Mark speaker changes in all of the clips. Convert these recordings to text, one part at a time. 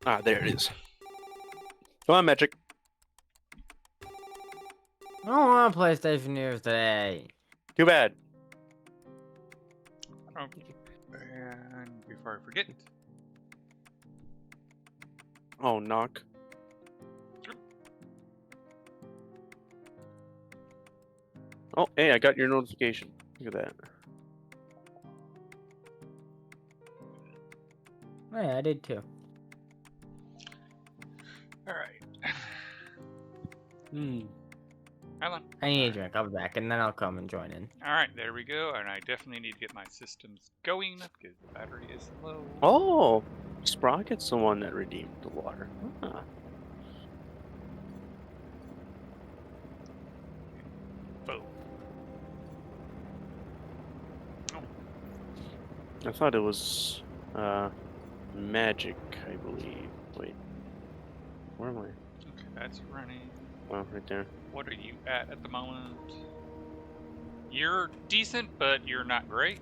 Speaker 1: Ah, there it is. Come on, Magic.
Speaker 2: I don't want to play Stationeers today.
Speaker 1: Too bad.
Speaker 3: Oh, and before I forget,
Speaker 1: Oh, knock. Oh, hey, I got your notification. Look at that.
Speaker 2: Oh, yeah, I did too.
Speaker 3: all right.
Speaker 1: Hmm.
Speaker 3: Come on.
Speaker 2: I need a drink. I'll be back, and then I'll come and join in.
Speaker 3: All right, there we go. And I definitely need to get my systems going because the battery is low.
Speaker 1: Oh, Sprocket's the one that redeemed the water. Huh.
Speaker 3: Boom.
Speaker 1: I thought it was Magic, I believe. Wait, where am I?
Speaker 3: Okay, that's running.
Speaker 1: Oh, right there.
Speaker 3: What are you at the moment? You're decent, but you're not great.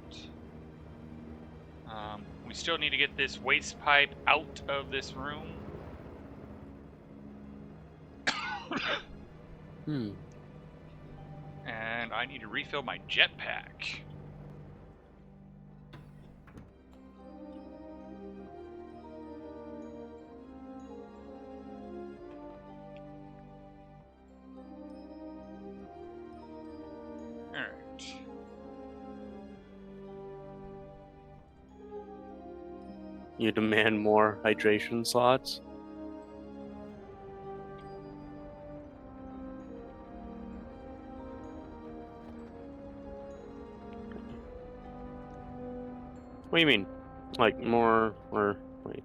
Speaker 3: We still need to get this waste pipe out of this room.
Speaker 1: Hmm.
Speaker 3: And I need to refill my jetpack. Alright.
Speaker 1: You demand more hydration slots? What do you mean? Like more, or wait,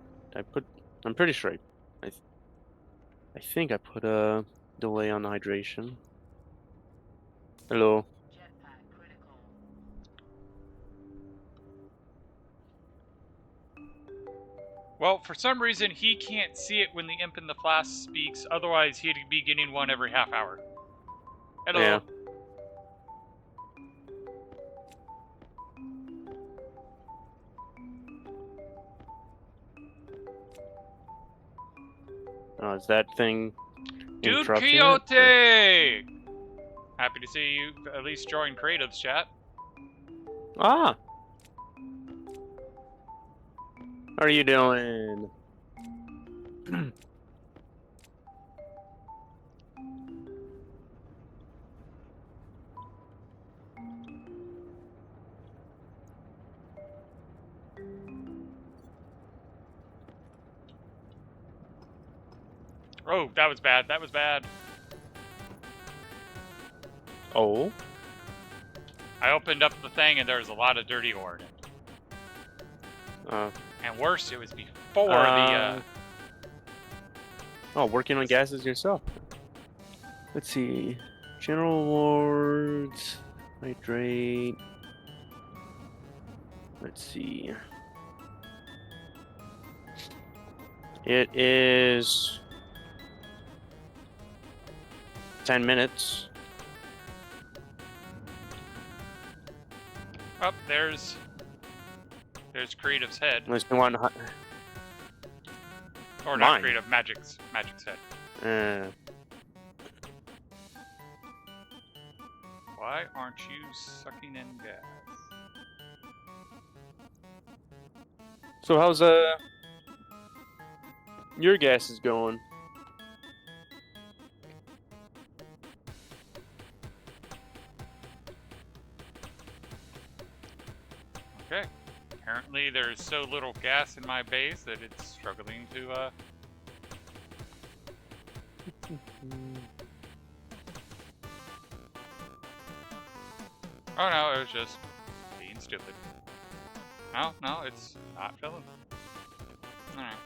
Speaker 1: I'm pretty sure I think I put a delay on hydration. Hello.
Speaker 3: Well, for some reason, he can't see it when the imp in the flask speaks. Otherwise, he'd be getting one every half hour. Hello.
Speaker 1: Yeah. Is that thing
Speaker 3: Dude
Speaker 1: interrupting it,
Speaker 3: Quixote! Happy to see you at least join Creatives chat.
Speaker 1: Ah! How are you doing?
Speaker 3: Oh, that was bad. That was bad.
Speaker 1: Oh?
Speaker 3: I opened up the thing and there was a lot of dirty ore in it. And worse, it was before the...
Speaker 1: Oh, working on gases yourself. Let's see. General awards. Hydrate. Let's see. It is 10 minutes.
Speaker 3: Oh, there's Creative's head.
Speaker 1: Unless you want
Speaker 3: Or not
Speaker 1: Mine.
Speaker 3: Creative, Magic's head. Why aren't you sucking in gas?
Speaker 1: So how's your gas is going?
Speaker 3: Okay. Apparently there's so little gas in my base that it's struggling to Oh no, it was just being stupid. No, it's not filling. Alright.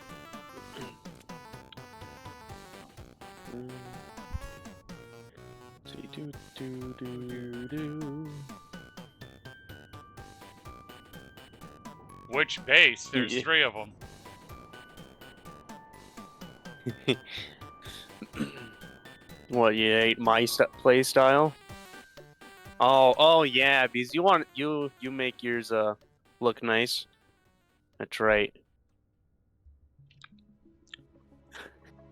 Speaker 1: See, do.
Speaker 3: Which base? There's
Speaker 1: Yeah.
Speaker 3: 3 of them.
Speaker 1: What, you ate my play style? Oh yeah, because you make yours look nice. That's right.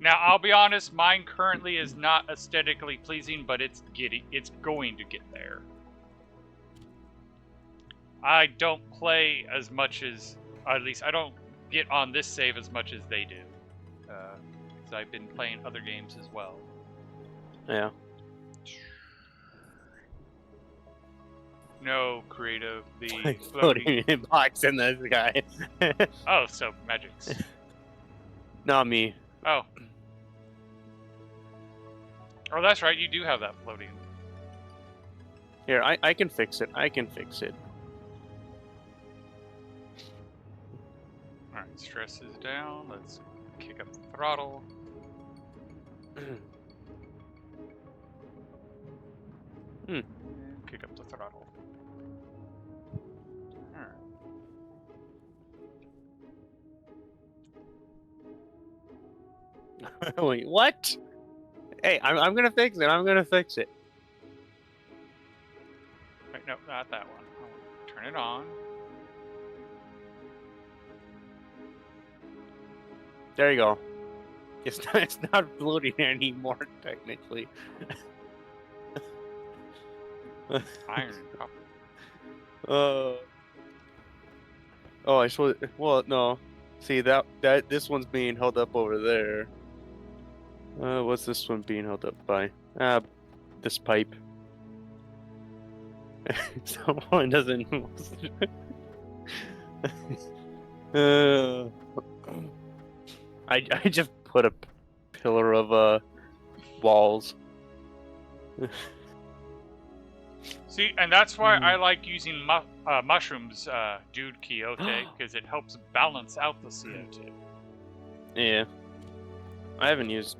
Speaker 3: Now, I'll be honest, mine currently is not aesthetically pleasing, but it's going to get there. I don't play as much as, at least I don't get on this save as much as they do. Because I've been playing other games as well.
Speaker 1: Yeah.
Speaker 3: No, creative, the
Speaker 1: Floating in box in the sky.
Speaker 3: Oh, so magics.
Speaker 1: Not me.
Speaker 3: Oh. Oh, that's right, you do have that floating.
Speaker 1: Here, I can fix it. I can fix it.
Speaker 3: Alright, stress is down. Let's kick up the throttle. And kick up the throttle. Alright.
Speaker 1: Wait, what? Hey, I'm gonna fix it. I'm gonna fix it.
Speaker 3: Wait, no, not that one. Turn it on.
Speaker 1: There you go. It's not floating anymore, technically.
Speaker 3: Iron copper.
Speaker 1: Oh, I suppose. Well, no. See that this one's being held up over there. What's this one being held up by? This pipe. So it doesn't. I just put a pillar of walls.
Speaker 3: See, and that's why I like using mushrooms, Dude Quixote, because it helps balance out the CO2.
Speaker 1: Yeah. I haven't used.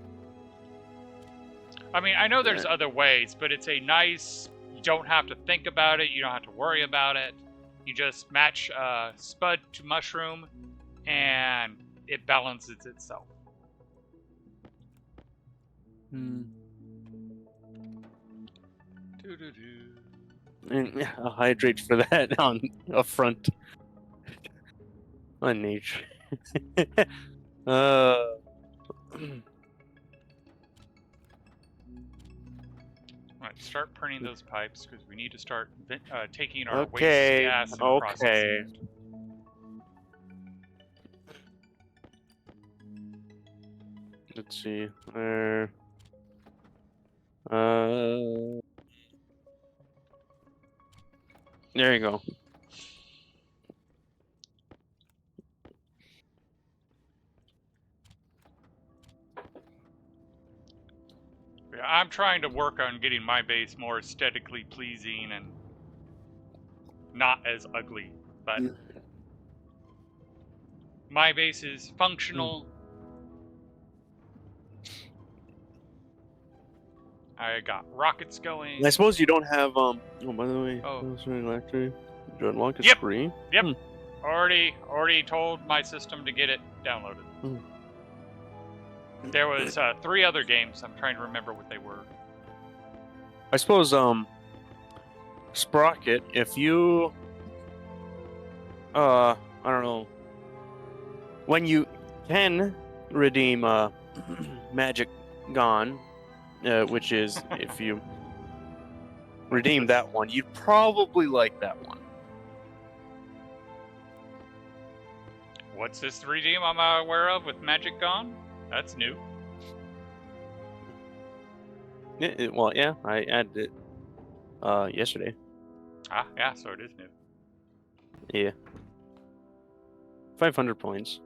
Speaker 3: I mean, I know there's other ways, but it's a nice. You don't have to think about it. You don't have to worry about it. You just match spud to mushroom, and it balances itself.
Speaker 1: And I'll hydrate for that on a front. On nature.
Speaker 3: Alright, start printing those pipes because we need to start taking our waste
Speaker 1: Okay.
Speaker 3: gas and
Speaker 1: Okay.
Speaker 3: processing it.
Speaker 1: Let's see. There you go.
Speaker 3: Yeah, I'm trying to work on getting my base more aesthetically pleasing and not as ugly, but my base is functional. I got rockets going.
Speaker 1: I suppose you don't have Oh, by the way.
Speaker 3: Oh.
Speaker 1: Do unlock a
Speaker 3: Yep.
Speaker 1: screen?
Speaker 3: Yep. Already told my system to get it downloaded. There was 3 other games. I'm trying to remember what they were.
Speaker 1: I suppose Sprocket, if you I don't know, when you can redeem Magic Gone, which is if you redeem that one, you'd probably like that one.
Speaker 3: What's this redeem I'm aware of with Magic Gone? That's new.
Speaker 1: Well, yeah, I added it yesterday.
Speaker 3: Ah, yeah, so it is new.
Speaker 1: Yeah. 500 points.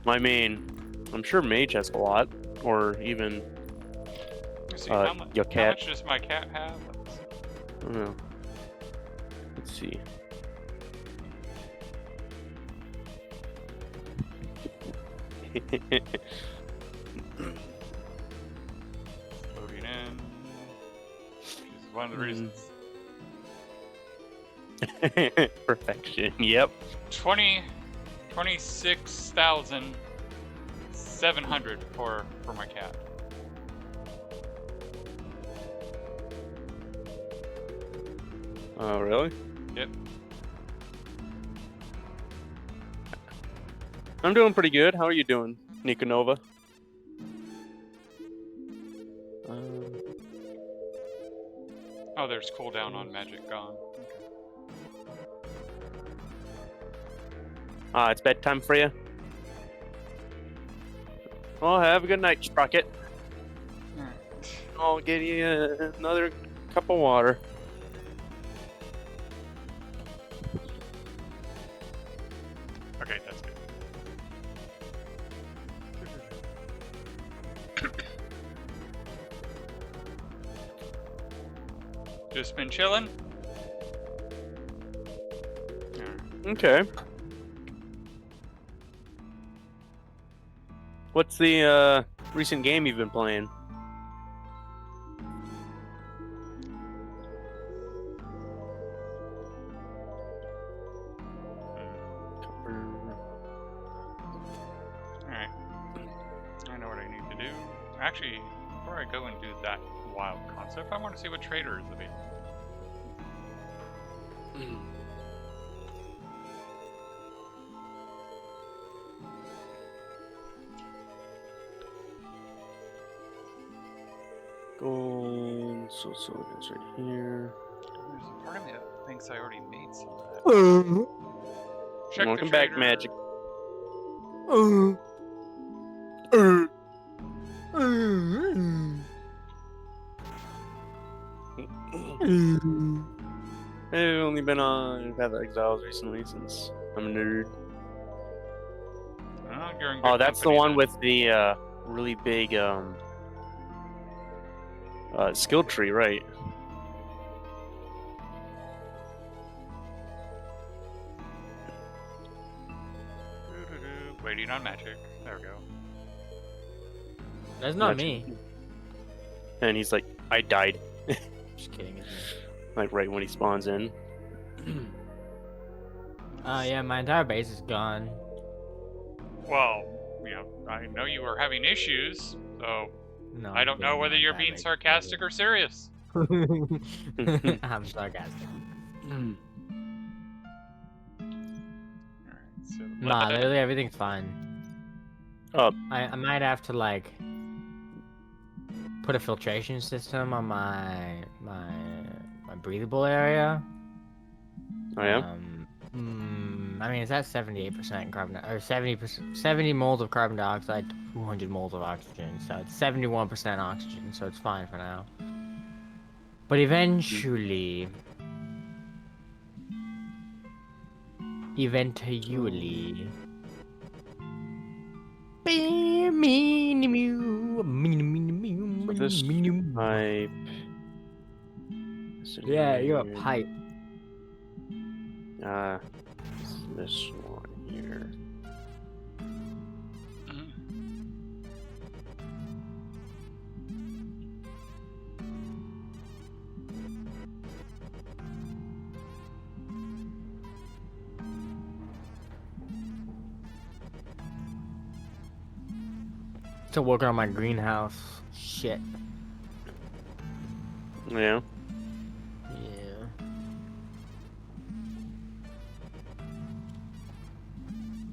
Speaker 1: I mean, I'm sure Mage has a lot, or even
Speaker 3: Let's see,
Speaker 1: your
Speaker 3: how
Speaker 1: cat.
Speaker 3: much does my cat have? Let's see.
Speaker 1: I don't know. Let's see.
Speaker 3: Loading in. Which is one of the reasons.
Speaker 1: Perfection. Yep.
Speaker 3: 26,700 for my cat.
Speaker 1: Oh, really?
Speaker 3: Yep.
Speaker 1: I'm doing pretty good. How are you doing, Nikonova?
Speaker 3: Oh, there's cooldown on magic gone.
Speaker 1: It's bedtime for you. Well, have a good night, Sprocket. I'll get you another cup of water.
Speaker 3: Okay, that's good. Just been chilling.
Speaker 1: Okay. What's the recent game you've been playing?
Speaker 3: Alright. I know what I need to do. Actually, before I go and do that wild concept, I want to see what trader is available.
Speaker 1: Gold, so it's right here.
Speaker 3: There's a part of me that thinks I already made some of that. Check
Speaker 1: Welcome
Speaker 3: the
Speaker 1: back,
Speaker 3: trader.
Speaker 1: Magic. I've only been on Path of Exiles recently since I'm a nerd.
Speaker 3: Oh, you're in good
Speaker 1: Oh, that's the
Speaker 3: company
Speaker 1: one
Speaker 3: then.
Speaker 1: with the really big skill tree, right?
Speaker 3: Waiting on magic. There we go.
Speaker 2: That's not
Speaker 1: Magic.
Speaker 2: me.
Speaker 1: And he's like, I died.
Speaker 2: Just kidding, it's me.
Speaker 1: Like right when he spawns in.
Speaker 2: Yeah, my entire base is gone.
Speaker 3: Well, I know you were having issues, so
Speaker 2: No,
Speaker 3: I don't know whether you're being sarcastic or serious.
Speaker 2: I'm sarcastic.
Speaker 3: Alright, so
Speaker 2: Nah, literally everything's fine.
Speaker 1: Oh.
Speaker 2: I might have to like put a filtration system on my breathable area.
Speaker 1: Oh yeah?
Speaker 2: I mean, it's at 78% carbon, or 70 moles of carbon dioxide, 200 moles of oxygen. So it's 71% oxygen, so it's fine for now. But eventually,
Speaker 1: So this pipe.
Speaker 2: Yeah, you're a pipe.
Speaker 1: This one here.
Speaker 2: Still working on my greenhouse. Shit.
Speaker 1: Yeah.
Speaker 2: Yeah.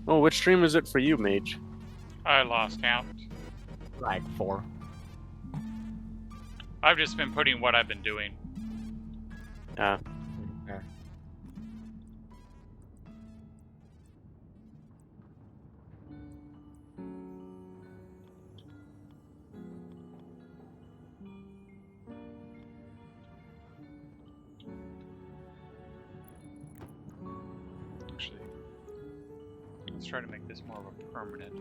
Speaker 1: Oh, which stream is it for you, Mage?
Speaker 3: I lost count.
Speaker 2: Like 4.
Speaker 3: I've just been putting what I've been doing.
Speaker 1: Ah.
Speaker 2: Okay.
Speaker 3: Actually, let's try to make this more of a permanent.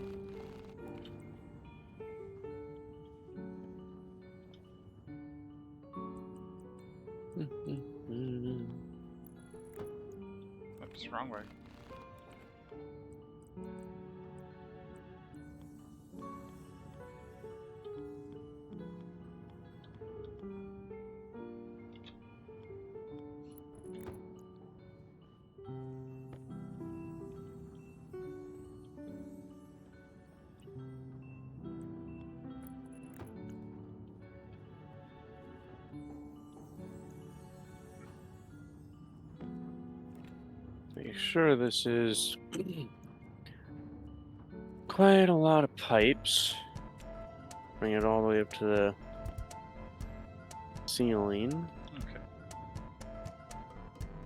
Speaker 3: Oops, wrong way.
Speaker 1: Make sure this is quite a lot of pipes. Bring it all the way up to the ceiling.
Speaker 3: Okay.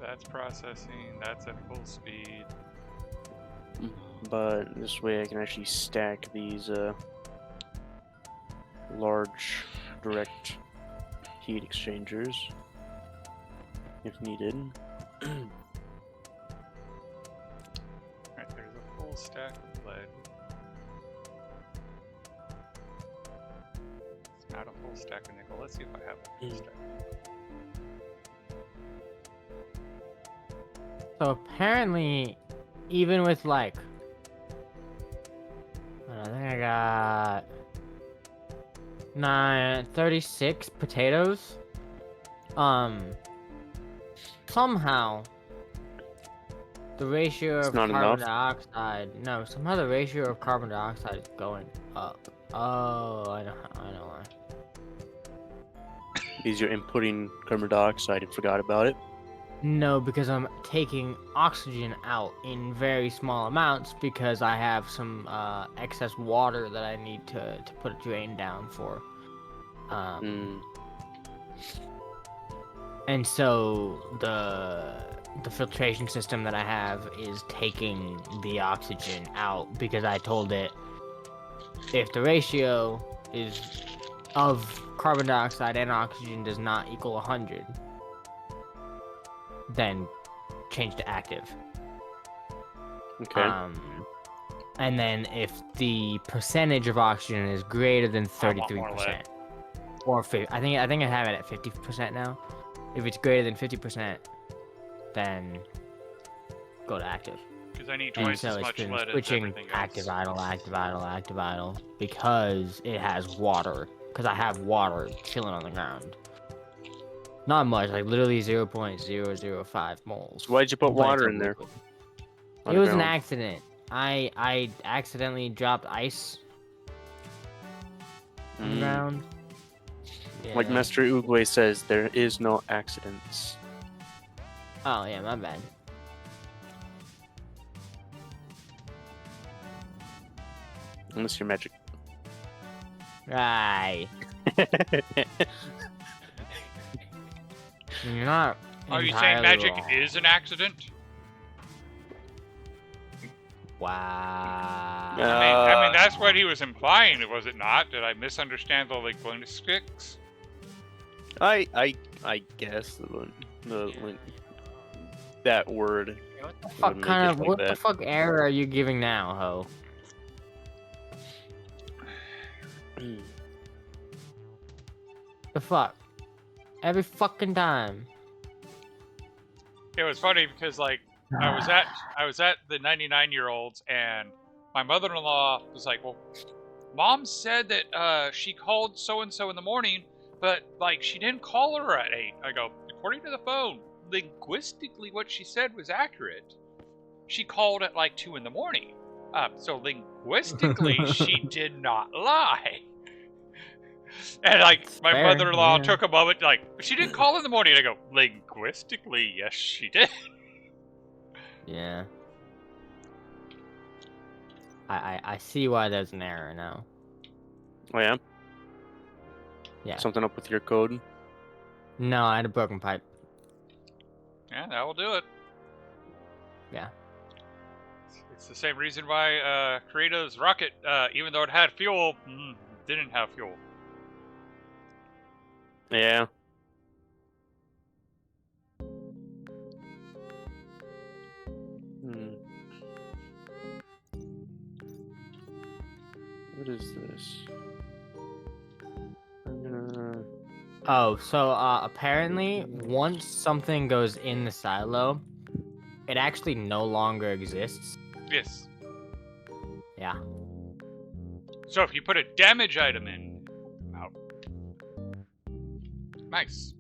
Speaker 3: That's processing. That's at full speed.
Speaker 1: But this way I can actually stack these large direct heat exchangers if needed.
Speaker 3: Alright, there's a full stack of lead. It's not a full stack of nickel. Let's see if I have a full stack.
Speaker 2: So apparently, even with like, I think I got 36 potatoes. Somehow the ratio
Speaker 1: It's
Speaker 2: of
Speaker 1: not
Speaker 2: carbon
Speaker 1: enough?
Speaker 2: dioxide. No, somehow the ratio of carbon dioxide is going up. Oh, I know why.
Speaker 1: Because you're inputting carbon dioxide and forgot about it.
Speaker 2: No, because I'm taking oxygen out in very small amounts because I have some excess water that I need to put a drain down for. And so the filtration system that I have is taking the oxygen out because I told it if the ratio is of carbon dioxide and oxygen does not equal 100, then change to active.
Speaker 1: Okay.
Speaker 2: And then if the percentage of oxygen is greater than
Speaker 3: I want more
Speaker 2: 33%,
Speaker 3: lead.
Speaker 2: or 50, I think I have it at 50% now. If it's greater than 50%, then go to active.
Speaker 3: Because I need
Speaker 2: And
Speaker 3: twice
Speaker 2: so
Speaker 3: as
Speaker 2: it's
Speaker 3: much
Speaker 2: been
Speaker 3: lead as
Speaker 2: switching
Speaker 3: everything else.
Speaker 2: active idle because it has water. Because I have water chilling on the ground. Not much, like literally 0.005 moles.
Speaker 1: So why'd you put
Speaker 2: But
Speaker 1: water
Speaker 2: it's
Speaker 1: in there?
Speaker 2: It was an
Speaker 1: Underground.
Speaker 2: accident. I accidentally dropped ice on the ground.
Speaker 1: Like
Speaker 2: Yeah.
Speaker 1: Master Uguay says, there is no accidents.
Speaker 2: Oh yeah, my bad.
Speaker 1: Unless you're magic.
Speaker 2: Right. You're not.
Speaker 3: Are you saying
Speaker 2: entirely
Speaker 3: magic
Speaker 2: wrong.
Speaker 3: is an accident?
Speaker 2: Wow.
Speaker 3: I mean, that's what he was implying, was it not? Did I misunderstand the linguistics?
Speaker 1: I guess that word.
Speaker 2: What the
Speaker 1: would
Speaker 2: fuck
Speaker 1: make
Speaker 2: kind
Speaker 1: it
Speaker 2: of
Speaker 1: like
Speaker 2: what the
Speaker 1: that.
Speaker 2: fuck error are you giving now, ho? The fuck? Every fucking time.
Speaker 3: It was funny because like I was at the 99-year-olds and my mother-in-law was like, "Well, Mom said that she called so and so in the morning, but like she didn't call her at 8." I go, "According to the phone, linguistically, what she said was accurate. She called at like 2 in the morning. So linguistically, she did not lie." And like my
Speaker 2: Fair,
Speaker 3: mother-in-law
Speaker 2: yeah.
Speaker 3: took a moment, like, "But she didn't call in the morning." I go, "Linguistically, yes, she did."
Speaker 2: Yeah. I see why there's an error now.
Speaker 1: Oh yeah?
Speaker 2: Yeah.
Speaker 1: Something up with your code?
Speaker 2: No, I had a broken pipe.
Speaker 3: Yeah, that will do it.
Speaker 2: Yeah.
Speaker 3: It's the same reason why Creative's rocket, even though it had fuel, didn't have fuel.
Speaker 1: Yeah. What is this? I'm gonna...
Speaker 2: Oh, so apparently once something goes in the silo, it actually no longer exists.
Speaker 3: Yes.
Speaker 2: Yeah.
Speaker 3: So if you put a damage item in, out. Nice.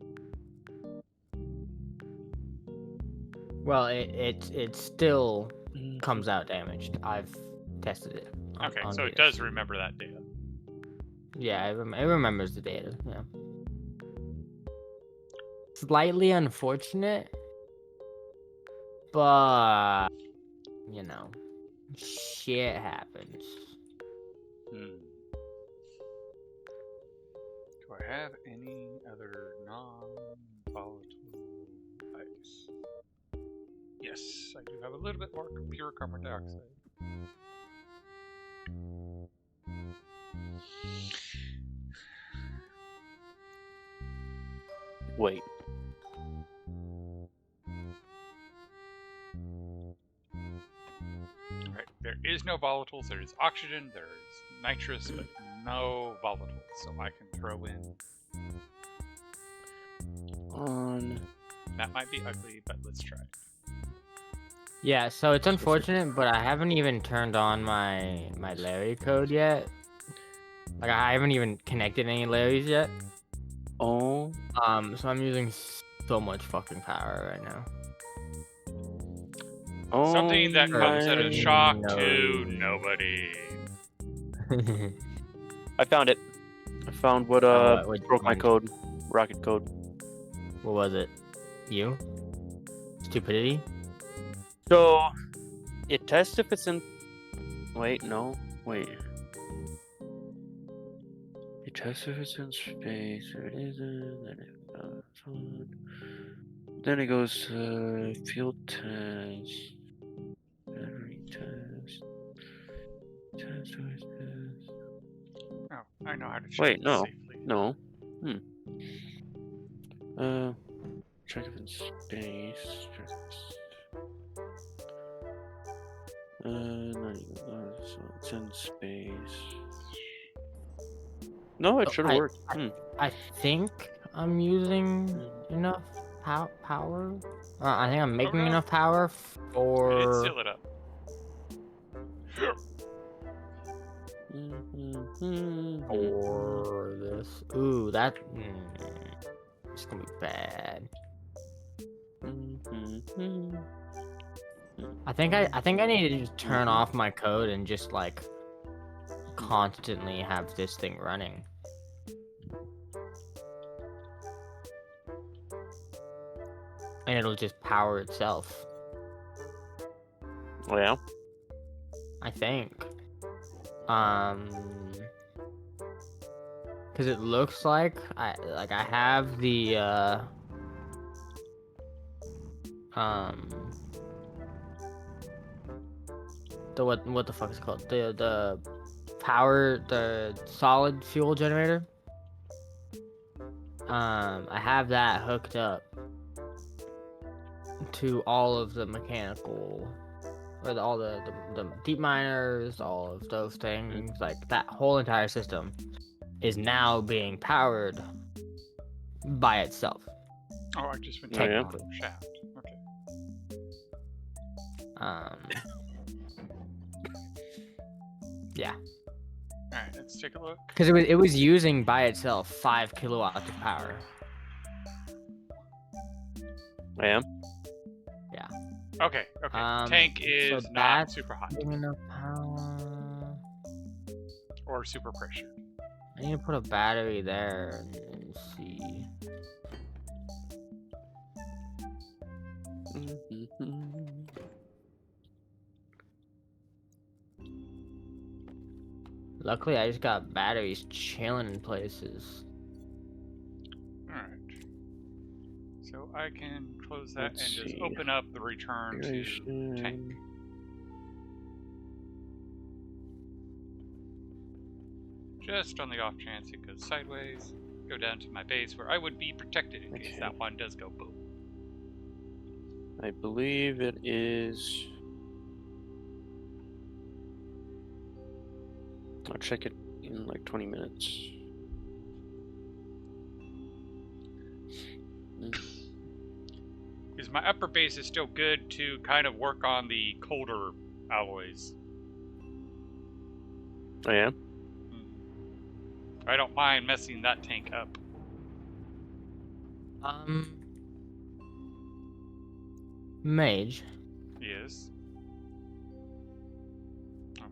Speaker 2: Well, it still comes out damaged. I've tested it.
Speaker 3: Okay,
Speaker 2: on
Speaker 3: so it
Speaker 2: data.
Speaker 3: does remember that data.
Speaker 2: Yeah, it remembers the data. Yeah. Slightly unfortunate But you know, shit happens.
Speaker 3: Hmm. Do I have any other non-volatile ice? Yes, I do have a little bit more pure carbon dioxide.
Speaker 1: Wait.
Speaker 3: Alright, there is no volatiles. There is oxygen, there is nitrous, but no volatiles. So I can throw in.
Speaker 1: On.
Speaker 3: That might be ugly, but let's try it.
Speaker 2: Yeah, so it's unfortunate, but I haven't even turned on my Larry code yet. Like I haven't even connected any Larrys yet.
Speaker 1: Oh.
Speaker 2: So I'm using so much fucking power right now.
Speaker 1: Oh.
Speaker 3: Something that comes at a
Speaker 1: my-
Speaker 3: shock
Speaker 2: no.
Speaker 3: to nobody.
Speaker 1: I found it. I found what
Speaker 2: what
Speaker 1: broke my
Speaker 2: one?
Speaker 1: code. Rocket code.
Speaker 2: What was it? You? Stupidity?
Speaker 1: So it tests if it's in. Wait, no. Wait. It tests if it's in space. If it isn't, then it goes on. Then it goes to field test. Battery test. Test.
Speaker 3: Oh, I know how to check
Speaker 1: Wait,
Speaker 3: this
Speaker 1: no.
Speaker 3: safely.
Speaker 1: No. Check if it's space. Check not even. So it's in space. No, it should have worked.
Speaker 2: I think I'm using enough power. I think I'm making
Speaker 3: no.
Speaker 2: enough power
Speaker 3: I
Speaker 2: for.
Speaker 3: did seal it up.
Speaker 2: For this. Ooh, that. It's gonna be bad. I think I need to just turn off my code and just like constantly have this thing running. And it'll just power itself.
Speaker 1: Oh, yeah.
Speaker 2: I think. Because it looks like I have the what the fuck is it called? The power, the solid fuel generator. I have that hooked up to all of the mechanical, or all the deep miners, all of those things. Like that whole entire system is now being powered by itself.
Speaker 3: Oh, I just went
Speaker 1: Oh,
Speaker 3: to
Speaker 1: yeah?
Speaker 3: the shaft. Okay.
Speaker 2: Yeah.
Speaker 3: Alright, let's take a look.
Speaker 2: Because it was using by itself 5 kilowatts of power.
Speaker 1: I am.
Speaker 2: Yeah.
Speaker 3: Okay, okay. Tank is
Speaker 2: so
Speaker 3: not
Speaker 2: that's
Speaker 3: super hot
Speaker 2: giving enough power.
Speaker 3: or super pressured.
Speaker 2: I need to put a battery there and see. Luckily, I just got batteries chilling in places.
Speaker 3: Alright. So I can close that
Speaker 1: Let's
Speaker 3: and just
Speaker 1: see.
Speaker 3: open up the return to tank. Just on the off chance it goes sideways, go down to my base where I would be protected in case
Speaker 1: Okay.
Speaker 3: that one does go boom.
Speaker 1: I believe it is. I'll check it in like 20 minutes.
Speaker 3: Because my upper base is still good to kind of work on the colder alloys.
Speaker 1: I am.
Speaker 3: I don't mind messing that tank up.
Speaker 2: Mage.
Speaker 3: Yes.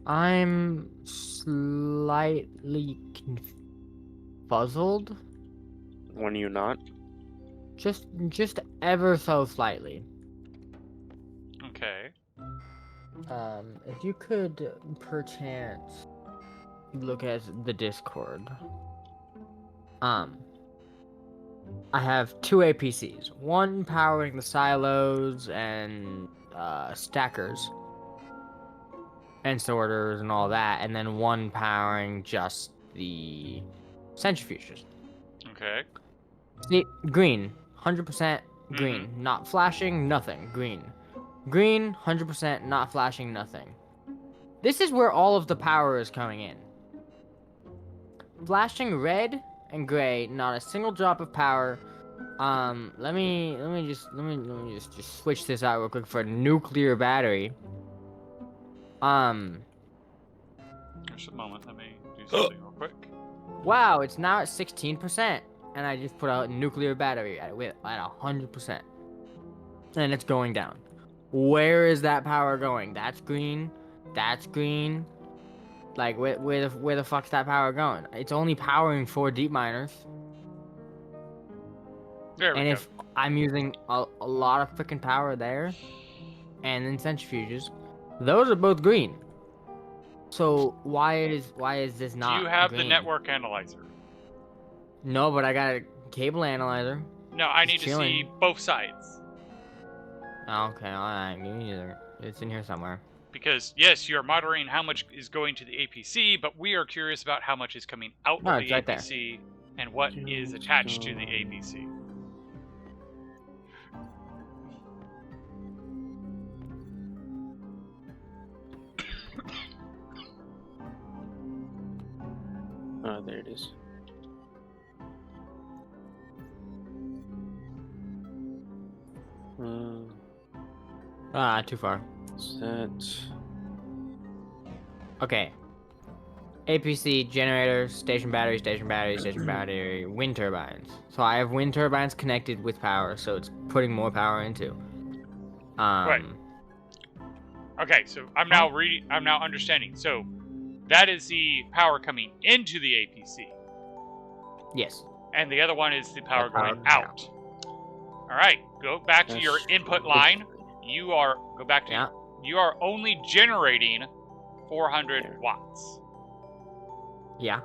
Speaker 2: I'm slightly puzzled.
Speaker 1: When you not?
Speaker 2: Just ever so slightly. If you could perchance look at the Discord. I have 2 APCs. One powering the silos and stackers and sorters and all that, and then one powering just the centrifuges.
Speaker 3: Okay.
Speaker 2: See, green, 100% green, not flashing, nothing, green. Green, 100% not flashing, nothing. This is where all of the power is coming in. Flashing red and gray, not a single drop of power. Let me just switch this out real quick for a nuclear battery.
Speaker 3: Just a moment. Let me do something real quick.
Speaker 2: Wow, it's now at 16%, and I just put out a nuclear battery at 100%, and it's going down. Where is that power going? That's green. That's green. Like, where the fuck's that power going? It's only powering 4 deep miners.
Speaker 3: There we
Speaker 2: And
Speaker 3: go.
Speaker 2: if I'm using a lot of freaking power there, and then centrifuges, those are both green. So why is this not
Speaker 3: Do you have
Speaker 2: green?
Speaker 3: the network analyzer?
Speaker 2: No, but I got a cable analyzer.
Speaker 3: No, I
Speaker 2: It's
Speaker 3: need to see
Speaker 2: chilling.
Speaker 3: both sides.
Speaker 2: Okay, alright, give me neither. It's in here somewhere.
Speaker 3: Because, yes, you're monitoring how much is going to the APC, but we are curious about how much is coming out
Speaker 2: No,
Speaker 3: of
Speaker 2: it's
Speaker 3: the
Speaker 2: right there.
Speaker 3: APC and what is attached to the APC.
Speaker 1: Oh, there it is.
Speaker 2: Too far.
Speaker 1: Set.
Speaker 2: Okay. APC, generator, station battery, station battery, station battery, wind turbines. So I have wind turbines connected with power, so it's putting more power into.
Speaker 3: Right. Okay, so I'm now understanding. So that is the power coming into the APC,
Speaker 2: Yes.
Speaker 3: and the other one is the power
Speaker 2: The power
Speaker 3: going
Speaker 2: coming
Speaker 3: out. All right, go back to your input line. You are You are only generating 400 watts.
Speaker 2: Yeah.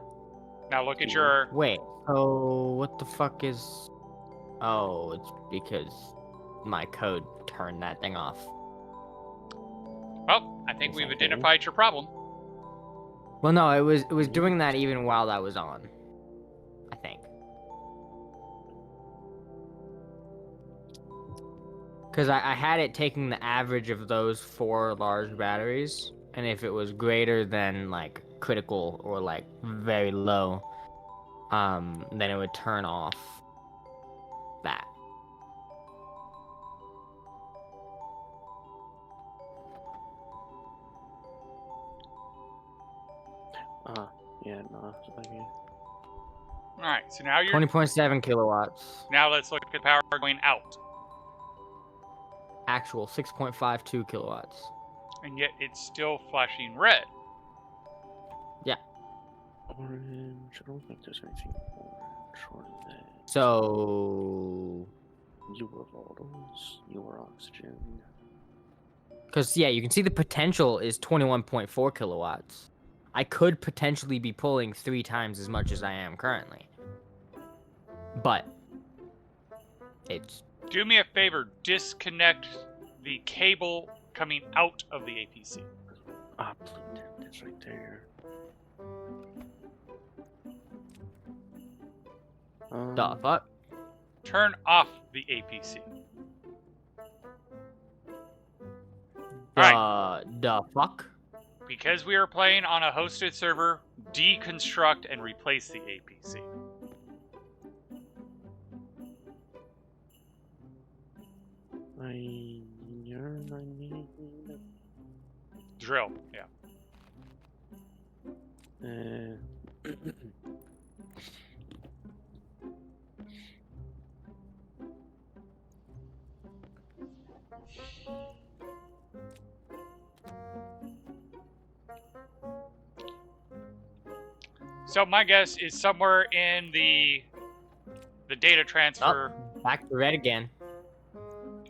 Speaker 3: Now look at your.
Speaker 2: Wait. So what the fuck is? Oh, it's because my code turned that thing off.
Speaker 3: Well, I think
Speaker 1: Is
Speaker 3: we've
Speaker 1: that
Speaker 3: identified your problem.
Speaker 2: Well, no, it was doing that even while that was on. I think. Because I had it taking the average of those 4 large batteries, and if it was greater than like critical or like very low, then it would turn off that.
Speaker 1: Yeah, no, it's like it.
Speaker 3: All right, so now you're.
Speaker 2: 20.7 kilowatts.
Speaker 3: Now let's look at the power going out,
Speaker 2: Actual 6.52 kilowatts.
Speaker 3: and yet it's still flashing red.
Speaker 2: Yeah.
Speaker 1: Orange. I don't think there's anything orange or that.
Speaker 2: So.
Speaker 1: You were volatiles. You were oxygen.
Speaker 2: Because, yeah, you can see the potential is 21.4 kilowatts. I could potentially be pulling 3 times as much as I am currently. But it's...
Speaker 3: Do me a favor, disconnect the cable coming out of the APC.
Speaker 1: It's right there.
Speaker 2: The fuck?
Speaker 3: Turn off the APC.
Speaker 2: The fuck?
Speaker 3: Because we are playing on a hosted server, deconstruct and replace the APC. Drill, yeah. So my guess is somewhere in the data transfer.
Speaker 2: Oh, back to red again.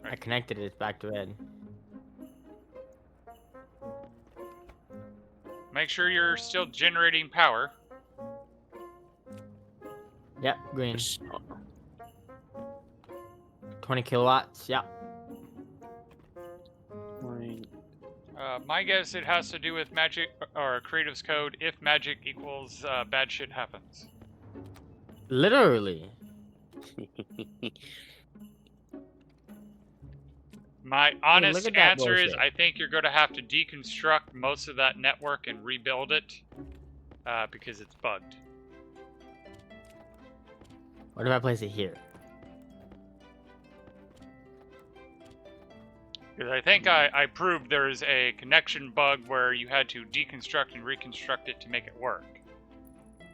Speaker 2: I connected it, it's back to red.
Speaker 3: Make sure you're still generating power.
Speaker 2: Yep, green.
Speaker 1: Which-
Speaker 2: 20 kilowatts. Yep.
Speaker 1: Right.
Speaker 3: My guess it has to do with magic or Creative's code. If magic equals bad shit happens.
Speaker 2: Literally.
Speaker 3: My
Speaker 2: look
Speaker 3: honest
Speaker 2: at that
Speaker 3: answer is
Speaker 2: bullshit.
Speaker 3: I think you're going to have to deconstruct most of that network and rebuild it because it's bugged.
Speaker 2: What if I place it here?
Speaker 3: Because I think I proved there's a connection bug where you had to deconstruct and reconstruct it to make it work.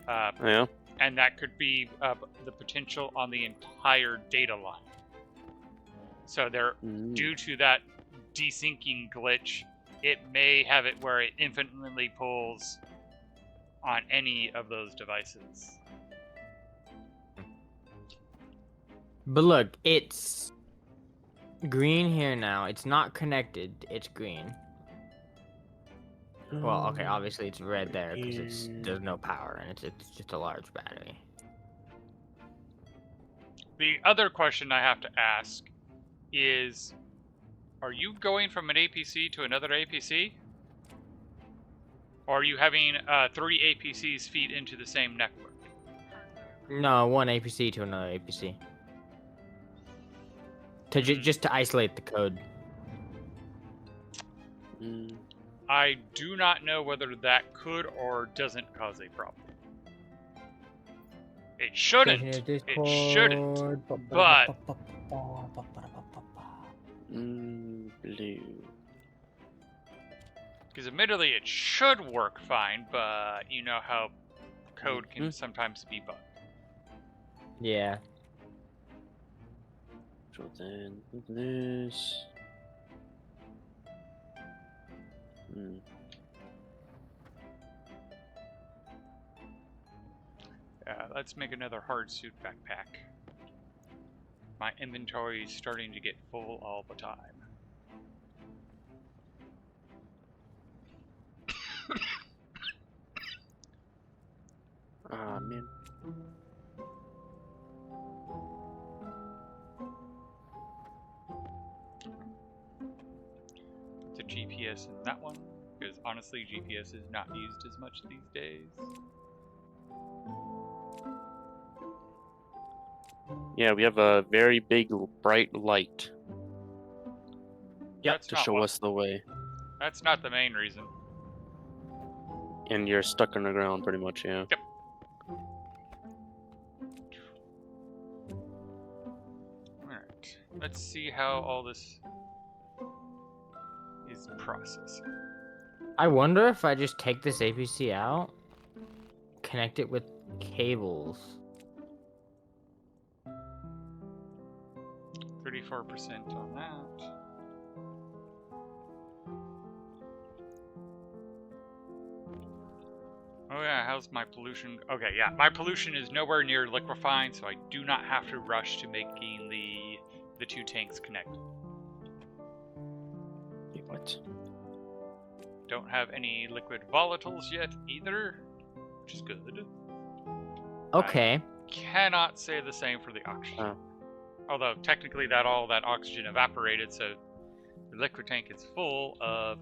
Speaker 1: Yeah.
Speaker 3: And that could be the potential on the entire data line. So there, due to that desyncing glitch, it may have it where it infinitely pulls on any of those devices.
Speaker 2: But look, it's green here now. It's not connected. It's green. Well, okay, obviously it's red there because there's no power and it's just a large battery.
Speaker 3: The other question I have to ask is, are you going from an APC to another APC? Or are you having 3 APCs feed into the same network?
Speaker 2: No, one APC to another APC. To just to isolate the code.
Speaker 3: I do not know whether that could or doesn't cause a problem. It shouldn't. It shouldn't. But
Speaker 1: Blue.
Speaker 3: because admittedly it should work fine, but you know how code can sometimes be bugged.
Speaker 2: Yeah.
Speaker 1: So then this.
Speaker 3: Let's make another hard suit backpack. My inventory is starting to get full all the time.
Speaker 1: Ah, man.
Speaker 3: It's a GPS in that one, because honestly GPS is not used as much these days.
Speaker 1: Yeah, we have a very big, bright light
Speaker 3: That's
Speaker 1: to
Speaker 3: not
Speaker 1: show
Speaker 3: what-
Speaker 1: us the way.
Speaker 3: That's not the main reason.
Speaker 1: And you're stuck on the ground, pretty much, yeah.
Speaker 3: Yep. Alright, let's see how all this is processing.
Speaker 2: I wonder if I just take this APC out, connect it with cables.
Speaker 3: 34% on that. Oh yeah, how's my pollution? Okay, yeah, my pollution is nowhere near liquefying, so I do not have to rush to making the 2 tanks connect.
Speaker 1: Wait, what?
Speaker 3: Don't have any liquid volatiles yet either, which is good.
Speaker 2: Okay.
Speaker 3: Cannot say the same for the oxygen.
Speaker 1: Oh.
Speaker 3: Although technically all that oxygen evaporated, so the liquid tank is full of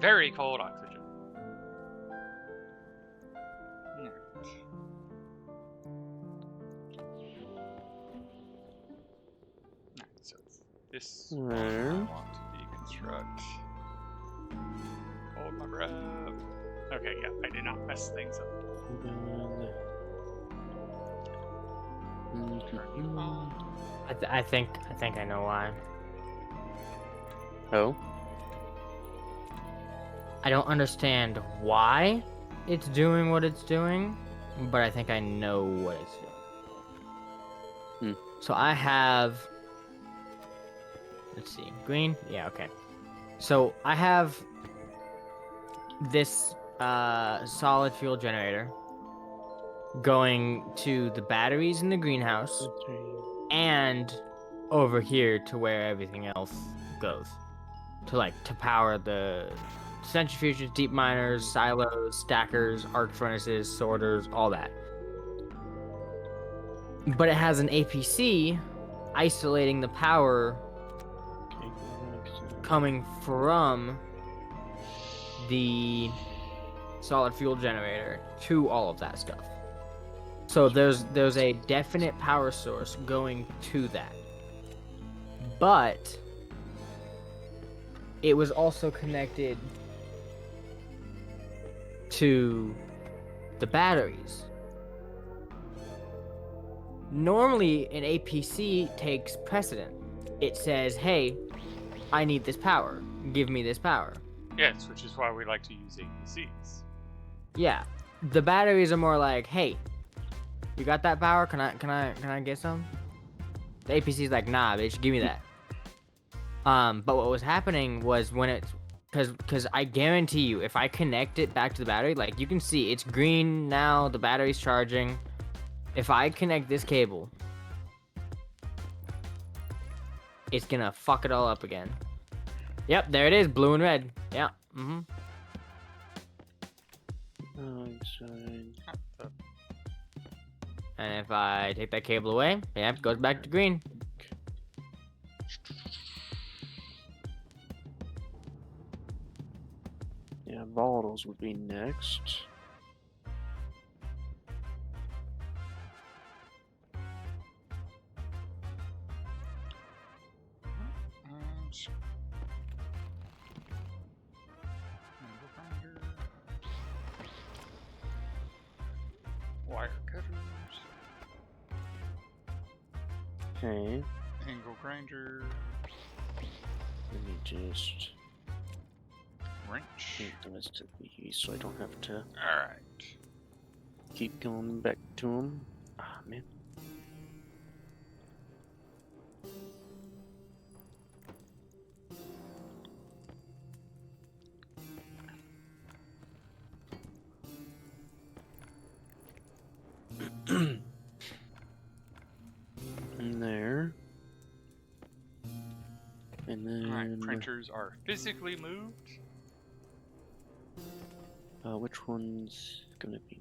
Speaker 3: very cold oxygen. So this I want to deconstruct. Hold my breath. Okay, yeah, I did not mess things up. Turn on.
Speaker 2: I think I know why.
Speaker 1: Oh?
Speaker 2: I don't understand why it's doing what it's doing, but I think I know what it's doing. So I have, let's see, green? Yeah, okay. So I have this solid fuel generator going to the batteries in the greenhouse and over here to where everything else goes. To power the centrifuges, deep miners, silos, stackers, arc furnaces, sorters, all that. But it has an APC isolating the power coming from the solid fuel generator to all of that stuff. So there's a definite power source going to that. But it was also connected to the batteries. Normally, an APC takes precedent. It says, hey, I need this power. Give me this power.
Speaker 3: Yes, which is why we like to use APCs.
Speaker 2: Yeah. The batteries are more like, hey, you got that power? Can I get some? The APC's like, nah, bitch, give me that. But what was happening was when it's, cause I guarantee you, if I connect it back to the battery, like you can see, it's green now, the battery's charging. If I connect this cable, it's gonna fuck it all up again. Yep, there it is, blue and red. Yeah, And if I take that cable away, yeah, it goes back to green.
Speaker 1: Yeah, volatiles would be next.
Speaker 3: Wire cutters.
Speaker 1: Okay.
Speaker 3: Angle grinder.
Speaker 1: Let me just
Speaker 3: Wrench.
Speaker 1: paint the rest of these so I don't have to
Speaker 3: Alright.
Speaker 1: keep going back to them. Ah, man. In there. And then
Speaker 3: Alright, printers are physically moved.
Speaker 1: which one's gonna be?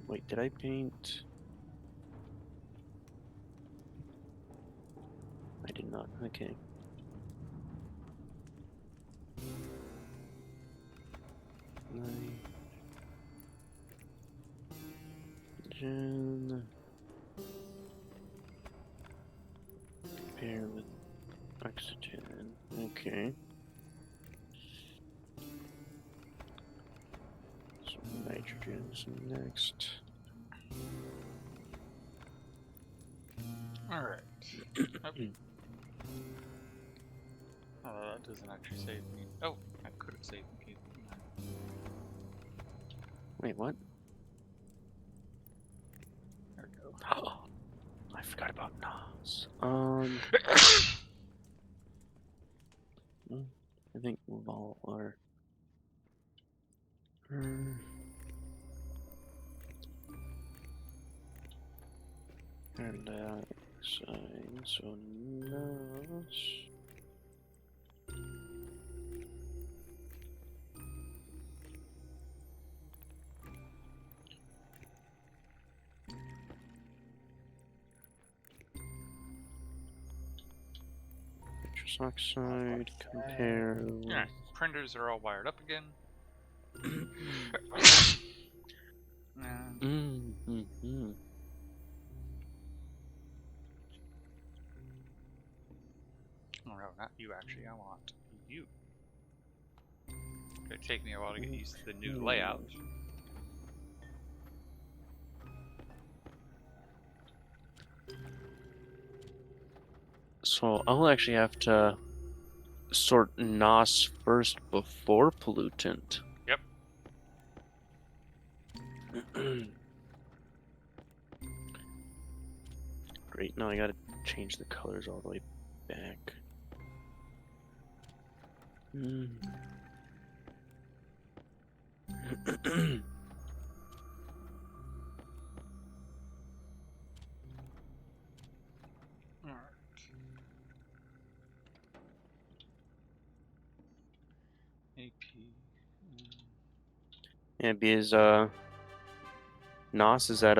Speaker 1: Wait, did I paint? I did not. Okay. Gen. Pair with oxygen. Okay. So nitrogen's next.
Speaker 3: Alright. Oh, that doesn't actually save me. Oh, I could have saved the cable.
Speaker 1: Wait, what?
Speaker 3: There we go.
Speaker 1: Oh, I forgot about NAS. I think we've all are. And sign, so NAS. Nitrous oxide, compare.
Speaker 3: Alright, printers are all wired up again. Oh no, not you actually, I want you. It'll take me a while to get used to the new layout.
Speaker 1: So I'll actually have to sort NOS first before pollutant.
Speaker 3: Yep.
Speaker 1: Great, now I gotta change the colors all the way back.
Speaker 3: AP.
Speaker 1: Yeah, because NOS is at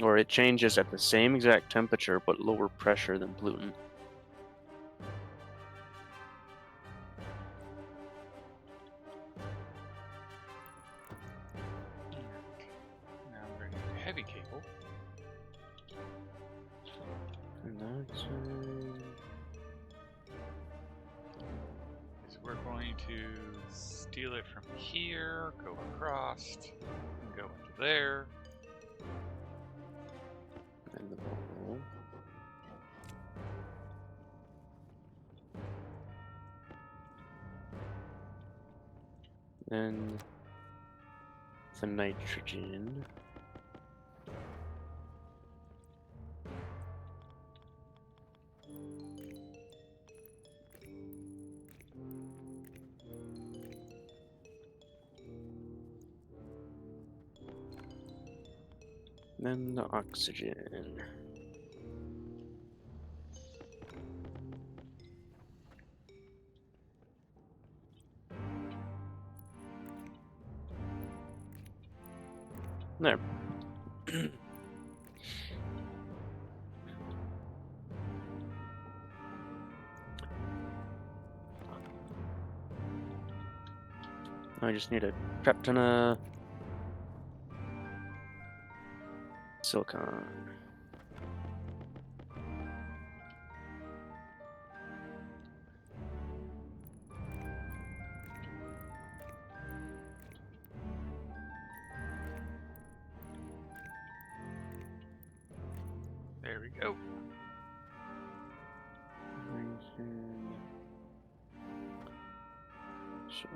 Speaker 1: or it changes at the same exact temperature but lower pressure than gluten.
Speaker 3: Now I'm going to need a heavy cable.
Speaker 1: And that's
Speaker 3: So we're going to steal it from here, go across, and go into there.
Speaker 1: and the ball. Then the nitrogen. Then the oxygen. There. I just need a crap ton of silicon.
Speaker 3: There we go.
Speaker 1: So,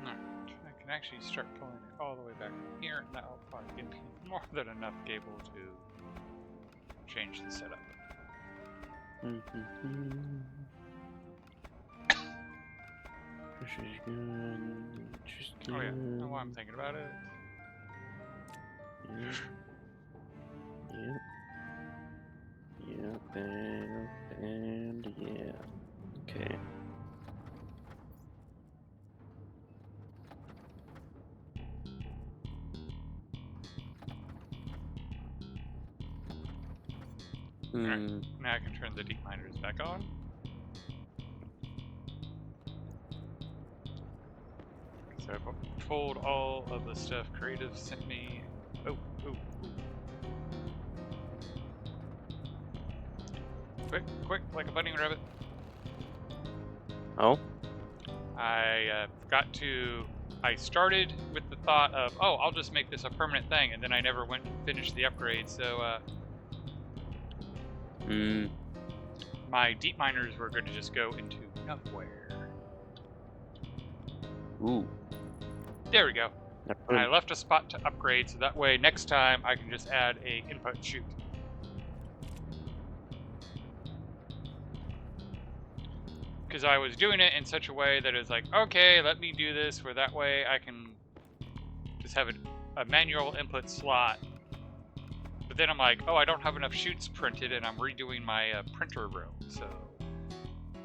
Speaker 3: Alright, I can actually start pulling it all the way back from here, and that'll probably give me more than enough cable to change the setup.
Speaker 1: Pressure's good. Just
Speaker 3: Oh yeah, now while I'm thinking about it.
Speaker 1: Yep. Yep, and yeah. Okay.
Speaker 3: Alright, now I can turn the deep miners back on. So I've pulled all of the stuff Creative sent me. Oh. Quick, like a bunny rabbit.
Speaker 1: Oh?
Speaker 3: I started with the thought of, oh, I'll just make this a permanent thing, and then I never went and finished the upgrade, so my deep miners were going to just go into nowhere.
Speaker 1: Ooh.
Speaker 3: There we go. And I left a spot to upgrade, so that way next time I can just add a input chute. Because I was doing it in such a way that it's like, okay, let me do this where that way I can just have a manual input slot. But then I'm like, oh, I don't have enough chutes printed, and I'm redoing my printer room, so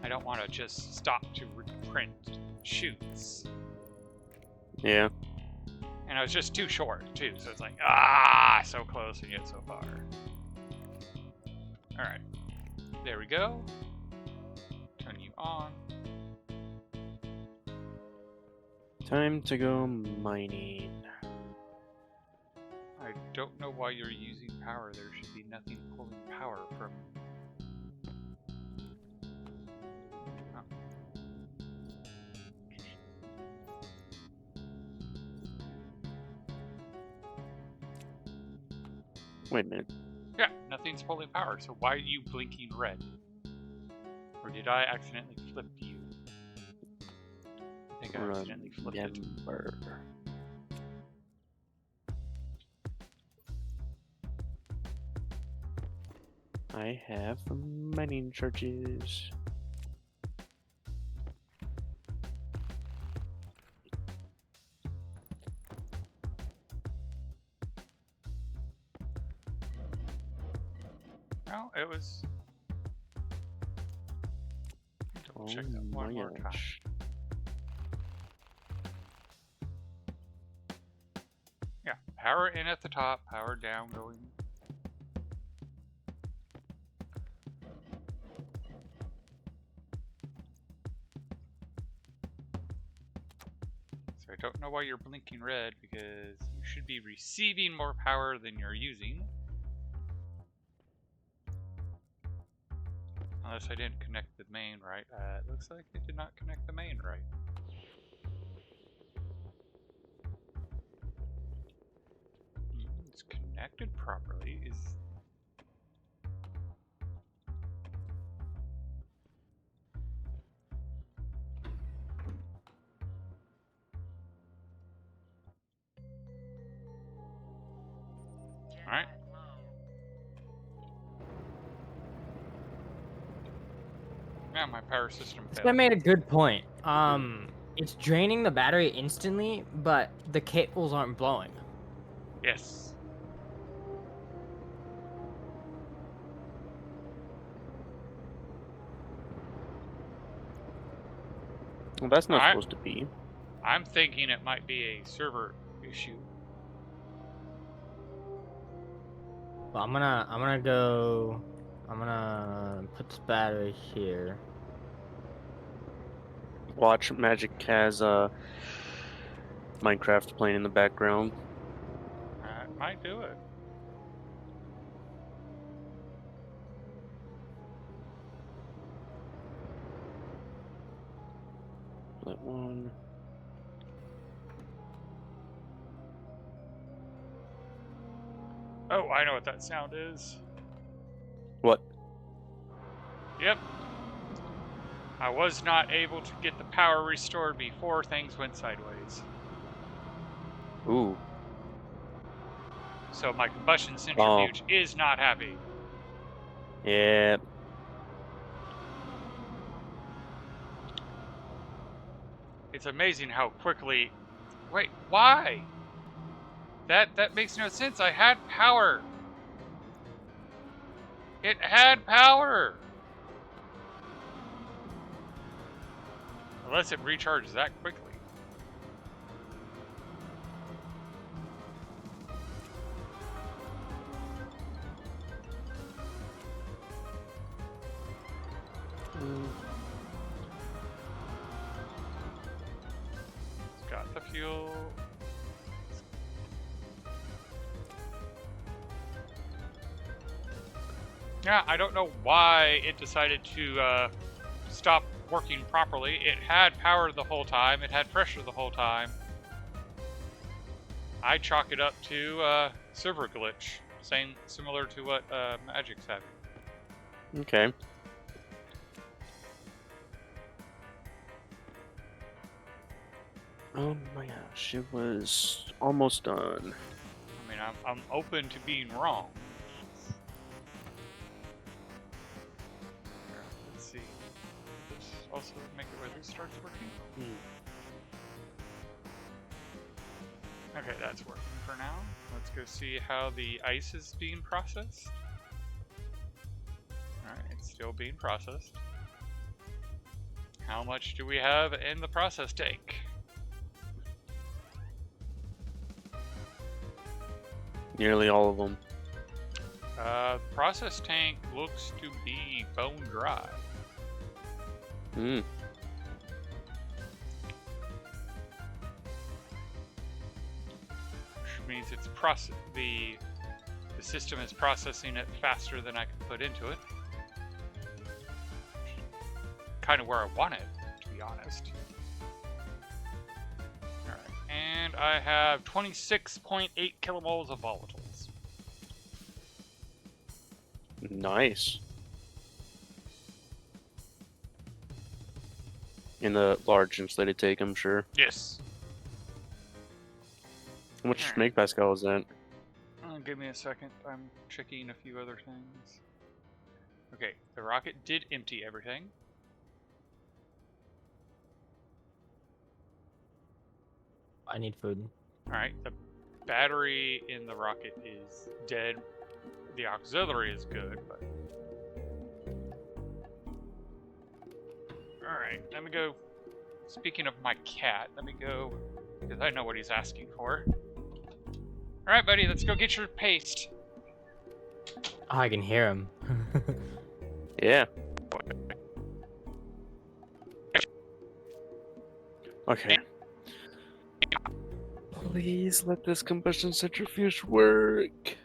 Speaker 3: I don't want to just stop to print chutes.
Speaker 1: Yeah.
Speaker 3: And I was just too short, too, so it's like, so close and yet so far. Alright. There we go. Turn you on.
Speaker 1: Time to go mining.
Speaker 3: I don't know why you're using power. There should be nothing pulling power from...
Speaker 1: Wait a minute.
Speaker 3: Yeah, nothing's pulling power, so why are you blinking red? Or did I accidentally flip you? I think I accidentally flipped it.
Speaker 1: I have mining charges.
Speaker 3: No, it was... check that one more time.
Speaker 1: gosh.
Speaker 3: Yeah, power in at the top, power down going. So I don't know why you're blinking red, because you should be receiving more power than you're using. Unless I didn't connect the main right. It looks like it did not connect the main right. It's connected properly. Alright. Yeah, my power system
Speaker 2: This guy
Speaker 3: failed.
Speaker 2: made a good point. It's draining the battery instantly, but the cables aren't blowing.
Speaker 3: Yes.
Speaker 1: Well, that's not
Speaker 3: Alright.
Speaker 1: supposed to be.
Speaker 3: I'm thinking it might be a server issue.
Speaker 2: Well, I'm gonna put this battery here.
Speaker 1: Watch Magic has Minecraft playing in the background.
Speaker 3: That might do it.
Speaker 1: That one.
Speaker 3: Oh, I know what that sound is.
Speaker 1: What?
Speaker 3: Yep. I was not able to get the power restored before things went sideways.
Speaker 1: Ooh.
Speaker 3: So my combustion centrifuge is not happy.
Speaker 1: Yeah.
Speaker 3: It's amazing how quickly... Wait, why? That makes no sense. I had power. It had power. Unless it recharges that quickly. It's got the fuel. Yeah, I don't know why it decided to stop working properly. It had power the whole time. It had pressure the whole time. I chalk it up to server glitch, similar to what Magic's having.
Speaker 1: Okay. Oh my gosh, it was almost done.
Speaker 3: I mean, I'm open to being wrong. Here, let's see. This also make it where this starts working. Okay, that's working for now. Let's go see how the ice is being processed. Alright, it's still being processed. How much do we have in the process tank?
Speaker 1: Nearly all of them.
Speaker 3: The process tank looks to be bone dry.
Speaker 1: Hmm.
Speaker 3: Which means it's the system is processing it faster than I can put into it. Kind of where I want it, to be honest. Alright, and I have 26.8 kilomoles of volatiles.
Speaker 1: Nice. In the large insulated tank, I'm sure.
Speaker 3: Yes.
Speaker 1: How much
Speaker 3: Alright.
Speaker 1: make Pascal is that?
Speaker 3: Give me a second. I'm checking a few other things. Okay, the rocket did empty everything.
Speaker 2: I need food.
Speaker 3: Alright, the battery in the rocket is dead. The auxiliary is good, but... Alright, let me go. Speaking of my cat, let me go, because I know what he's asking for. Alright, buddy, let's go get your paste.
Speaker 2: Oh, I can hear him.
Speaker 1: Yeah. Okay. Please let this combustion centrifuge work.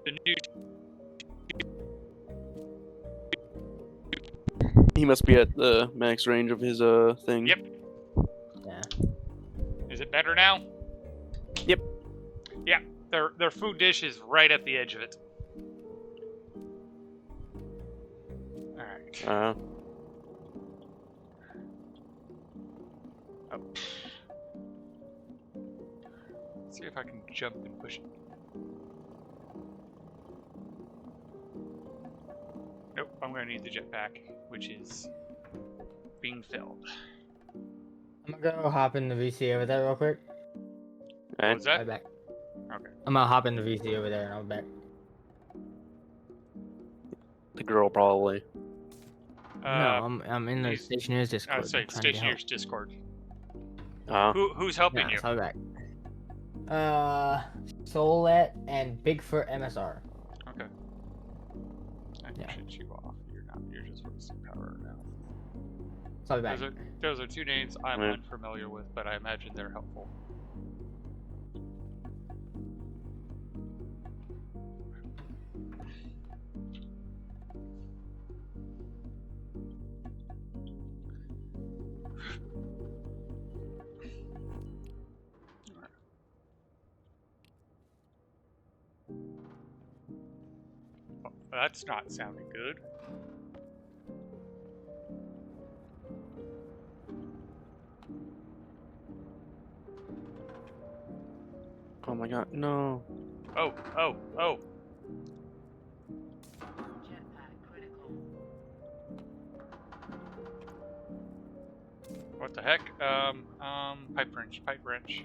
Speaker 3: The new
Speaker 1: He must be at the max range of his thing.
Speaker 3: Yep.
Speaker 2: Yeah.
Speaker 3: Is it better now?
Speaker 1: Yep.
Speaker 3: Yeah, their food dish is right at the edge of it. Alright. Oh. Let's see if I can jump and push it. Nope, I'm gonna need the jetpack, which is being filled.
Speaker 2: I'm gonna go hop in the VC over there real quick.
Speaker 1: Okay.
Speaker 3: What was that?
Speaker 2: I'll be back.
Speaker 3: Okay.
Speaker 2: I'm gonna hop in the VC over there and I'll be back.
Speaker 1: The girl probably.
Speaker 2: No, I'm in the
Speaker 3: he's-
Speaker 2: Stationeers
Speaker 3: I
Speaker 2: Discord.
Speaker 3: would say
Speaker 2: trying to help.
Speaker 3: Stationeers Discord.
Speaker 1: Uh,
Speaker 3: Who's helping
Speaker 2: Yeah,
Speaker 3: you?
Speaker 2: so I'll be back. Solet and Bigfoot MSR.
Speaker 3: Okay. I can
Speaker 2: Yeah.
Speaker 3: shut you off. You're just wasting power now.
Speaker 2: So I'll be back.
Speaker 3: Those are two names I'm
Speaker 1: Yeah.
Speaker 3: unfamiliar with, but I imagine they're helpful. That's not sounding good.
Speaker 1: oh my god, no.
Speaker 3: Oh. What the heck? Pipe wrench.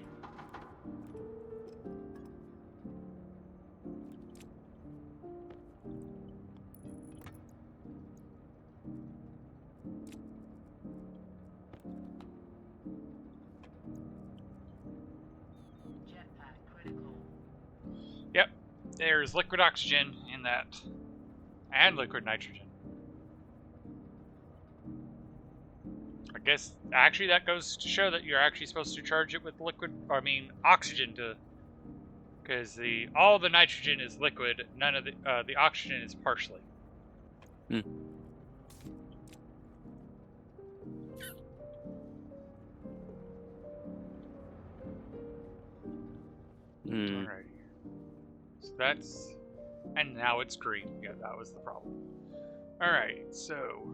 Speaker 3: Yep, there's liquid oxygen in that. And liquid nitrogen. I guess, actually, that goes to show that you're actually supposed to charge it with oxygen to... Because all the nitrogen is liquid, none of the oxygen is partially.
Speaker 1: Hmm. Hmm.
Speaker 3: Alrighty. So that's... And now it's green. Yeah, that was the problem. Alright, so...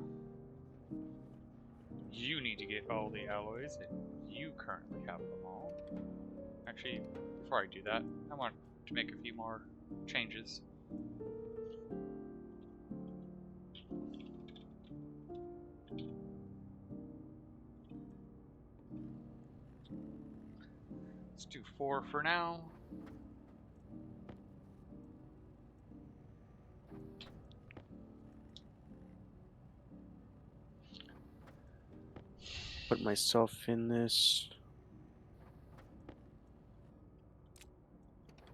Speaker 3: You need to get all the alloys, and you currently have them all. Actually, before I do that, I want to make a few more changes. Let's do 4 for now.
Speaker 1: Put myself in this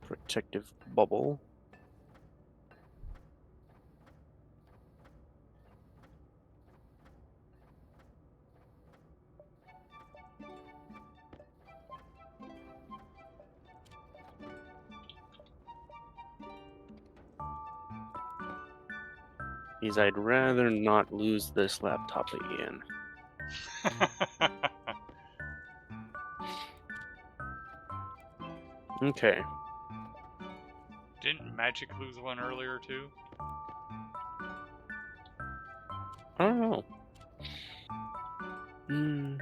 Speaker 1: protective bubble. Because I'd rather not lose this laptop again. Okay.
Speaker 3: Didn't Magic lose one earlier too?
Speaker 1: I don't know. Mm-hmm.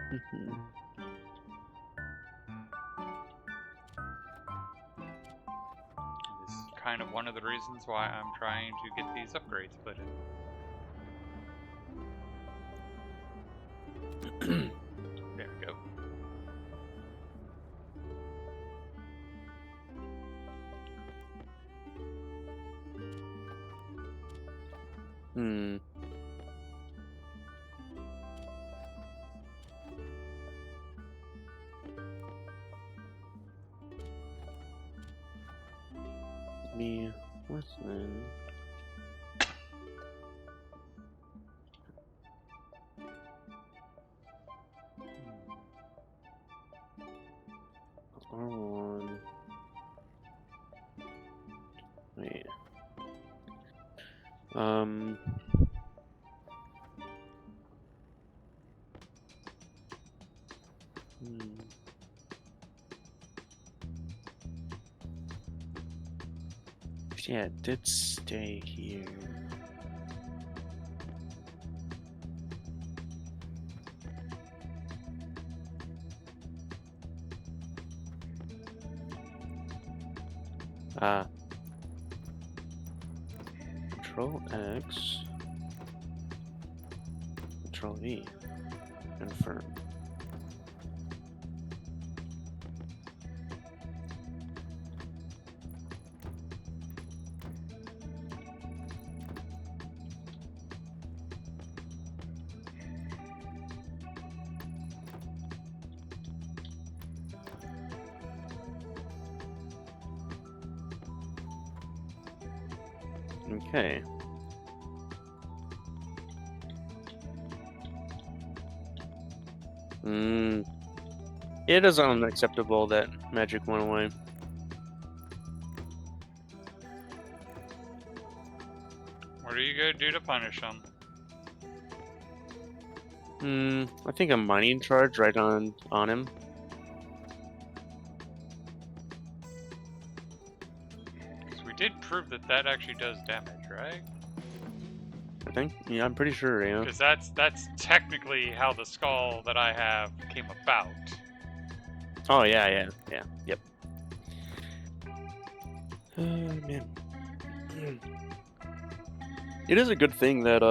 Speaker 3: This is kind of one of the reasons why I'm trying to get these upgrades put in. There we go.
Speaker 1: Hmm. Me listen. R1. Wait. Hmm. Yeah, it did stay here. Control X. Control V. Confirm. Okay. It is unacceptable that magic went away.
Speaker 3: What are you gonna do to punish him?
Speaker 1: I think a mining charge right on him.
Speaker 3: Because we did prove that that actually does damage, right?
Speaker 1: I think. Yeah, I'm pretty sure. Yeah.
Speaker 3: Because that's technically how the skull that I have came about.
Speaker 1: Oh yeah. Yep. Man. It is a good thing that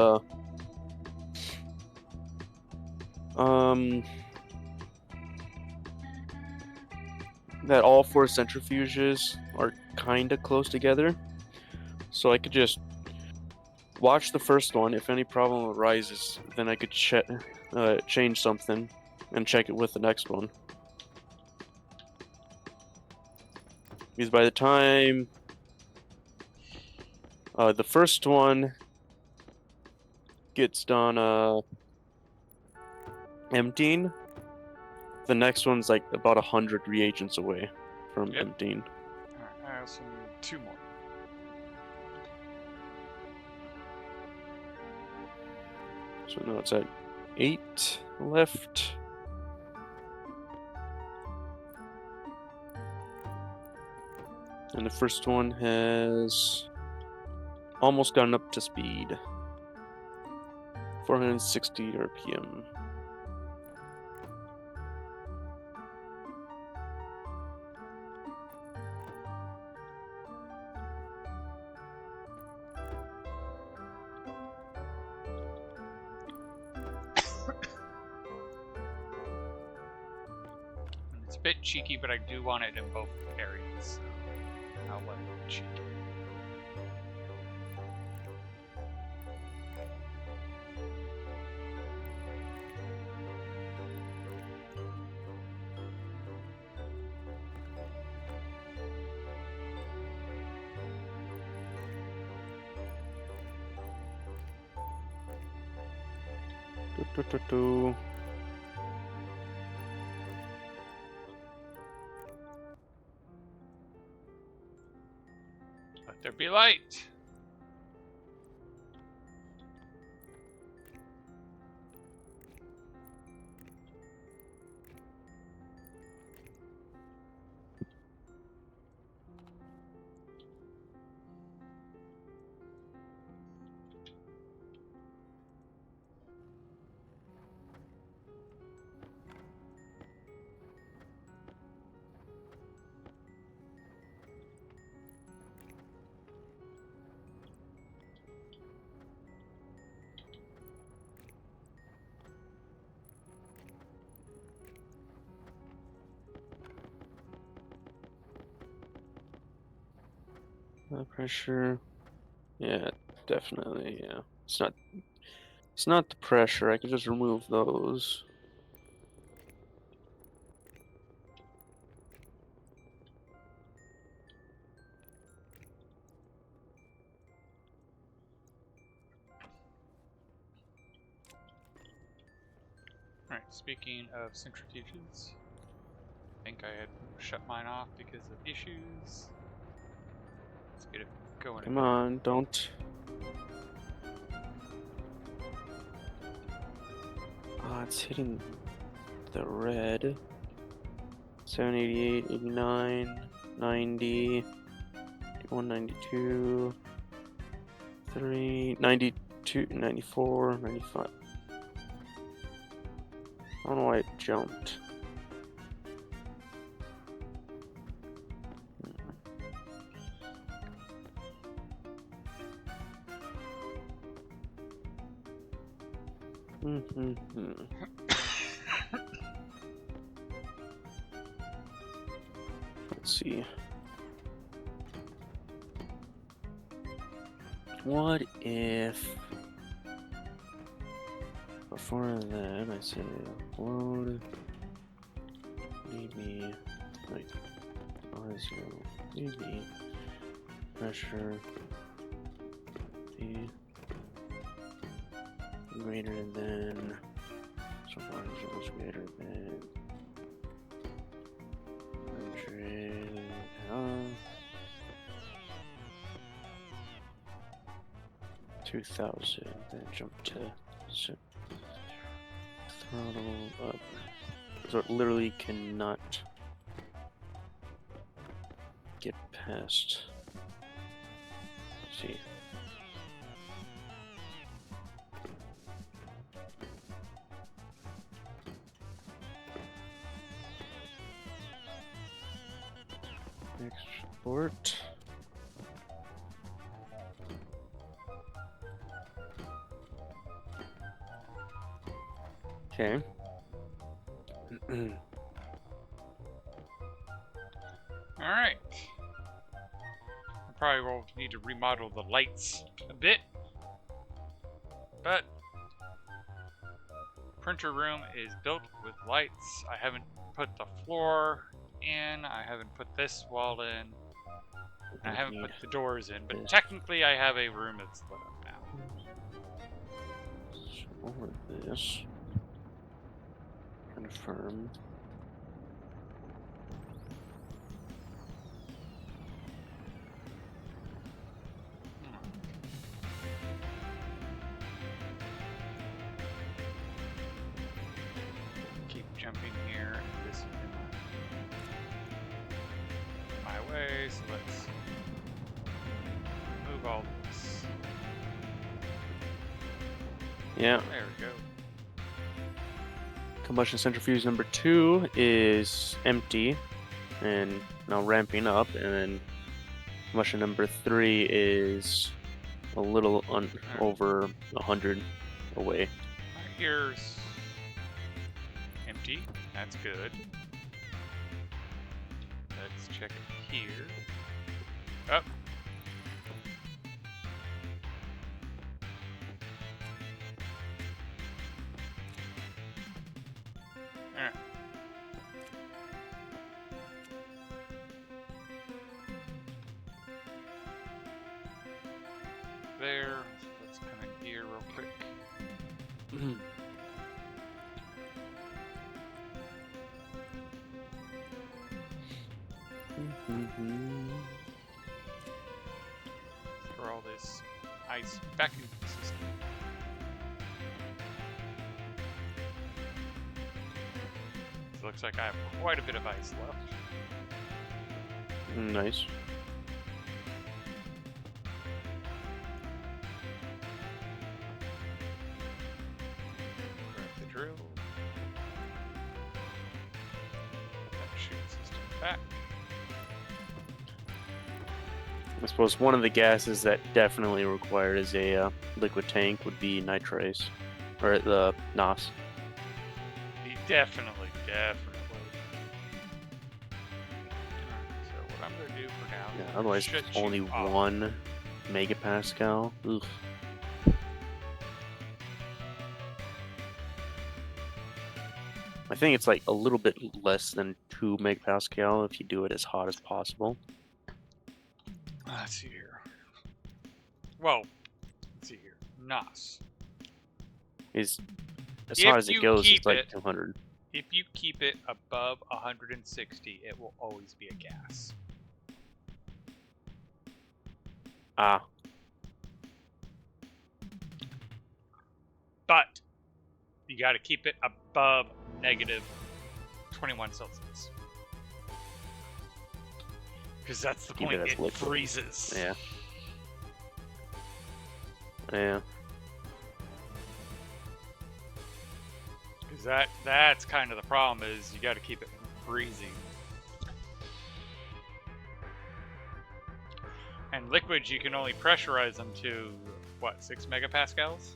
Speaker 1: that all 4 centrifuges are kind of close together, so I could just watch the first one. If any problem arises, then I could change something and check it with the next one. Because by the time the first one gets done emptying, the next one's like about 100 reagents away from
Speaker 3: Yep.
Speaker 1: emptying.
Speaker 3: Alright, I also need 2 more.
Speaker 1: So now it's at 8 left. And the first one has almost gotten up to speed. 460 RPM.
Speaker 3: And it's a bit cheeky, but I do want it in both areas, so I'll let it cheat.
Speaker 1: Do.
Speaker 3: Let there be light!
Speaker 1: Pressure. Yeah, definitely. Yeah. It's not. It's not the pressure. I can just remove those.
Speaker 3: Alright, speaking of centrifuges, I think I had shut mine off because of issues. Let's get it going
Speaker 1: Come
Speaker 3: again.
Speaker 1: on, don't. Ah, it's hitting the red. 788, 89, 90, 192, 3, 92, 94, 95. I don't know why it jumped. Let's see. What if before that I say upload maybe like zero maybe pressure the greater than so far as is greater than 100 2000 then jump to throttle up so it literally cannot get past. Let's see. Export. Okay.
Speaker 3: Alright. I probably will need to remodel the lights a bit. But printer room is built with lights. I haven't put the floor in. I haven't put this wall in. I haven't put the doors in. But technically I have a room that's lit up now.
Speaker 1: Over this. Confirm.
Speaker 3: Keep jumping here. This is in my way, so let's move all this.
Speaker 1: Yeah.
Speaker 3: There we go.
Speaker 1: Combustion centrifuge number 2 is empty and now ramping up, and then combustion number 3 is a little over 100 away.
Speaker 3: Here's empty. That's good. Let's check it here. Oh. Alright. There. Let's come in here real quick. Throw all this ice back into the system. It looks like I have quite a bit of ice left.
Speaker 1: Nice.
Speaker 3: Grab the drill. That chute system back.
Speaker 1: I suppose one of the gases that definitely required as a liquid tank would be nitrates, or the NOS.
Speaker 3: Definitely. So what I'm gonna do for now?
Speaker 1: Yeah, otherwise
Speaker 3: shut
Speaker 1: it's
Speaker 3: you
Speaker 1: only
Speaker 3: off.
Speaker 1: 1 megapascal. Oof. I think it's like a little bit less than 2 megapascal if you do it as hot as possible.
Speaker 3: Let's see here. Well, let's see here. NOS.
Speaker 1: Is as
Speaker 3: If
Speaker 1: hot as it
Speaker 3: you
Speaker 1: goes,
Speaker 3: keep
Speaker 1: it's like
Speaker 3: it-
Speaker 1: 200.
Speaker 3: If you keep it above 160, it will always be a gas.
Speaker 1: Ah,
Speaker 3: But you got to keep it above negative 21 Celsius. Because that's the
Speaker 1: Keep it
Speaker 3: point.
Speaker 1: as
Speaker 3: It
Speaker 1: liquid.
Speaker 3: freezes.
Speaker 1: yeah. Yeah.
Speaker 3: Because that's kind of the problem is you got to keep it freezing. And liquids, you can only pressurize them to, what, 6 megapascals?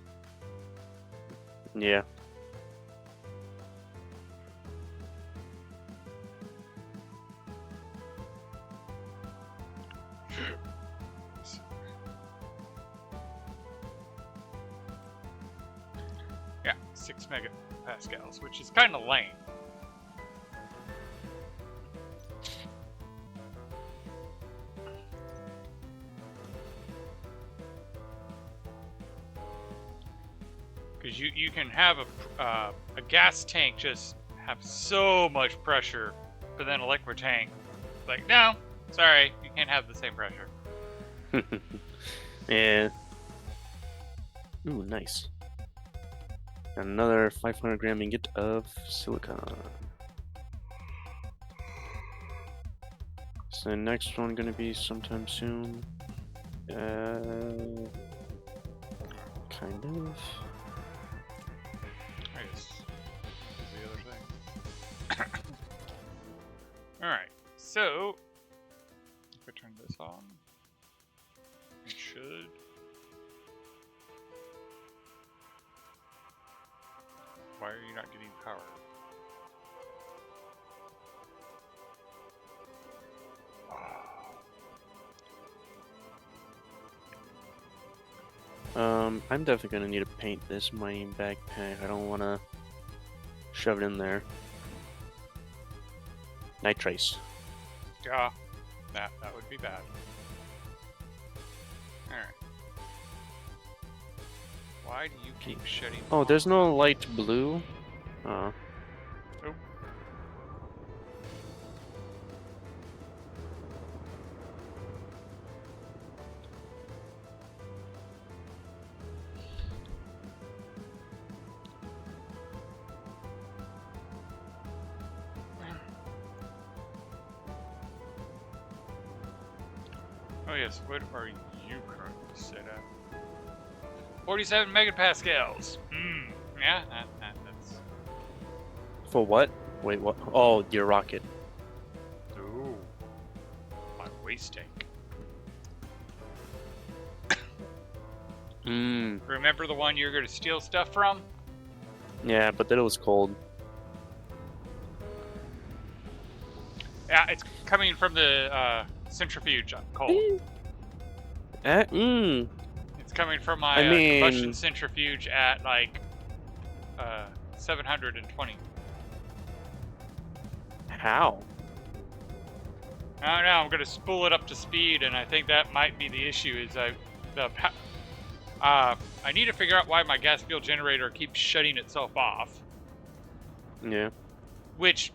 Speaker 1: Yeah.
Speaker 3: Yeah, 6 megapascals, which is kind of lame. Because you can have a gas tank just have so much pressure, but then a liquid tank, like, no, sorry, you can't have the same pressure.
Speaker 1: Yeah. Ooh, nice. Another 500 gram ingot of silicon. So the next one gonna be sometime soon. Kind of.
Speaker 3: I guess is the other thing. Alright, so if I turn this on, it should. Why are you not getting power?
Speaker 1: I'm definitely gonna need to paint this mining backpack. I don't wanna shove it in there. Nitrace.
Speaker 3: Yeah, that would be bad. Alright. Why do you keep shutting
Speaker 1: Oh, there's
Speaker 3: off?
Speaker 1: no light blue.
Speaker 3: Oh. Oh yes, what are you currently set at? 47 megapascals. Yeah, that's.
Speaker 1: For what? Wait, what? Oh, your rocket.
Speaker 3: Ooh, my waste tank. Remember the one you're going to steal stuff from?
Speaker 1: Yeah, but then it was cold.
Speaker 3: Yeah, it's coming from the centrifuge. Cold. It's coming from my
Speaker 1: I mean-
Speaker 3: combustion centrifuge at like 720.
Speaker 1: How?
Speaker 3: I don't know. I'm gonna spool it up to speed, and I think that might be the issue. Is I need to figure out why my gas fuel generator keeps shutting itself off.
Speaker 1: Yeah.
Speaker 3: Which,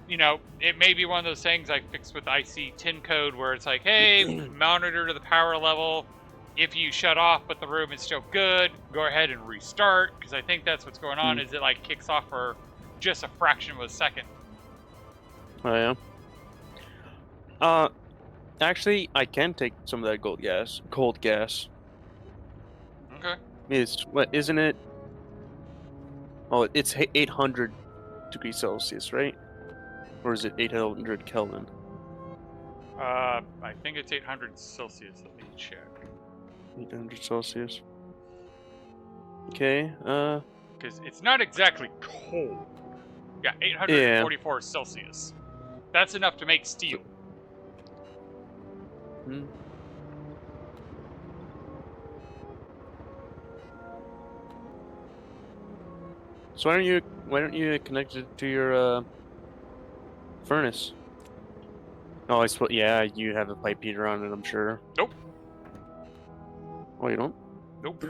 Speaker 3: you know, it may be one of those things I fixed with IC10 code where it's like, hey, monitor to the power level. If you shut off but the room is still good, go ahead and restart. Because I think that's what's going on. Is it like kicks off for just a fraction of a second.
Speaker 1: Oh yeah. Actually, I can take some of that cold gas.
Speaker 3: Okay.
Speaker 1: It's what? Isn't it? Oh, it's 800 degrees Celsius, right? Or is it 800 Kelvin?
Speaker 3: I think it's 800 Celsius. Let me check.
Speaker 1: 800 Celsius. Okay.
Speaker 3: Because it's not exactly cold. Yeah, 844 Celsius. That's enough to make steel.
Speaker 1: Hmm. So why don't you why don't you connect it to your furnace? Oh, I suppose. Yeah, you have a pipe heater on it, I'm sure.
Speaker 3: Nope.
Speaker 1: Oh, you don't?
Speaker 3: Nope.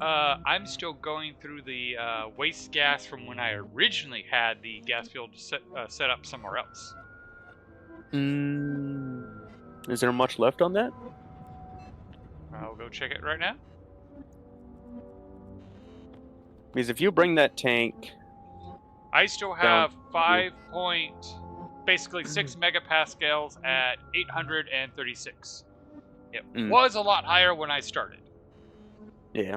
Speaker 3: I'm still going through the waste gas from when I originally had the gas field set up somewhere else.
Speaker 1: Is there much left on that?
Speaker 3: I'll go check it right now.
Speaker 1: Because if you bring that tank
Speaker 3: I still
Speaker 1: down,
Speaker 3: have 6 megapascals at 836. It was a lot higher when I started.
Speaker 1: yeah.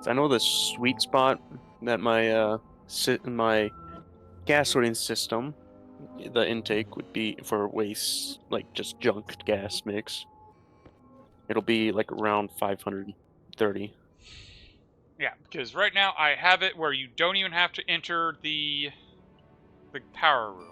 Speaker 1: So I know the sweet spot that my my gas sorting system, the intake would be for waste, like just junk gas mix. It'll be like around 530.
Speaker 3: Yeah, because right now I have it where you don't even have to enter the power room.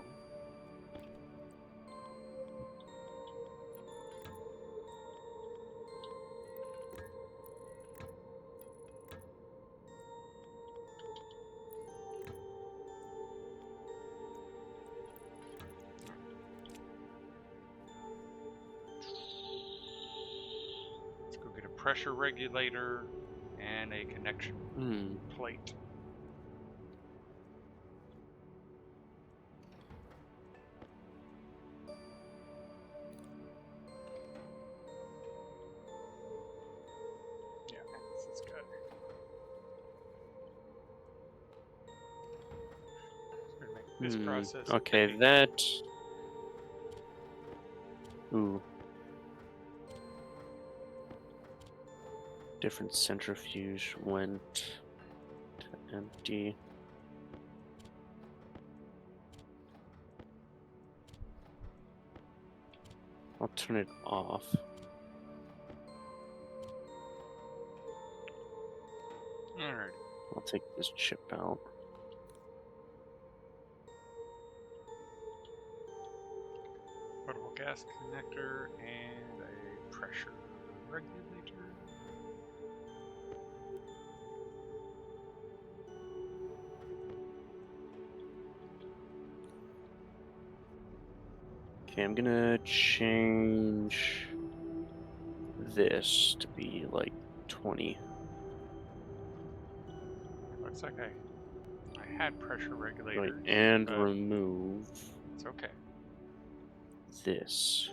Speaker 3: Let's go get a pressure regulator and a connection plate. Yeah, this is good. Just gonna make this process.
Speaker 1: Okay,
Speaker 3: big.
Speaker 1: that. Ooh. Different centrifuge went to empty. I'll turn it off.
Speaker 3: Alright.
Speaker 1: I'll take this chip out.
Speaker 3: Portable gas connector and a pressure regulator.
Speaker 1: Okay, I'm gonna change this to be like 20.
Speaker 3: Looks like I had pressure
Speaker 1: Right,
Speaker 3: regulators.
Speaker 1: and remove
Speaker 3: It's okay.
Speaker 1: this.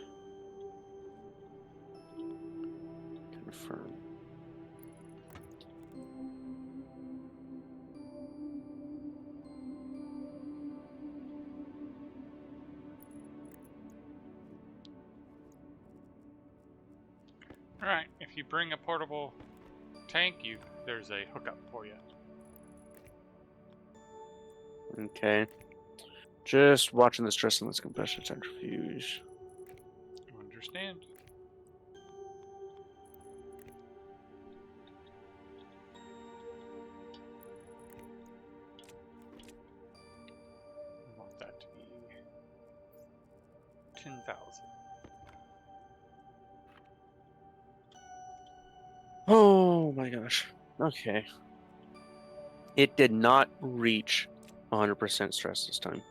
Speaker 1: Confirm.
Speaker 3: Alright, if you bring a portable tank, there's a hookup for you.
Speaker 1: Okay. Just watching the stress on this compressor centrifuge.
Speaker 3: Understand? I want that to be 10,000.
Speaker 1: Oh my gosh. Okay. It did not reach 100% stress this time.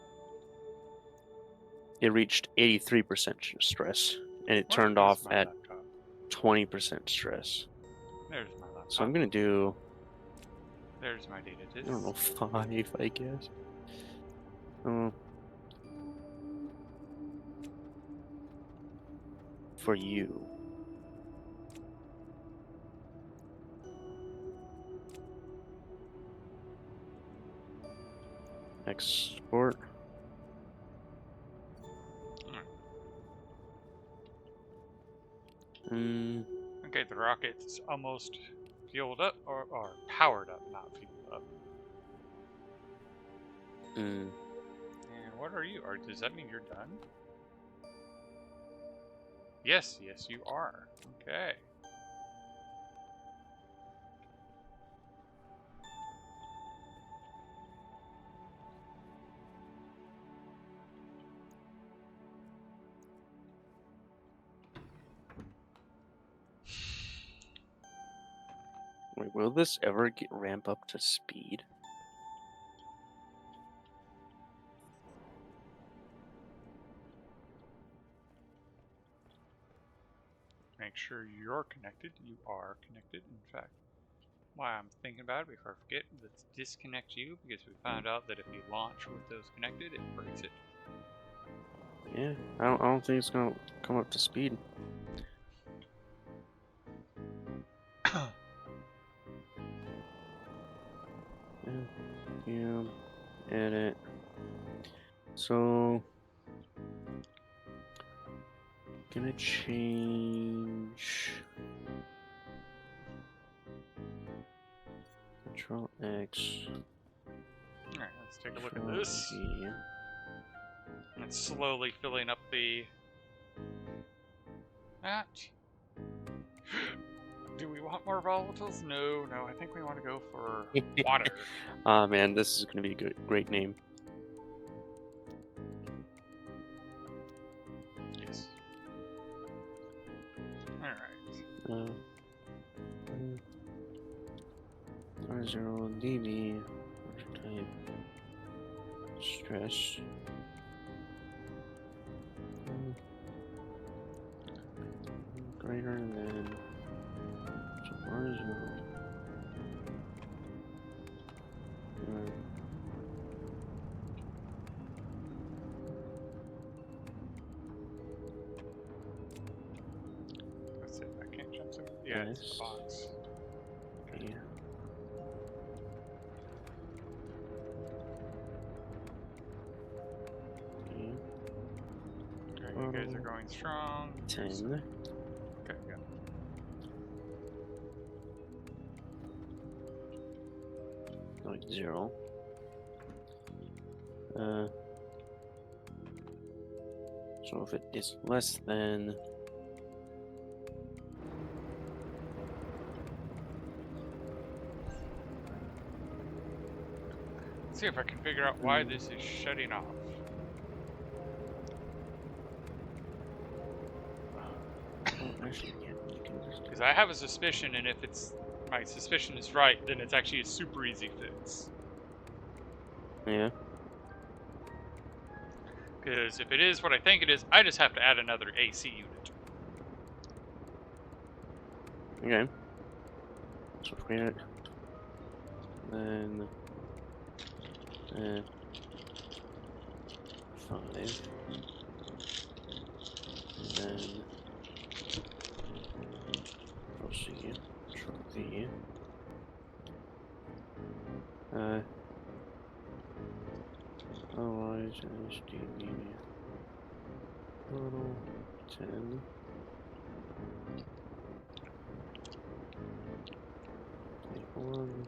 Speaker 1: It reached 83% stress, and it turned off at 20% stress.
Speaker 3: There's my laptop.
Speaker 1: So I'm gonna do,
Speaker 3: There's my data disk.
Speaker 1: I don't know, 5, I guess. For you. Export.
Speaker 3: Okay, the rocket's almost fueled up, or powered up, not fueled up. And what are you? Or does that mean you're done? Yes, yes, you are. Okay.
Speaker 1: Wait, Wait, will this ever ramp up to speed?
Speaker 3: Make sure you're connected. You are connected. In fact, while I'm thinking about it, before I forget, let's disconnect you because we found out that if you launch with those connected, it breaks it.
Speaker 1: Yeah, I don't think it's gonna come up to speed. Yeah, edit. So, gonna change. Control X.
Speaker 3: Alright, let's take a look at
Speaker 1: Control
Speaker 3: this.
Speaker 1: G.
Speaker 3: It's slowly filling up the... That. Do we want more volatiles? No, I think we want to go for water.
Speaker 1: Ah, man, this is gonna be a great name.
Speaker 3: Yes. Alright.
Speaker 1: R0 dB type stress. Greater than R0.
Speaker 3: That's it. I can't jump to it. Yeah, it's the box.
Speaker 1: Yeah.
Speaker 3: Okay, you guys are going strong.
Speaker 1: 10.
Speaker 3: Okay, good.
Speaker 1: Like 0. So if it is less than
Speaker 3: Let's see if I can figure out why this is shutting off.
Speaker 1: actually, yeah, you can just
Speaker 3: Because I have a suspicion, and if my suspicion is right, then it's actually a super easy fix.
Speaker 1: yeah.
Speaker 3: Because if it is what I think it is, I just have to add another AC unit.
Speaker 1: Okay. So create it. Then 5. And then proceed. Control V. Otherwise, SDB total 10. Take 1.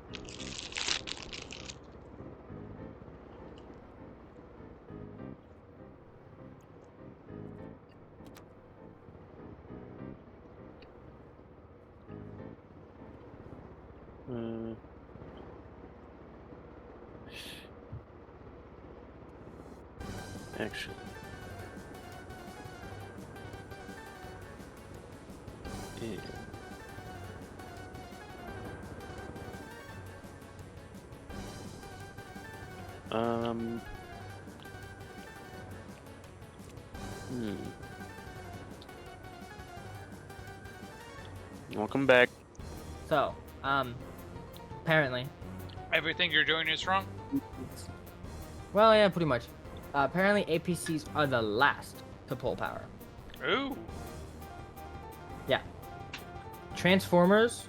Speaker 1: Actually, yeah. Welcome back.
Speaker 2: So, apparently,
Speaker 3: Everything you're doing is wrong?
Speaker 2: well, yeah, pretty much. Apparently, APCs are the last to pull power.
Speaker 3: Ooh.
Speaker 2: Yeah. Transformers,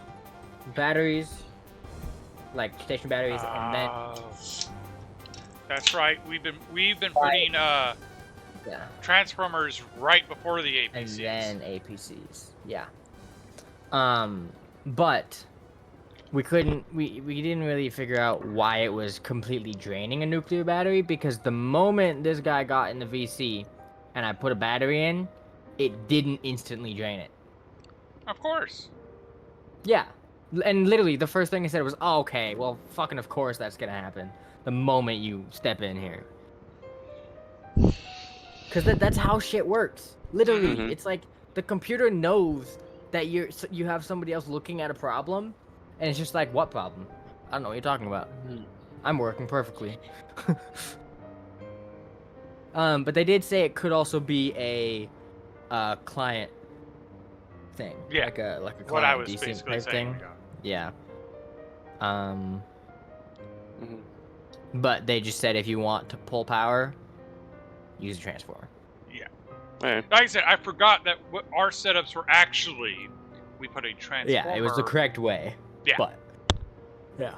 Speaker 2: batteries, like station batteries, and then
Speaker 3: That's right. We've been putting
Speaker 2: yeah,
Speaker 3: transformers right before the
Speaker 2: and
Speaker 3: APCs.
Speaker 2: then APCs. Yeah. But we didn't really figure out why it was completely draining a nuclear battery, because the moment this guy got in the VC and I put a battery in, it didn't instantly drain it.
Speaker 3: Of course.
Speaker 2: Yeah. And literally the first thing I said was, oh, okay, well, fucking of course that's gonna happen the moment you step in here. Because that's how shit works. Literally,
Speaker 1: Mhm.
Speaker 2: it's like the computer knows that you have somebody else looking at a problem, And it's just like, what problem? I don't know what you're talking about. I'm working perfectly. But they did say it could also be a client thing.
Speaker 3: Yeah,
Speaker 2: Like a
Speaker 3: what I
Speaker 2: client
Speaker 3: was
Speaker 2: decent
Speaker 3: basically
Speaker 2: type
Speaker 3: saying.
Speaker 2: thing. Yeah. Um,
Speaker 1: Mhm.
Speaker 2: but they just said if you want to pull power, use a transformer.
Speaker 3: Yeah.
Speaker 1: Alright.
Speaker 3: Like I said, I forgot that what our setups were actually. We put a transformer.
Speaker 2: Yeah, it was the correct way.
Speaker 3: Yeah.
Speaker 2: But yeah.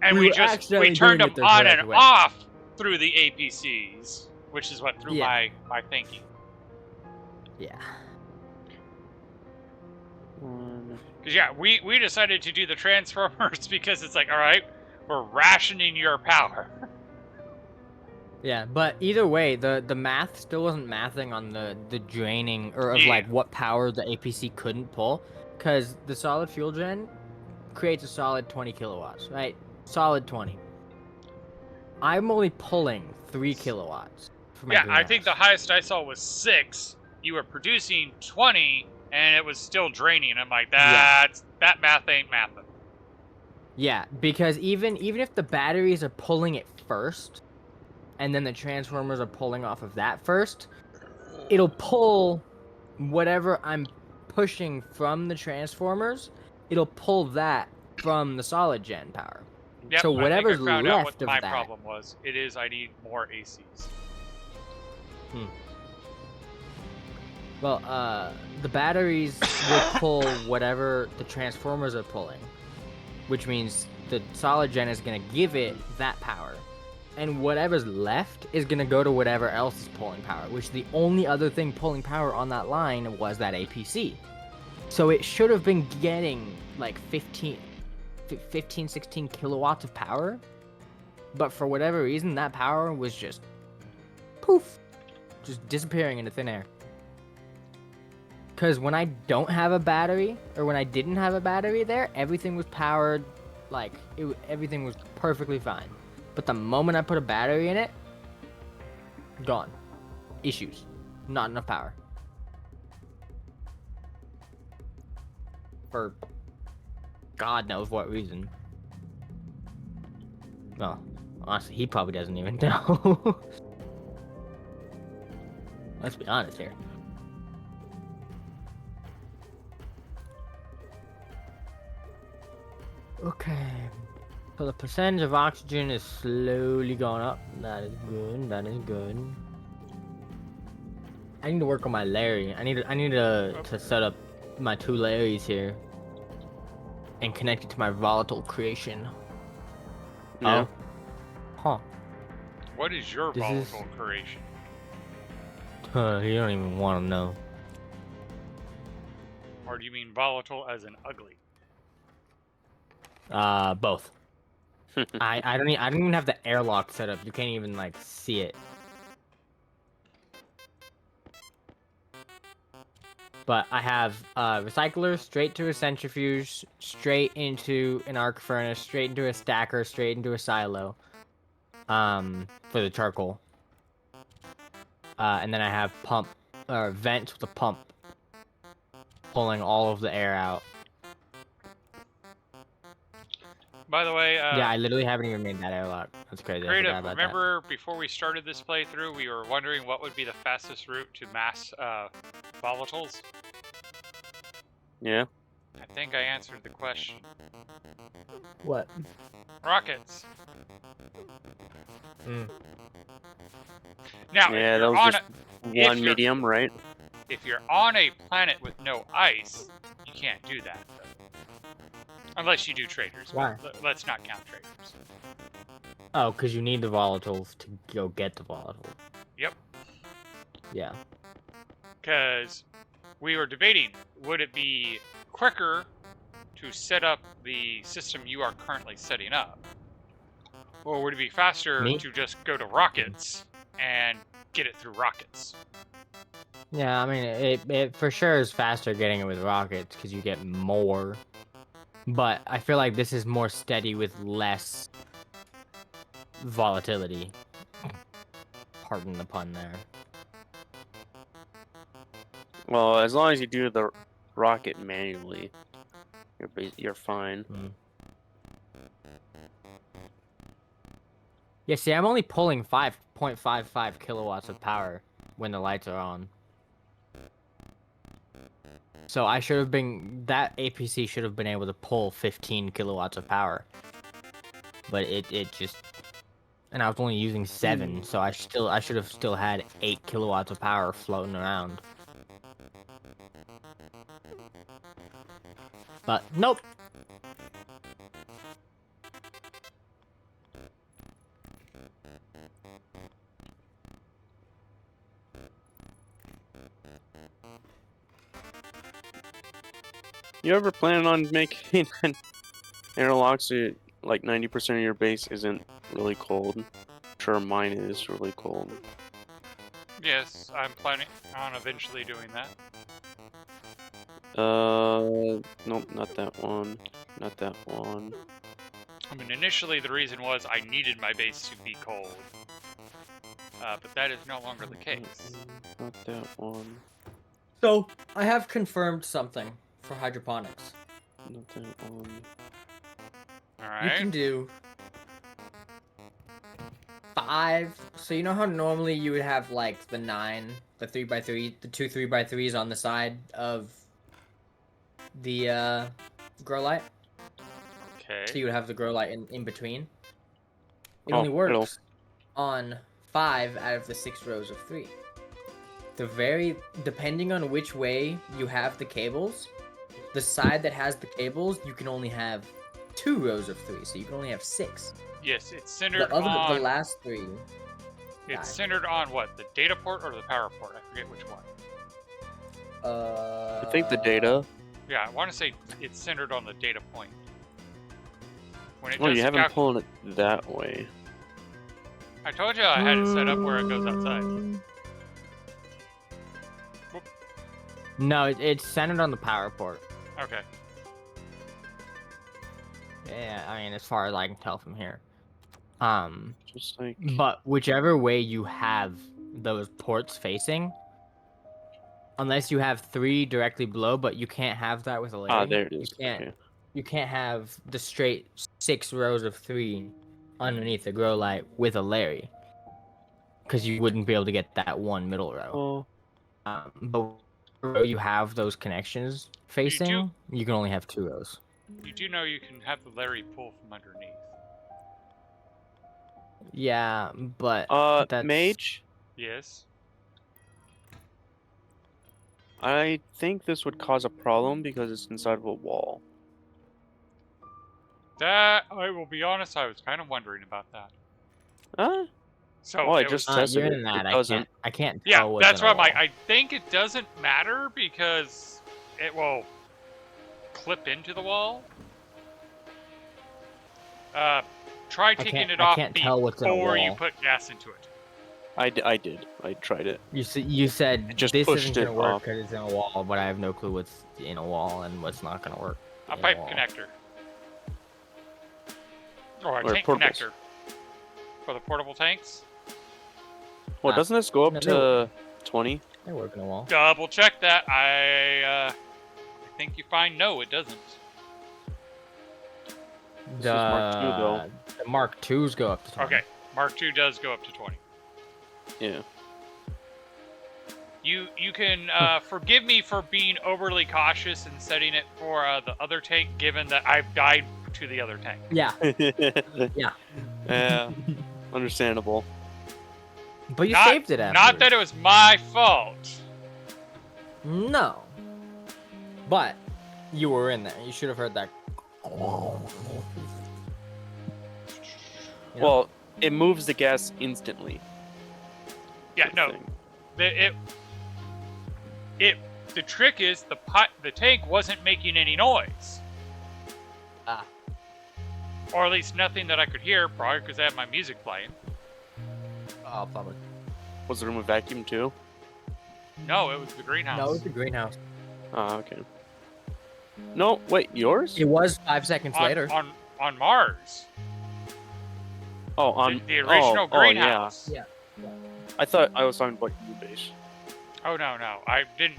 Speaker 3: And
Speaker 2: we
Speaker 3: we
Speaker 2: were
Speaker 3: just
Speaker 2: accidentally
Speaker 3: turned
Speaker 2: doing
Speaker 3: them
Speaker 2: it the
Speaker 3: on
Speaker 2: correct
Speaker 3: and
Speaker 2: way.
Speaker 3: off through the APCs, which is what threw
Speaker 2: Yeah.
Speaker 3: my thinking.
Speaker 2: Yeah.
Speaker 3: Because yeah, we decided to do the transformers because it's like, all right, we're rationing your power.
Speaker 2: Yeah, but either way, the math still wasn't mathing on the draining or of
Speaker 3: Yeah.
Speaker 2: like what power the APC couldn't pull, because the solid fuel gen creates a solid 20 kilowatts, right? Solid 20. I'm only pulling 3 kilowatts for my
Speaker 3: Yeah, I think the
Speaker 2: greenhouse.
Speaker 3: highest I saw was 6. You were producing 20, and it was still draining. I'm like, that math ain't mathing.
Speaker 2: Yeah, because even if the batteries are pulling it first, and then the transformers are pulling off of that first, it'll pull whatever I'm pushing from the transformers, it'll pull that from the solid gen power.
Speaker 3: Yep,
Speaker 2: So whatever's
Speaker 3: I think I found out what
Speaker 2: left of
Speaker 3: my
Speaker 2: that.
Speaker 3: problem was. It is I need more ACs.
Speaker 2: Well, the batteries will pull whatever the transformers are pulling, which means the solid gen is going to give it that power. And whatever's left is going to go to whatever else is pulling power, which the only other thing pulling power on that line was that APC. So it should have been getting like 15, 16 kilowatts of power. But for whatever reason, that power was just poof, just disappearing into thin air. Because when I don't have a battery, or when I didn't have a battery there, everything was powered, like, everything was perfectly fine. But the moment I put a battery in it, gone. Issues. Not enough power. For God knows what reason. Well, honestly, he probably doesn't even know. Let's be honest here. Okay. So the percentage of oxygen is slowly going up. That is good. That is good. I need to work on my Larry. I need to set up my 2 Larrys here and connect it to my volatile creation.
Speaker 1: Yeah.
Speaker 2: Oh. Huh.
Speaker 3: What is your
Speaker 2: This is-
Speaker 3: volatile creation?
Speaker 2: You don't even want to know.
Speaker 3: Or do you mean volatile as in ugly?
Speaker 2: Both. I don't even have the airlock set up. You can't even like see it. But I have recycler straight to a centrifuge, straight into an arc furnace, straight into a stacker, straight into a silo. For the charcoal. And then I have vents with a pump, pulling all of the air out.
Speaker 3: By the way,
Speaker 2: Yeah, I literally haven't even made that airlock. That's crazy. I
Speaker 3: Creative,
Speaker 2: forgot about
Speaker 3: remember before we started this playthrough, we were wondering what would be the fastest route to mass volatiles?
Speaker 1: Yeah.
Speaker 3: I think I answered the question.
Speaker 2: that. What?
Speaker 3: Rockets.
Speaker 2: Mm.
Speaker 3: Now,
Speaker 1: Yeah,
Speaker 3: if
Speaker 1: that
Speaker 3: you're
Speaker 1: was
Speaker 3: on
Speaker 1: just
Speaker 3: if
Speaker 1: one
Speaker 3: you're-
Speaker 1: medium, right?
Speaker 3: if you're on a planet with no ice, you can't do that. Though. Unless you do traders.
Speaker 2: Why?
Speaker 3: Let's not count traders.
Speaker 2: Oh, because you need the volatiles to go get the volatiles.
Speaker 3: Yep.
Speaker 2: Yeah.
Speaker 3: Because we were debating, would it be quicker to set up the system you are currently setting up? Or would it be faster
Speaker 2: Me?
Speaker 3: to just go to rockets and get it through rockets?
Speaker 2: Yeah, I mean, it for sure is faster getting it with rockets because you get more. But I feel like this is more steady with less volatility. Pardon the pun there.
Speaker 1: Well, as long as you do the rocket manually. You're fine.
Speaker 2: Yeah, see, I'm only pulling 5.55 kilowatts of power when the lights are on. So I should have been, that APC should have been able to pull 15 kilowatts of power. But it just, and I was only using 7, so I should have still had 8 kilowatts of power floating around. But nope.
Speaker 1: You ever planning on making an interlock so like 90% of your base isn't really cold? Sure, mine is really cold.
Speaker 3: Yes, I'm planning on eventually doing that.
Speaker 1: Nope, not that one. Not that one.
Speaker 3: I mean, initially the reason was I needed my base to be cold. But that is no longer the case.
Speaker 1: Not that one.
Speaker 2: So I have confirmed something for hydroponics.
Speaker 1: Not that one.
Speaker 3: Alright.
Speaker 2: You can do 5. So you know how normally you would have like the 9, the 3x3, the 2 3x3s on the side of the grow light.
Speaker 3: Okay.
Speaker 2: So you would have the grow light in between. It
Speaker 1: Oh,
Speaker 2: only
Speaker 1: it'll-
Speaker 2: works on 5 out of the 6 rows of 3. Depending on which way you have the cables, the side that has the cables, you can only have 2 rows of 3, so you can only have 6.
Speaker 3: Yes, it's centered
Speaker 2: The
Speaker 3: on...
Speaker 2: last 3.
Speaker 3: It's centered on what? The data port or the power port? I forget which one.
Speaker 1: I think the data.
Speaker 3: Yeah, I want to say it's centered on the data point. When it
Speaker 1: Well,
Speaker 3: does
Speaker 1: you haven't
Speaker 3: calc-
Speaker 1: pulled it that way.
Speaker 3: I told you I had it set up where it goes outside.
Speaker 2: No, it's centered on the power port.
Speaker 3: Okay.
Speaker 2: Yeah, I mean, as far as I can tell from here.
Speaker 1: Just like.
Speaker 2: But whichever way you have those ports facing, unless you have 3 directly below, but you can't have that with a Larry.
Speaker 1: Ah, there it is.
Speaker 2: You can't have the straight 6 rows of 3 underneath the grow light with a Larry, because you wouldn't be able to get that one middle row.
Speaker 1: Oh.
Speaker 2: But where you have those connections facing, you can only have 2 rows.
Speaker 3: You do know you can have the Larry pull from underneath.
Speaker 2: Yeah, but that's...
Speaker 1: Mage.
Speaker 3: Yes.
Speaker 1: I think this would cause a problem because it's inside of a wall.
Speaker 3: That, I will be honest, I was kind of wondering about that.
Speaker 1: Huh?
Speaker 3: So
Speaker 1: Oh, I
Speaker 3: it
Speaker 1: just
Speaker 3: was,
Speaker 1: tested
Speaker 2: you're
Speaker 1: it.
Speaker 2: in that.
Speaker 1: It doesn't.
Speaker 2: I can't
Speaker 3: yeah,
Speaker 2: tell what's
Speaker 3: that's
Speaker 2: in a
Speaker 3: what I'm like.
Speaker 2: wall.
Speaker 3: I think it doesn't matter because it will clip into the wall. Try taking it off
Speaker 2: can't tell what's in a
Speaker 3: before you
Speaker 2: wall.
Speaker 3: put gas into it.
Speaker 1: I did. I tried it.
Speaker 2: You said
Speaker 1: Just
Speaker 2: this
Speaker 1: pushed
Speaker 2: isn't gonna
Speaker 1: it
Speaker 2: work
Speaker 1: off.
Speaker 2: because it's in a wall, but I have no clue what's in a wall and what's not gonna work.
Speaker 3: A
Speaker 2: in
Speaker 3: pipe
Speaker 2: wall.
Speaker 3: connector. Or a
Speaker 1: Or
Speaker 3: tank
Speaker 1: portables.
Speaker 3: connector. For the portable tanks.
Speaker 1: Well, doesn't this go up
Speaker 2: no,
Speaker 1: to 20?
Speaker 2: They work in a wall.
Speaker 3: Double check that. I think you find no, it doesn't.
Speaker 1: This is Mark II, though.
Speaker 2: The Mark IIs go up to 20.
Speaker 3: Okay, Mark II does go up to 20.
Speaker 1: Yeah.
Speaker 3: You can forgive me for being overly cautious and setting it for the other tank, given that I've died to the other tank.
Speaker 2: Yeah,
Speaker 1: Yeah. Yeah. Understandable.
Speaker 2: but you
Speaker 3: Not-
Speaker 2: saved it afterwards.
Speaker 3: Not that it was my fault.
Speaker 2: No. But you were in there. You should have heard that. Yeah.
Speaker 1: Well, it moves the gas instantly.
Speaker 3: Yeah,
Speaker 1: Good
Speaker 3: no.
Speaker 1: thing.
Speaker 3: The trick is the tank wasn't making any noise.
Speaker 2: Ah.
Speaker 3: Or at least nothing that I could hear, probably because I had my music playing.
Speaker 2: Oh, probably.
Speaker 1: Was the room a vacuum too?
Speaker 3: No, it was the greenhouse.
Speaker 2: No, it's a greenhouse.
Speaker 1: Ah, okay. No, wait, yours?
Speaker 2: It was 5 seconds later.
Speaker 3: On Mars.
Speaker 1: Oh, on
Speaker 3: The original greenhouse.
Speaker 2: Yeah.
Speaker 1: I thought I was talking about your base.
Speaker 3: Oh no, I
Speaker 1: That
Speaker 3: didn't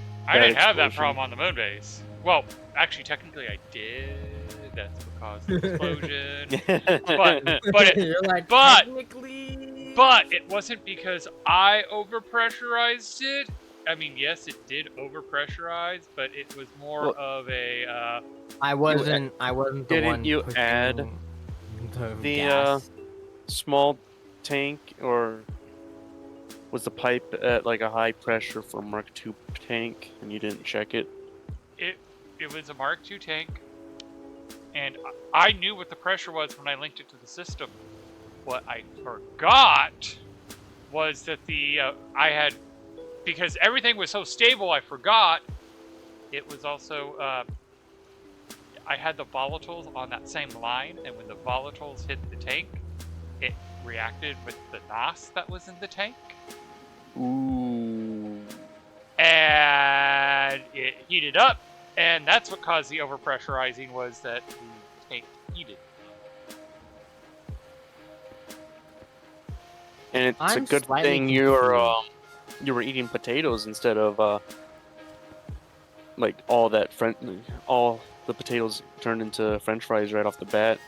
Speaker 3: have that
Speaker 1: explosion.
Speaker 3: problem on the moon base. Well, actually, technically, I did. That's what caused the explosion. But
Speaker 2: You're like,
Speaker 3: but-
Speaker 2: technically.
Speaker 3: But it wasn't because I overpressurized it. I mean, yes, it did overpressurize, but it was more
Speaker 1: Well,
Speaker 3: of a.
Speaker 2: I wasn't the
Speaker 1: didn't
Speaker 2: one
Speaker 1: you
Speaker 2: pushing
Speaker 1: add the
Speaker 2: gas.
Speaker 1: small tank, or was the pipe at like a high pressure for Mark II tank and you didn't check it?
Speaker 3: It was a Mark II tank, and I knew what the pressure was when I linked it to the system. What I forgot was that I had, because everything was so stable, I forgot it was also I had the volatiles on that same line, and when the volatiles hit the tank, it reacted with the NOS that was in the tank,
Speaker 1: Ooh.
Speaker 3: and it heated up, and that's what caused the overpressurizing, was that the tank heated.
Speaker 1: And it's
Speaker 2: I'm
Speaker 1: a good
Speaker 2: slightly
Speaker 1: thing you were eating potatoes instead of like all the potatoes turned into French fries right off the bat.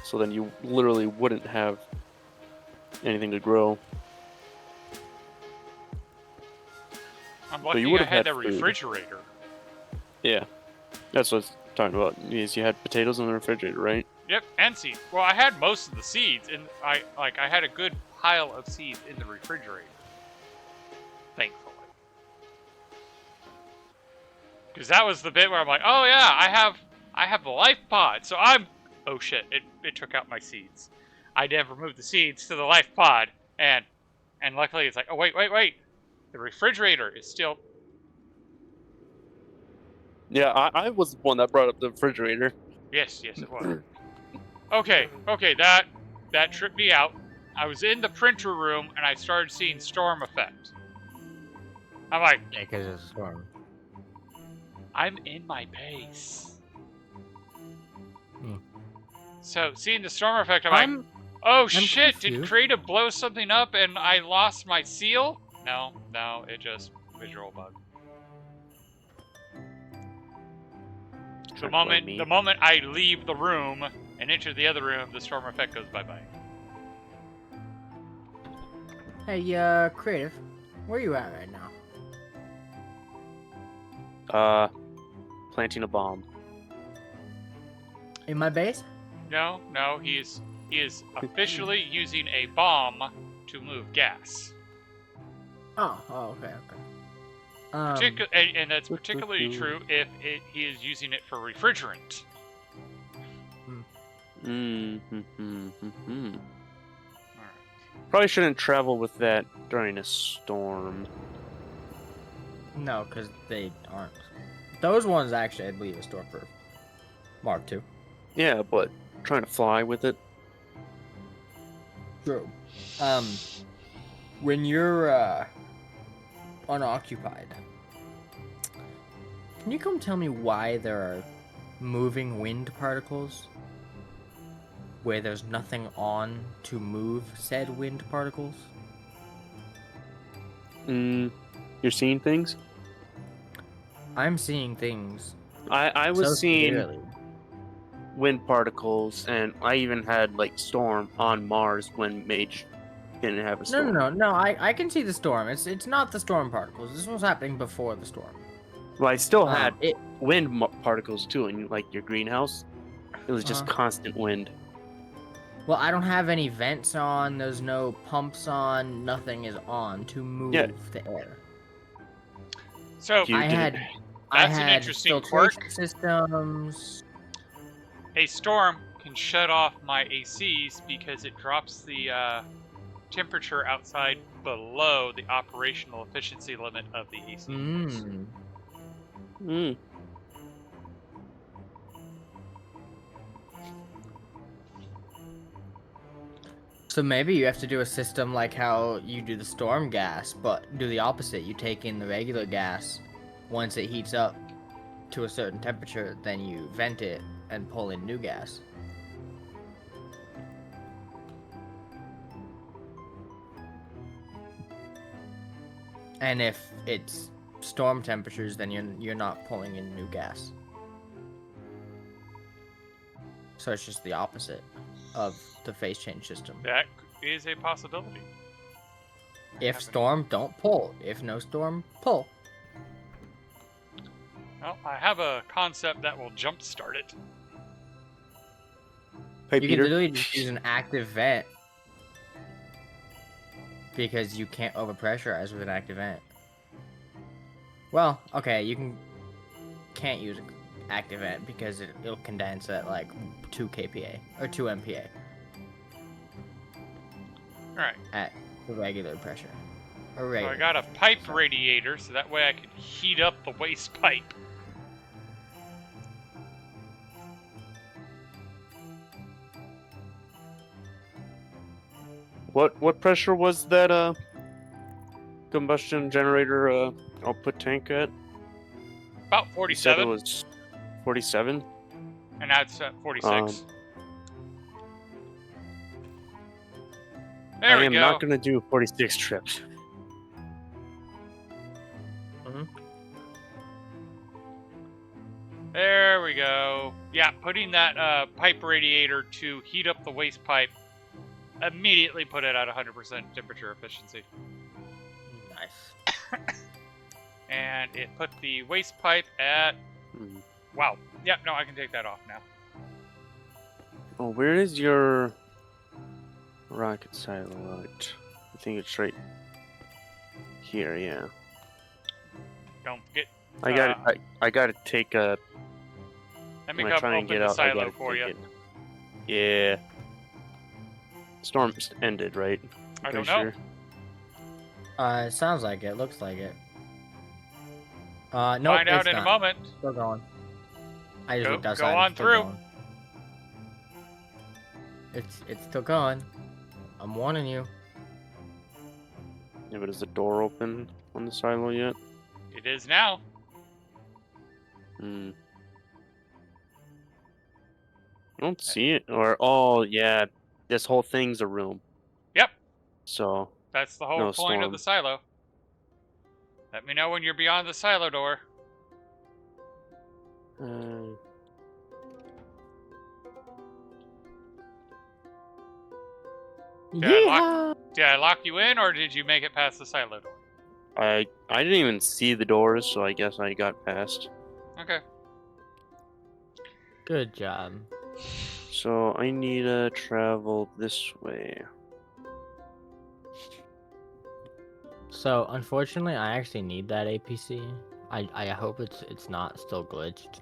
Speaker 1: So then you literally wouldn't have anything to grow.
Speaker 3: I'm
Speaker 1: you
Speaker 3: lucky
Speaker 1: would
Speaker 3: I
Speaker 1: have
Speaker 3: had
Speaker 1: had
Speaker 3: the
Speaker 1: food.
Speaker 3: refrigerator.
Speaker 1: Yeah, that's what I was talking about. Is you had potatoes in the refrigerator, right?
Speaker 3: Yep, and seeds. Well, I had most of the seeds, and I had a good pile of seeds in the refrigerator. Thankfully. Because that was the bit where I'm like, oh yeah, I have the life pod, so oh shit, it took out my seeds. I never moved the seeds to the life pod, and luckily it's like, oh wait, the refrigerator is still.
Speaker 1: Yeah, I was the one that brought up the refrigerator.
Speaker 3: Yes, it was. Okay, that tripped me out. I was in the printer room and I started seeing storm effect. I'm like,
Speaker 2: Yeah, because it's a storm.
Speaker 3: I'm in my base.
Speaker 2: Hmm.
Speaker 3: So seeing the storm effect, I'm like, oh shit, did
Speaker 2: confused.
Speaker 3: Creative blow something up and I lost my seal? No, it just visual bug. The moment I leave the room and enter the other room, the storm effect goes bye-bye.
Speaker 2: Hey, Creative, where you at right now?
Speaker 1: Planting a bomb.
Speaker 2: In my base?
Speaker 3: No, he is officially using a bomb to move gas.
Speaker 2: Oh, okay.
Speaker 3: And that's particularly true if he is using it for refrigerant.
Speaker 1: Mm-hmm. Probably shouldn't travel with that during a storm.
Speaker 2: No, because they aren't. Those ones actually, I believe, are stormproof. Mark II.
Speaker 1: Yeah, but trying to fly with it.
Speaker 2: True. When you're unoccupied, can you come tell me why there are moving wind particles where there's nothing on to move said wind particles?
Speaker 1: You're seeing things?
Speaker 2: I'm seeing things.
Speaker 1: I was
Speaker 2: so
Speaker 1: seeing
Speaker 2: severely.
Speaker 1: wind particles, and I even had like storm on Mars when Mage didn't have a storm.
Speaker 2: No. I can see the storm. It's not the storm particles. This was happening before the storm.
Speaker 1: Well, I still had
Speaker 2: It.
Speaker 1: wind particles too, in like your greenhouse. It was just constant wind.
Speaker 2: Well, I don't have any vents on. There's no pumps on. Nothing is on to move the air.
Speaker 3: So
Speaker 1: You didn't-
Speaker 2: I
Speaker 3: That's an
Speaker 2: had
Speaker 3: interesting
Speaker 2: filtration
Speaker 3: quirk.
Speaker 2: systems.
Speaker 3: a storm can shut off my ACs because it drops the temperature outside below the operational efficiency limit of the AC.
Speaker 2: So maybe you have to do a system like how you do the storm gas, but do the opposite. You take in the regular gas. Once it heats up to a certain temperature, then you vent it and pull in new gas. And if it's storm temperatures, then you're not pulling in new gas. So it's just the opposite of the phase change system.
Speaker 3: That is a possibility.
Speaker 2: If
Speaker 3: Haven't-
Speaker 2: storm, don't pull. If no storm, pull.
Speaker 3: Well, I have a concept that will jumpstart it.
Speaker 1: Hey,
Speaker 2: You can
Speaker 1: Peter.
Speaker 2: literally just use an active vent because you can't overpressurize with an active vent. Well, okay, can't use an active vent because it'll condense at like 2 kPa or 2 MPa
Speaker 3: Alright,
Speaker 2: at the regular pressure. Or
Speaker 3: so
Speaker 2: regular.
Speaker 3: I got a pipe radiator, so that way I can heat up the waste pipe.
Speaker 1: What pressure was that combustion generator output tank at?
Speaker 3: About
Speaker 1: You said
Speaker 3: 47,
Speaker 1: it was 47.
Speaker 3: and now it's at 46. There
Speaker 1: I
Speaker 3: we
Speaker 1: am
Speaker 3: go.
Speaker 1: not gonna do 46 trips.
Speaker 3: There we go. Yeah, putting that pipe radiator to heat up the waste pipe immediately put it at 100% temperature efficiency.
Speaker 2: Nice.
Speaker 3: And it put the waste pipe at...
Speaker 1: Hmm.
Speaker 3: Wow. Yep, no, I can take that off now.
Speaker 1: Oh, where is your rocket silo at? I think it's right here. Yeah.
Speaker 3: Don't get...
Speaker 1: I got it. I got to take a.
Speaker 3: Let me
Speaker 1: When I
Speaker 3: come
Speaker 1: try and
Speaker 3: open
Speaker 1: get
Speaker 3: the
Speaker 1: out, I
Speaker 3: silo
Speaker 1: gotta
Speaker 3: for you.
Speaker 1: take it. Yeah. Storm's ended, right?
Speaker 3: I don't
Speaker 1: Pretty
Speaker 3: know.
Speaker 2: It sounds like it. Looks like it. Nope,
Speaker 3: Find out
Speaker 2: it's
Speaker 3: in a
Speaker 2: not.
Speaker 3: moment.
Speaker 2: Still going. I just
Speaker 3: Go-
Speaker 2: looked outside.
Speaker 3: go
Speaker 2: it's
Speaker 3: on
Speaker 2: still
Speaker 3: through.
Speaker 2: going. It's still going. I'm warning you.
Speaker 1: Yeah, but is the door open on the silo yet?
Speaker 3: It is now.
Speaker 1: Hmm. I don't see it. Or oh yeah, this whole thing's a room.
Speaker 3: Yep,
Speaker 1: So
Speaker 3: that's the whole
Speaker 1: No
Speaker 3: point of the silo. Let me know when you're beyond the silo door.
Speaker 1: uh,
Speaker 3: Did I lock you in, or did you make it past the silo door?
Speaker 1: I didn't even see the doors, so I guess I got past.
Speaker 3: Okay.
Speaker 2: Good job.
Speaker 1: So I need to travel this way.
Speaker 2: So unfortunately, I actually need that APC. I hope it's not still glitched.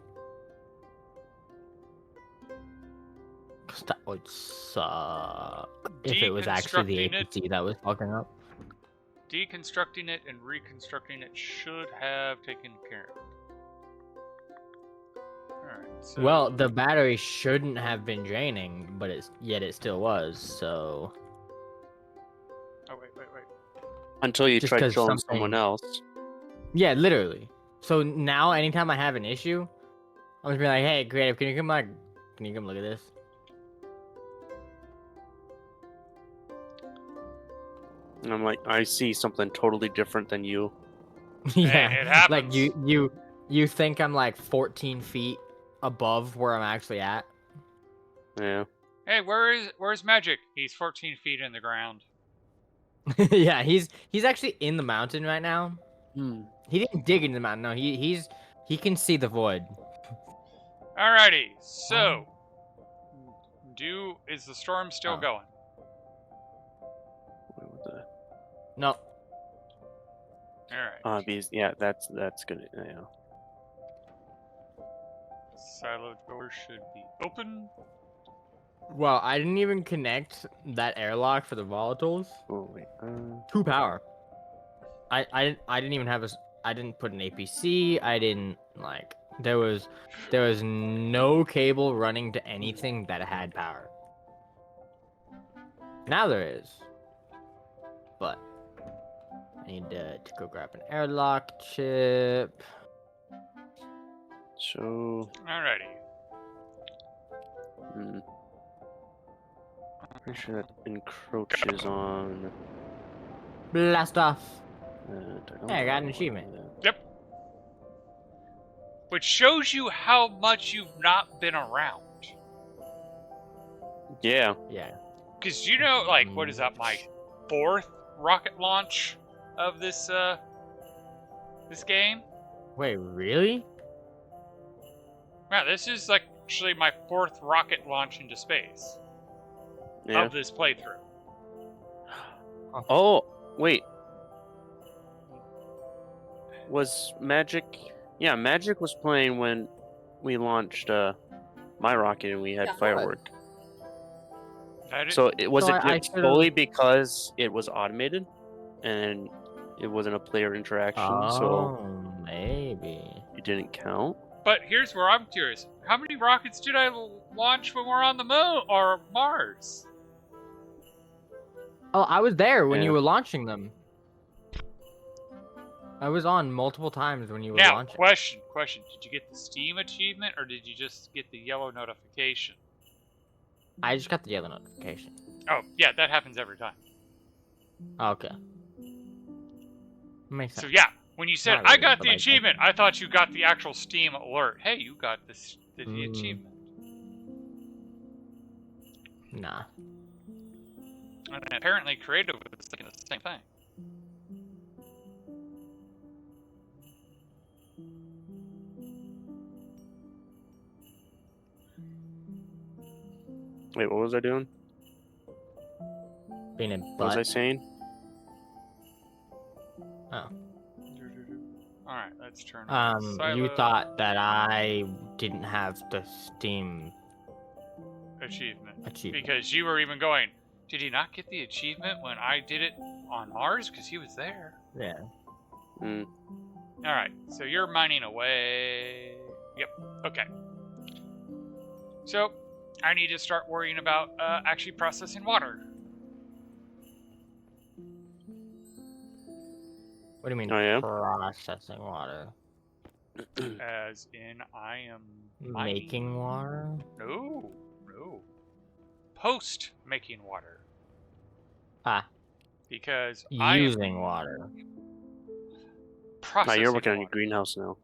Speaker 2: 'Cause that would suck if it was actually the
Speaker 3: Deconstructing it.
Speaker 2: APC that was fucking up.
Speaker 3: Deconstructing it and reconstructing it should have taken care of it. Alright, so...
Speaker 2: Well, the battery shouldn't have been draining, but yet it still was. So
Speaker 3: Oh, wait.
Speaker 1: Until you
Speaker 2: Just
Speaker 1: try
Speaker 2: 'cause
Speaker 1: killing
Speaker 2: something-
Speaker 1: someone else.
Speaker 2: yeah, literally. So now, anytime I have an issue, I'm just be like, "Hey, creative, can you come look at this?"
Speaker 1: And I'm like, I see something totally different than you.
Speaker 2: Yeah,
Speaker 3: it
Speaker 2: like
Speaker 3: happens.
Speaker 2: you think I'm like 14 feet above where I'm actually at.
Speaker 1: Yeah.
Speaker 3: Hey, where's Magic? He's 14 feet in the ground.
Speaker 2: Yeah, he's actually in the mountain right now.
Speaker 1: Hmm.
Speaker 2: He didn't dig into the mountain. No, he can see the void.
Speaker 3: Alrighty, so... Is the storm still
Speaker 2: Oh.
Speaker 3: going?
Speaker 1: What the?
Speaker 2: No,
Speaker 3: Alright.
Speaker 1: Yeah, that's good. Yeah.
Speaker 3: Silo door should be open.
Speaker 2: well, I didn't even connect that airlock for the volatiles
Speaker 1: Oh wait.
Speaker 2: to power. I didn't even have I didn't put an APC. I didn't like there was no cable running to anything that had power. Now there is, but I need to go grab an airlock chip.
Speaker 1: So.
Speaker 3: Alrighty.
Speaker 1: Hmm. Pretty sure that encroaches on.
Speaker 2: Blast off.
Speaker 1: I don't
Speaker 2: Hey, I got an
Speaker 1: know
Speaker 2: achievement.
Speaker 1: that.
Speaker 3: Yep. which shows you how much you've not been around.
Speaker 1: Yeah.
Speaker 2: Yeah.
Speaker 3: Because you know, like, what is that, my 4th rocket launch of this game?
Speaker 2: Wait, really?
Speaker 3: Yeah, this is like actually my 4th rocket launch into space
Speaker 1: Yeah.
Speaker 3: of this playthrough.
Speaker 1: Oh, wait. Was Magic? Yeah, Magic was playing when we launched my rocket and we had
Speaker 4: Yeah,
Speaker 1: firework.
Speaker 3: That is,
Speaker 1: So it was
Speaker 2: So
Speaker 1: it
Speaker 2: I
Speaker 1: solely because it was automated and it wasn't a player interaction, so
Speaker 2: Oh, maybe.
Speaker 1: it didn't count.
Speaker 3: but here's where I'm curious: how many rockets did I launch when we're on the moon or Mars?
Speaker 2: Oh, I was there when
Speaker 1: Yeah.
Speaker 2: you were launching them. I was on multiple times when you were
Speaker 3: Now,
Speaker 2: launching.
Speaker 3: question: did you get the Steam achievement or did you just get the yellow notification?
Speaker 2: I just got the yellow notification.
Speaker 3: Oh, yeah, that happens every time.
Speaker 2: Okay. Makes
Speaker 3: So
Speaker 2: sense.
Speaker 3: yeah, when you said
Speaker 2: Not
Speaker 3: I
Speaker 2: really,
Speaker 3: got
Speaker 2: but
Speaker 3: the
Speaker 2: like-
Speaker 3: achievement, I thought you got the actual Steam alert. Hey, you got the
Speaker 2: Mm.
Speaker 3: achievement.
Speaker 2: Nah.
Speaker 3: And apparently, Creative was thinking the same thing.
Speaker 1: Wait, what was I doing?
Speaker 2: Being a
Speaker 1: What was I
Speaker 2: butt.
Speaker 1: saying?
Speaker 2: Oh.
Speaker 3: Alright, let's turn on
Speaker 2: You
Speaker 3: Silo
Speaker 2: thought that I didn't have the Steam
Speaker 3: achievement.
Speaker 2: achievement.
Speaker 3: Because you were even going, did he not get the achievement when I did it on Mars? Because he was there.
Speaker 2: Yeah.
Speaker 1: Mm.
Speaker 3: Alright, so you're mining away. Yep, okay. So, I need to start worrying about actually processing water.
Speaker 2: What do you mean
Speaker 1: Oh, yeah?
Speaker 2: processing water?
Speaker 3: As in, I am mining.
Speaker 2: Making water?
Speaker 3: No, no. Post making water.
Speaker 2: Ah,
Speaker 3: Because I am
Speaker 2: using water.
Speaker 1: Now
Speaker 3: processing
Speaker 1: you're working on your
Speaker 3: water.
Speaker 1: greenhouse now.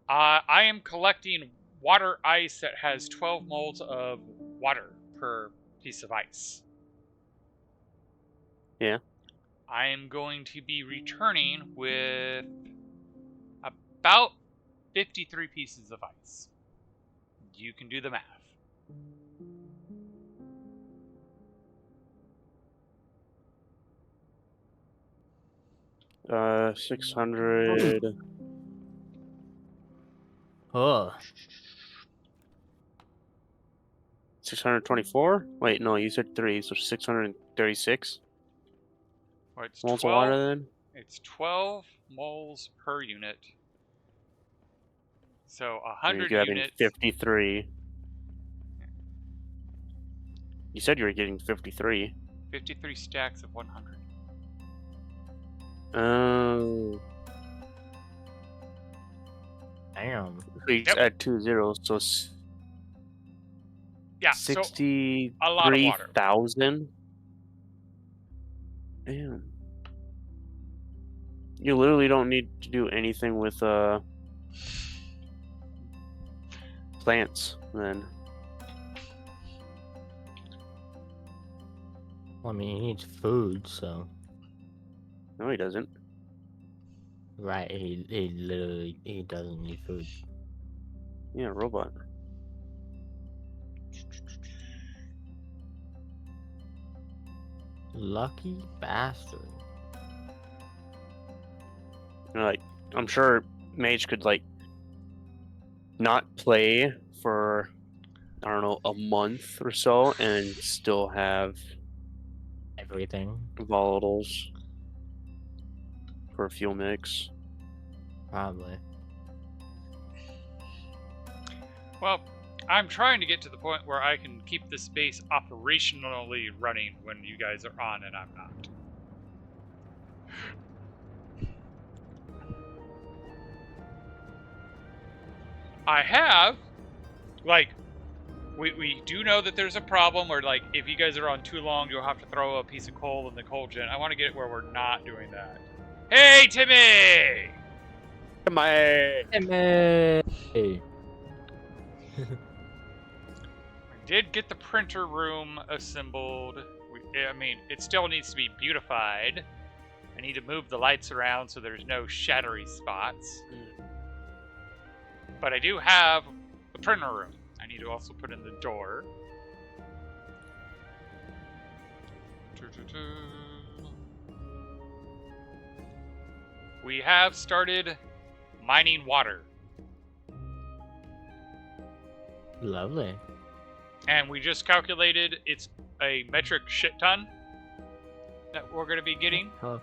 Speaker 3: I am collecting water ice that has 12 moles of water per piece of ice.
Speaker 1: Yeah.
Speaker 3: I am going to be returning with about 53 pieces of ice. You can do the math.
Speaker 1: Uh, 600.
Speaker 2: Oh,
Speaker 1: 624? Wait, no, you said 3, so 636
Speaker 3: Well, it's
Speaker 1: moles
Speaker 3: 12,
Speaker 1: of water then?
Speaker 3: it's 12 moles per unit. So
Speaker 1: And
Speaker 3: 100
Speaker 1: you're getting
Speaker 3: units.
Speaker 1: 53. You said you were getting 53.
Speaker 3: 53 stacks of 100.
Speaker 1: Oh.
Speaker 2: damn.
Speaker 1: So you
Speaker 3: Yep.
Speaker 1: add 2 zeros, so
Speaker 3: Yeah, so a lot of water.
Speaker 1: 63,000? Damn. You literally don't need to do anything with plants then.
Speaker 2: Well, I mean, he needs food, so.
Speaker 1: No, he doesn't.
Speaker 2: Right, he literally, he doesn't need food.
Speaker 1: Yeah, robot.
Speaker 2: Lucky bastard.
Speaker 1: You know, like, I'm sure Mage could like not play for I don't know a month or so and still have
Speaker 2: Everything,
Speaker 1: volatiles for a fuel mix.
Speaker 2: probably.
Speaker 3: Well, I'm trying to get to the point where I can keep this base operationally running when you guys are on and I'm not. I have, like, we do know that there's a problem where, like, if you guys are on too long, you'll have to throw a piece of coal in the coal gen. I want to get it where we're not doing that. Hey, Timmy!
Speaker 1: My
Speaker 2: Hey.
Speaker 3: I did get the printer room assembled. I mean, it still needs to be beautified. I need to move the lights around so there's no shattery spots. But I do have the printer room. I need to also put in the door. We have started mining water.
Speaker 2: Lovely.
Speaker 3: And we just calculated it's a metric shit ton that we're going to be getting. But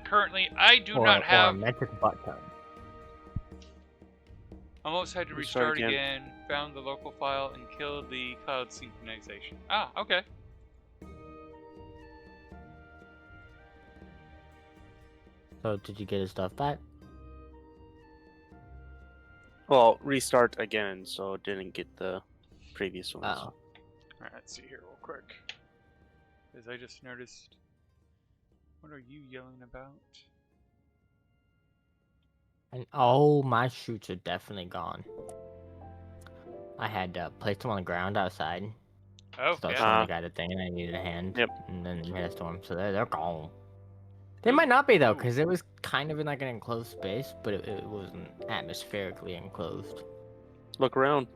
Speaker 3: currently, I do not have...
Speaker 2: Or a metric butt ton.
Speaker 3: Almost had to restart again. Found the local file and killed the cloud synchronization. Ah, okay.
Speaker 2: So did you get his stuff back?
Speaker 1: well, restart again, so it didn't get the previous ones.
Speaker 2: Oh.
Speaker 3: Alright, let's see here real quick. Because I just noticed... What are you yelling about?
Speaker 2: And oh, my shoots are definitely gone. I had placed them on the ground outside.
Speaker 3: Oh,
Speaker 2: So
Speaker 3: yeah.
Speaker 2: someone got a thing and I needed a hand.
Speaker 1: Yep.
Speaker 2: And then we had a storm, so they're gone. They might not be though, because it was kind of in like an enclosed space, but it wasn't atmospherically enclosed.
Speaker 1: Look around.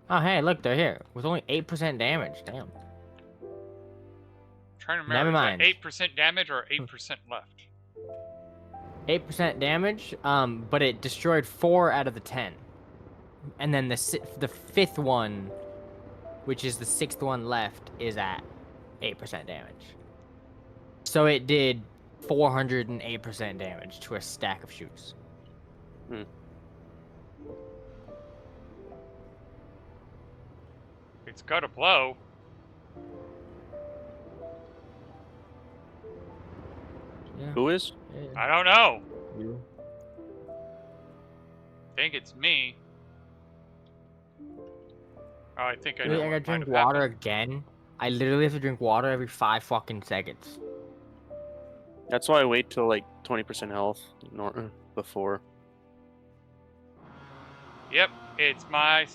Speaker 2: Oh hey, look, they're here. With only 8% damage. Damn.
Speaker 3: Trying to
Speaker 2: Never
Speaker 3: remember, is
Speaker 2: mind.
Speaker 3: that 8% damage or 8% left?
Speaker 2: 8% damage, but it destroyed 4 out of the 10. And then the fifth one, which is the 6th one left, is at 8% damage. So it did 408% damage to a stack of shoots.
Speaker 3: It's gotta blow.
Speaker 2: Yeah.
Speaker 1: Who is?
Speaker 3: I don't know.
Speaker 2: You.
Speaker 3: I think it's me. Oh, I think I know
Speaker 2: Wait, I
Speaker 3: what
Speaker 2: gotta
Speaker 3: might
Speaker 2: drink
Speaker 3: have
Speaker 2: water
Speaker 3: happened.
Speaker 2: again. I literally have to drink water every 5 fucking seconds.
Speaker 1: That's why I wait till like 20% health before.
Speaker 3: Yep, it's my...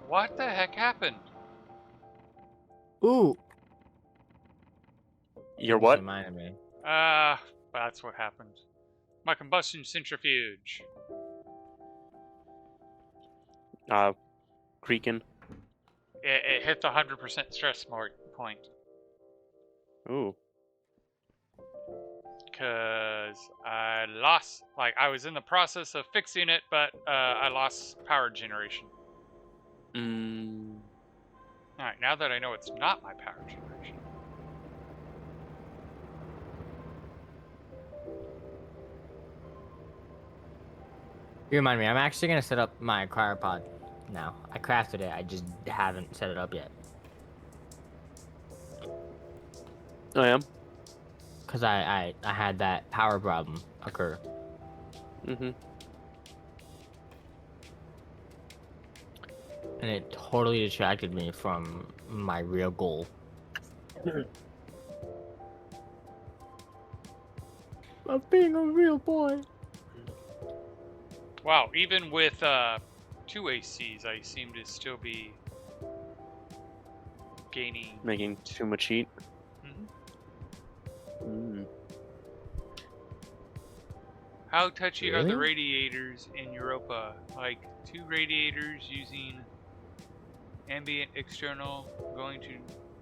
Speaker 3: what the heck happened?
Speaker 2: Ooh.
Speaker 1: Your
Speaker 2: Just
Speaker 1: what?
Speaker 2: reminded me.
Speaker 3: That's what happened. My combustion centrifuge.
Speaker 1: Creaking.
Speaker 3: It hit the 100% stress point.
Speaker 1: Ooh.
Speaker 3: Because I lost... Like, I was in the process of fixing it, but I lost power generation. Alright, now that I know it's not my power generation.
Speaker 2: You remind me, I'm actually gonna set up my cryopod now. I crafted it, I just haven't set it up yet.
Speaker 1: I am.
Speaker 2: Because I had that power problem occur.
Speaker 1: Mm-hmm.
Speaker 2: And it totally distracted me from my real goal. Of being a real boy.
Speaker 3: Wow, even with 2 ACs, I seem to still be gaining...
Speaker 1: Making too much heat.
Speaker 3: Mhm. How touchy are the
Speaker 2: Really?
Speaker 3: radiators in Europa? Like 2 radiators using ambient external, going to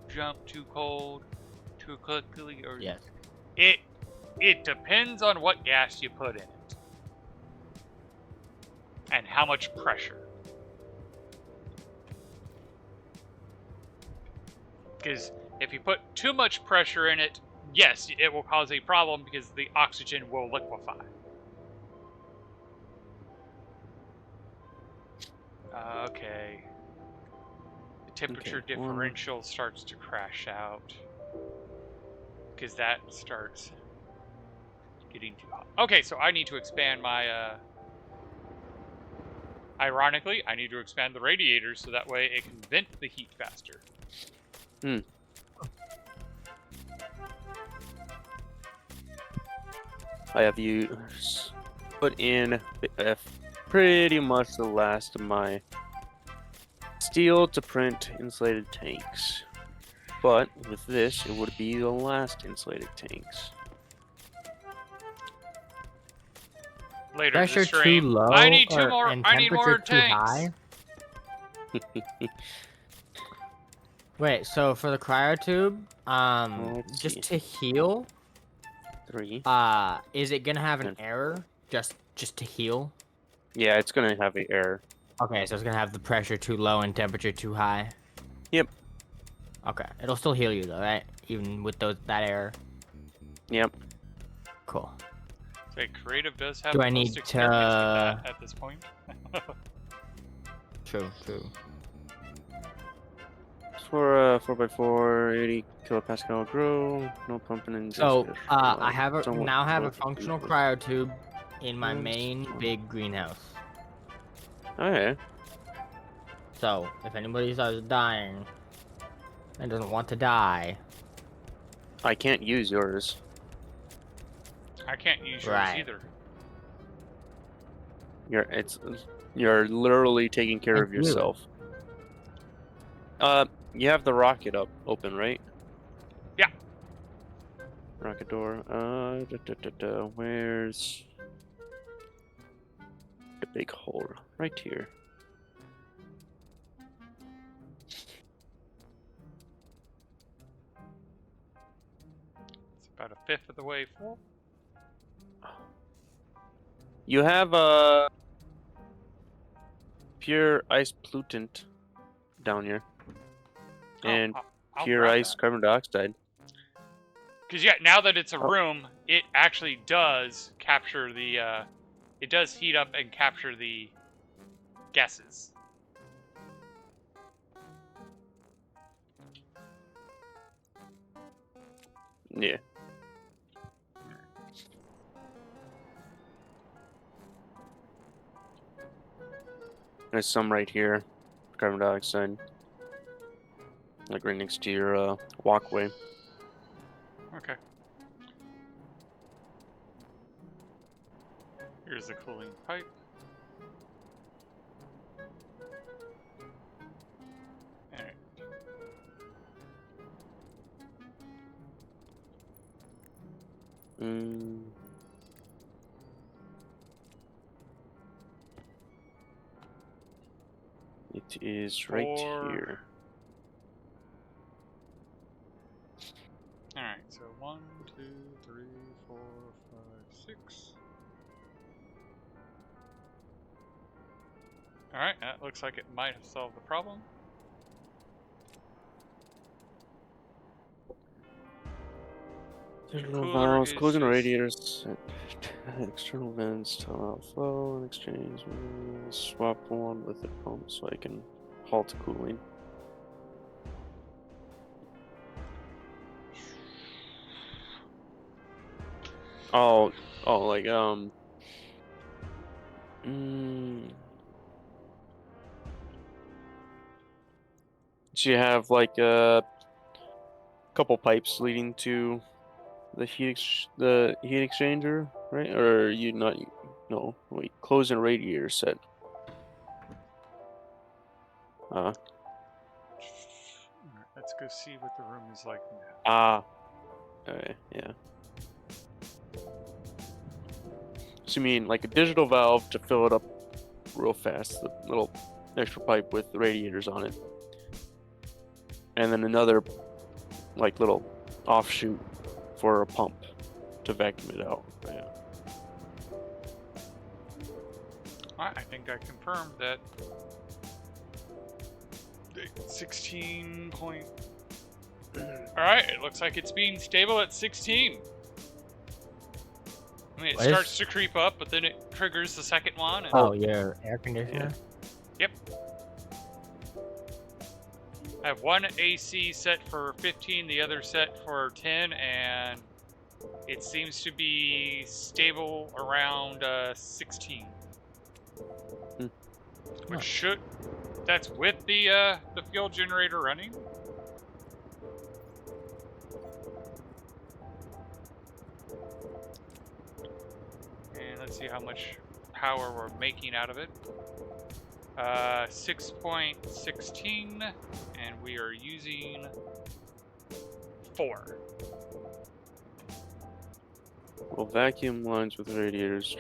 Speaker 3: jump too cold, too quickly, or
Speaker 2: Yes.
Speaker 3: It depends on what gas you put in it and how much pressure. Because if you put too much pressure in it, yes, it will cause a problem because the oxygen will liquefy. Okay. The temperature
Speaker 1: Okay,
Speaker 3: differential starts to crash out. Because that starts getting too hot. Okay, so I need to expand my... Ironically, I need to expand the radiator so that way it can vent the heat faster.
Speaker 1: I have put in pretty much the last of my steel to print insulated tanks. But with this, it would be the last insulated tanks.
Speaker 3: Later
Speaker 2: Pressure
Speaker 3: to the stream.
Speaker 2: too low
Speaker 3: I need two
Speaker 2: or,
Speaker 3: more.
Speaker 2: and
Speaker 3: I need
Speaker 2: temperature
Speaker 3: more
Speaker 2: too
Speaker 3: tanks.
Speaker 2: high? Wait, so for the cryotube,
Speaker 1: Let's
Speaker 2: just
Speaker 1: see.
Speaker 2: to heal,
Speaker 1: 3.
Speaker 2: is it gonna have an
Speaker 1: And-
Speaker 2: error just to heal?
Speaker 1: Yeah, it's gonna have an error.
Speaker 2: Okay, so it's gonna have the pressure too low and temperature too high.
Speaker 1: Yep.
Speaker 2: Okay, it'll still heal you though, right? Even with that error.
Speaker 1: Yep.
Speaker 2: Cool.
Speaker 3: So creative does have
Speaker 2: Do
Speaker 3: the
Speaker 2: I
Speaker 3: most
Speaker 2: need
Speaker 3: experience with
Speaker 2: to-
Speaker 3: that at this point.
Speaker 2: True.
Speaker 1: For 4x4, 80 kilopascal grow, no pumping and
Speaker 2: So,
Speaker 1: just
Speaker 2: I have a
Speaker 1: somewhat
Speaker 2: now have a
Speaker 1: low
Speaker 2: functional
Speaker 1: temperature.
Speaker 2: cryotube in my
Speaker 1: Yes.
Speaker 2: main big greenhouse.
Speaker 1: Oh yeah.
Speaker 2: So, if anybody starts dying and doesn't want to die,
Speaker 1: I can't use yours.
Speaker 3: I can't use yours
Speaker 2: Right.
Speaker 3: either.
Speaker 1: You're literally taking care of
Speaker 2: Thank you.
Speaker 1: yourself. You have the rocket open, right?
Speaker 3: Yeah.
Speaker 1: Rocket door. Where's the big hole? Right here.
Speaker 3: It's about a fifth of the way full.
Speaker 1: You have a pure ice pollutant down here, and pure ice carbon dioxide.
Speaker 3: Because yeah, now that it's a room, it actually does capture the. It does heat up and capture the gases.
Speaker 1: Yeah. There's some right here, carbon dioxide, like right next to your walkway.
Speaker 3: Okay. Here's the cooling pipe. Alright.
Speaker 1: It is right here.
Speaker 3: Alright, so 1, 2, 3, 4, 5, 6. Alright, that looks like it might have solved the problem.
Speaker 1: Digital
Speaker 3: Cooler
Speaker 1: valves,
Speaker 3: is
Speaker 1: closing
Speaker 3: just-
Speaker 1: radiators, external vents to allow flow and exchange. Swap one with the pump so I can halt cooling. Oh, like So you have like a couple pipes leading to the heat exchanger, right? Or you not? No, wait. Closing radiator set.
Speaker 3: Alright, let's go see what the room is like now.
Speaker 1: Ah. Okay. Yeah. So you mean like a digital valve to fill it up real fast, the little extra pipe with the radiators on it, and then another like little offshoot for a pump to vacuum it out. Yeah.
Speaker 3: I think I confirmed that 16 point. Alright, it looks like it's being stable at 16. I mean, it
Speaker 2: What is-
Speaker 3: starts to creep up, but then it triggers the second one. And
Speaker 2: Oh, your air conditioner?
Speaker 3: Yep. I have one AC set for 15, the other set for 10, and it seems to be stable around 16. Which
Speaker 2: Nice.
Speaker 3: should... That's with the fuel generator running? Let's see how much power we're making out of it. 6.16, and we are using 4.
Speaker 1: Well, vacuum lines with radiators.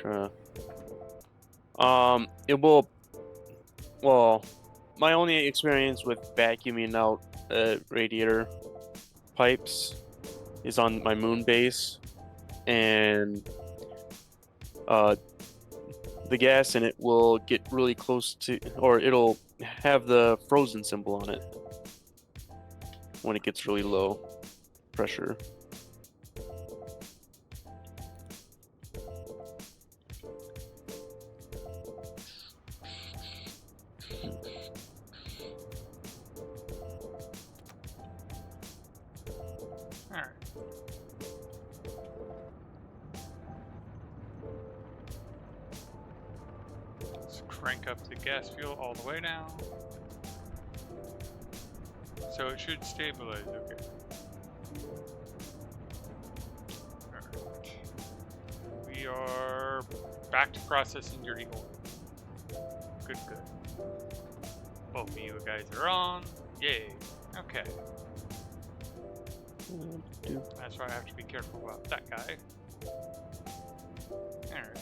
Speaker 1: It will. Well, my only experience with vacuuming out radiator pipes is on my moon base, and the gas in it will get really close to, or it'll have the frozen symbol on it when it gets really low pressure.
Speaker 3: Alright. Let's crank up the gas fuel all the way now. So it should stabilize, okay. Alright. We are back to processing dirty oil. Good, good. Both of you guys are on. Yay. Okay. That's why I have to be careful about that guy. Alright.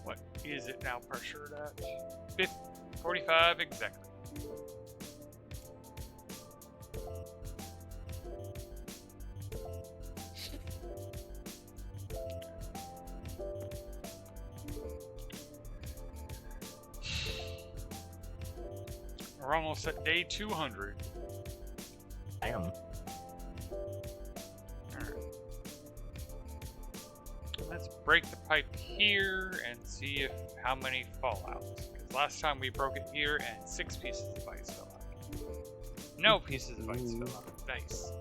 Speaker 3: What is it now pressured at? 45 exactly. We're almost at day 200.
Speaker 2: Damn.
Speaker 3: Alright. Let's break the pipe here and see if how many fall out. Because last time we broke it here and 6 pieces of ice fell out. No pieces of ice fell out. Nice.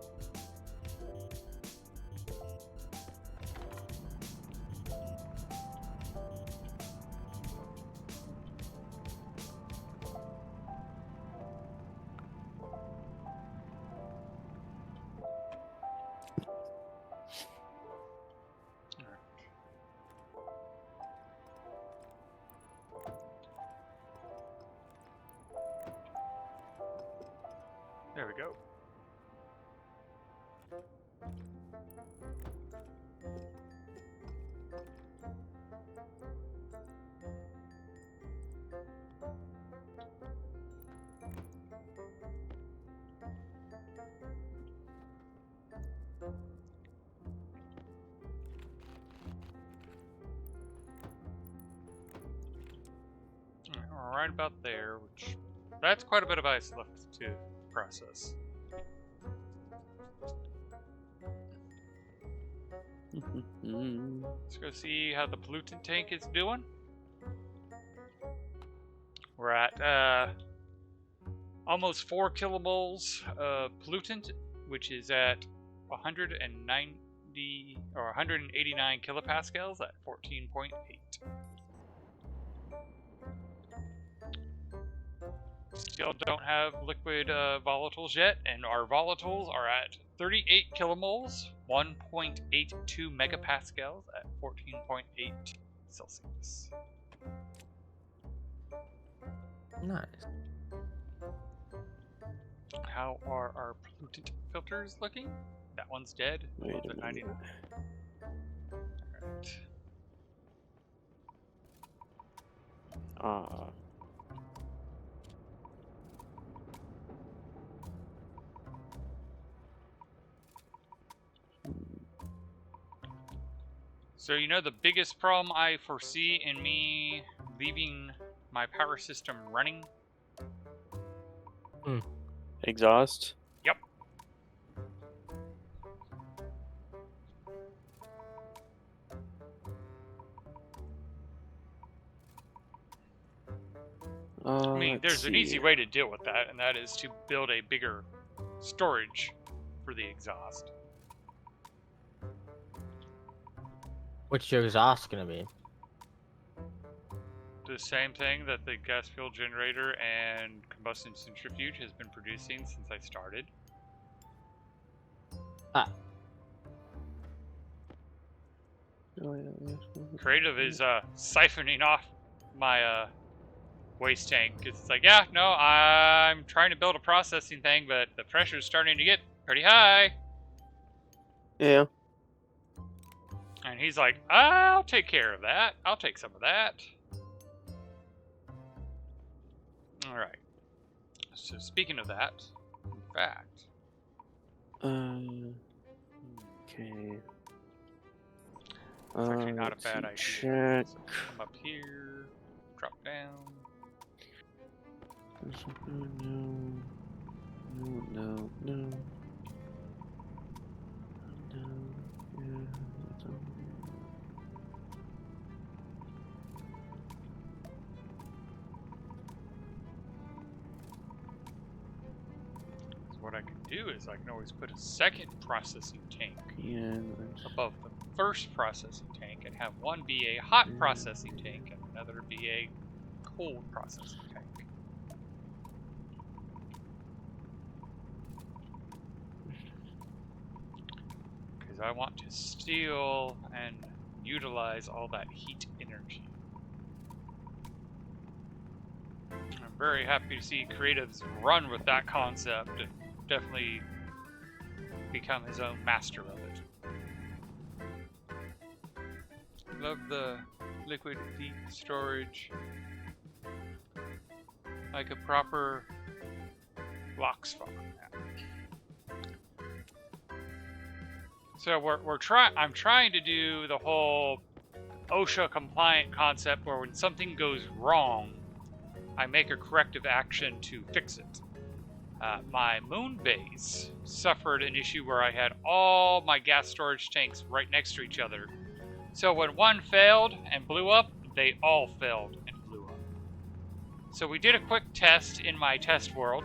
Speaker 3: There we go. We're right about there, which that's quite a bit of ice left to process. Let's go see how the pollutant tank is doing. We're at almost 4 kilomoles of pollutant, which is at 190 or 189 kilopascals at 14.8. Still don't have liquid volatiles yet, and our volatiles are at 38 kilomoles, 1.82 megapascals at 14.8 Celsius.
Speaker 2: Nice.
Speaker 3: How are our pollutant filters looking? That one's dead.
Speaker 1: Wait
Speaker 3: One's
Speaker 1: a
Speaker 3: at
Speaker 1: minute.
Speaker 3: 99. Alright. So you know the biggest problem I foresee in me leaving my power system running?
Speaker 1: Exhaust.
Speaker 3: Yep. I mean, there's an easy way to deal with that, and that is to build a bigger storage for the exhaust.
Speaker 2: What's your exhaust gonna be?
Speaker 3: The same thing that the gas fuel generator and combustion centrifuge has been producing since I started. Creative is siphoning off my waste tank. It's like, yeah, no, I'm trying to build a processing thing, but the pressure's starting to get pretty high.
Speaker 1: Yeah.
Speaker 3: And he's like, I'll take care of that. I'll take some of that. All right. So speaking of that, in fact.
Speaker 1: Okay.
Speaker 3: It's actually not a
Speaker 1: let's
Speaker 3: bad
Speaker 1: see,
Speaker 3: idea.
Speaker 1: Check.
Speaker 3: So come up here, drop down.
Speaker 1: No. Yeah, that's all.
Speaker 3: So what I can do is I can always put a second processing tank
Speaker 1: Yeah.
Speaker 3: above the first processing tank and have one be a hot processing tank and another be a cold processing tank. Because I want to steal and utilize all that heat energy. I'm very happy to see Creatives run with that concept and definitely become his own master of it. Love the liquid heat storage. Like a proper box farm. So I'm trying to do the whole OSHA compliant concept where when something goes wrong, I make a corrective action to fix it. My moon base suffered an issue where I had all my gas storage tanks right next to each other. So when one failed and blew up, they all failed and blew up. So we did a quick test in my test world,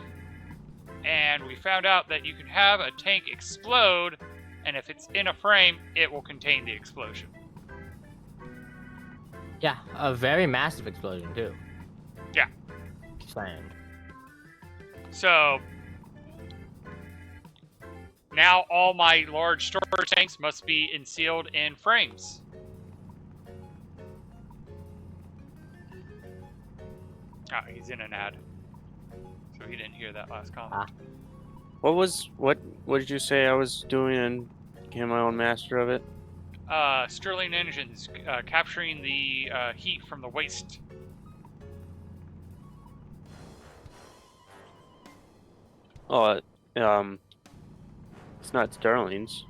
Speaker 3: and we found out that you can have a tank explode, and if it's in a frame, it will contain the explosion.
Speaker 2: Yeah, a very massive explosion too.
Speaker 3: Yeah.
Speaker 2: Sand.
Speaker 3: So now all my large storage tanks must be sealed in frames. Ah, he's in an ad, so he didn't hear that last comment.
Speaker 1: What did you say I was doing and became my own master of it?
Speaker 3: Stirling engines, capturing the heat from the waste.
Speaker 1: Oh, it's not Sterling's.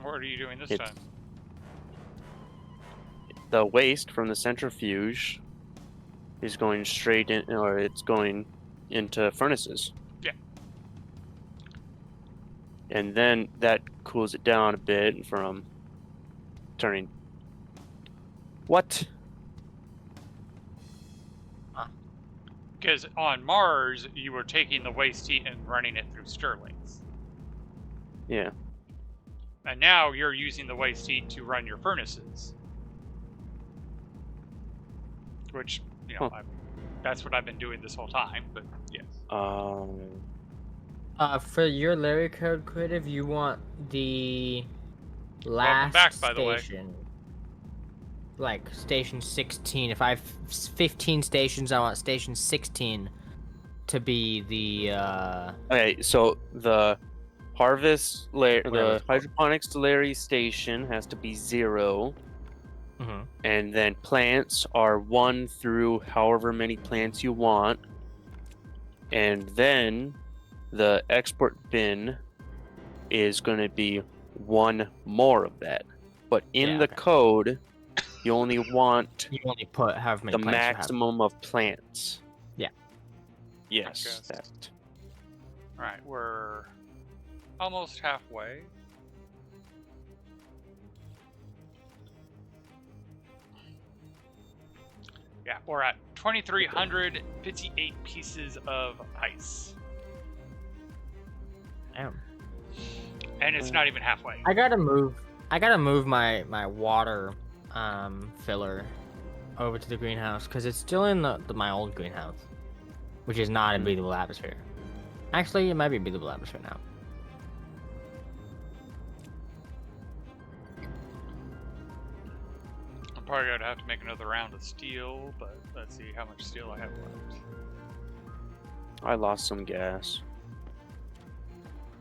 Speaker 3: What are you doing this
Speaker 1: It's-
Speaker 3: time?
Speaker 1: The waste from the centrifuge is going straight in, or it's going into furnaces.
Speaker 3: Yeah.
Speaker 1: And then that cools it down a bit from turning. What?
Speaker 3: Because on Mars, you were taking the waste heat and running it through Stirlings.
Speaker 1: Yeah.
Speaker 3: And now you're using the waste heat to run your furnaces. Which, you know, that's what I've been doing this whole time, but yes.
Speaker 2: For your Larry Code Creative, you want the
Speaker 3: Welcome
Speaker 2: last
Speaker 3: back, by the way.
Speaker 2: station. Like station 16. If I have 15 stations, I want station 16 to be the
Speaker 1: Okay, so the harvest layer,
Speaker 2: Whatever
Speaker 1: the
Speaker 2: it's called.
Speaker 1: hydroponics Larry station has to be 0.
Speaker 2: Mhm.
Speaker 1: And then plants are 1 through however many plants you want. And then the export bin is going to be 1 more of that. But in
Speaker 2: Yeah,
Speaker 1: the
Speaker 2: okay.
Speaker 1: code, you only want
Speaker 2: You only put however many
Speaker 1: the
Speaker 2: plants you have.
Speaker 1: maximum of plants.
Speaker 2: Yeah.
Speaker 1: Yes.
Speaker 3: Okay.
Speaker 1: That.
Speaker 3: Alright, we're almost halfway. Yeah, we're at 2,358 pieces of ice.
Speaker 2: Damn.
Speaker 3: And it's not even halfway.
Speaker 2: I gotta move my water filler over to the greenhouse because it's still in my old greenhouse, which is not a breathable atmosphere. Actually, it might be a breathable atmosphere now.
Speaker 3: Probably gonna have to make another round of steel, but let's see how much steel I have left.
Speaker 1: I lost some gas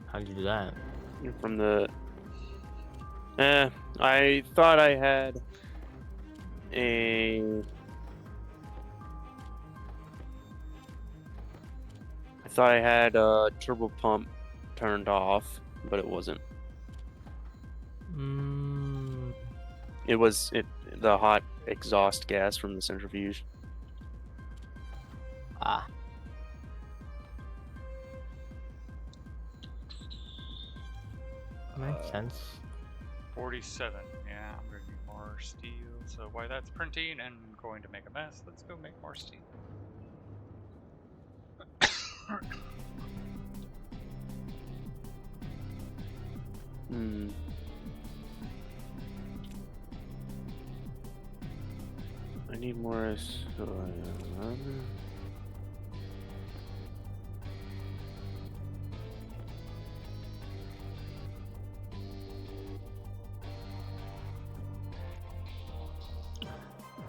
Speaker 2: How'd you do that?
Speaker 1: from the. I thought I had a. I thought I had a turbo pump turned off, but it wasn't. It was the hot exhaust gas from the centrifuge.
Speaker 2: Ah. Makes sense.
Speaker 3: 47. Yeah, I'm gonna need more steel. So while that's printing and going to make a mess, let's go make more steel.
Speaker 1: Hmm. I need more.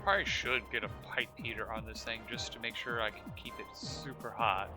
Speaker 3: Probably should get a pipe heater on this thing just to make sure I can keep it super hot.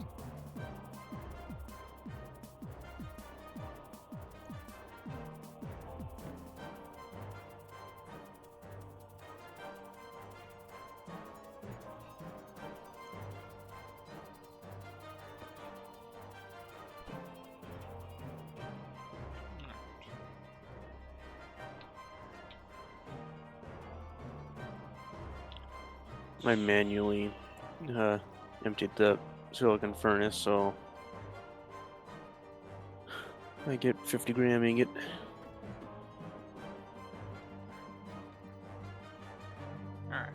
Speaker 1: I manually emptied the silicon furnace, so I get 50-gram ingot.
Speaker 3: Alright.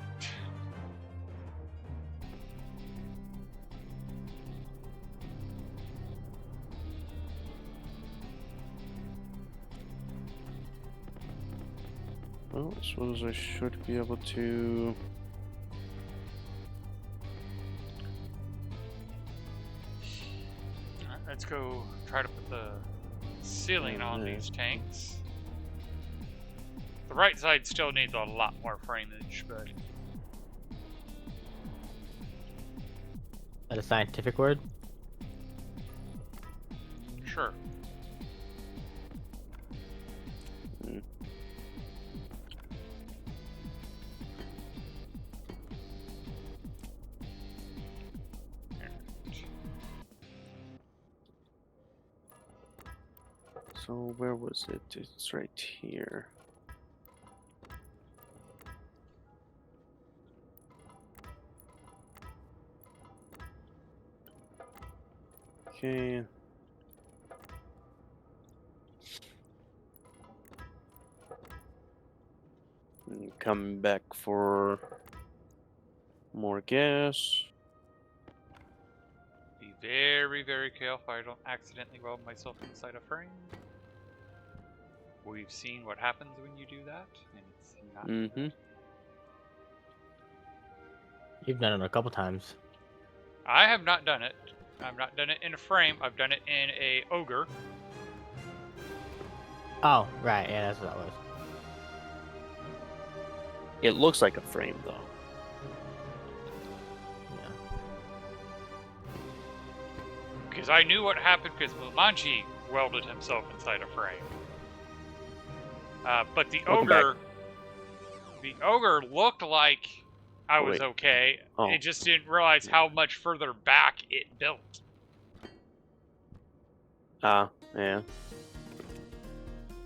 Speaker 1: Well, I suppose I should be able to.
Speaker 3: Alright, let's go try to put the ceiling on these tanks. The right side still needs a lot more framage, but
Speaker 2: Is that a scientific word?
Speaker 3: sure.
Speaker 1: Mm. So where was it? It's right here. Okay. Come back for more gas.
Speaker 3: Be very, very careful I don't accidentally weld myself inside a frame. We've seen what happens when you do that, and it's not good.
Speaker 2: You've done it a couple times.
Speaker 3: I have not done it. I've not done it in a frame. I've done it in a ogre.
Speaker 2: Oh, right. Yeah, that's what that was.
Speaker 1: It looks like a frame, though.
Speaker 2: Yeah.
Speaker 3: Because I knew what happened because Mumanji welded himself inside a frame. But the ogre looked like I was okay.
Speaker 1: Oh.
Speaker 3: It just didn't realize how much further back it built.
Speaker 1: Yeah.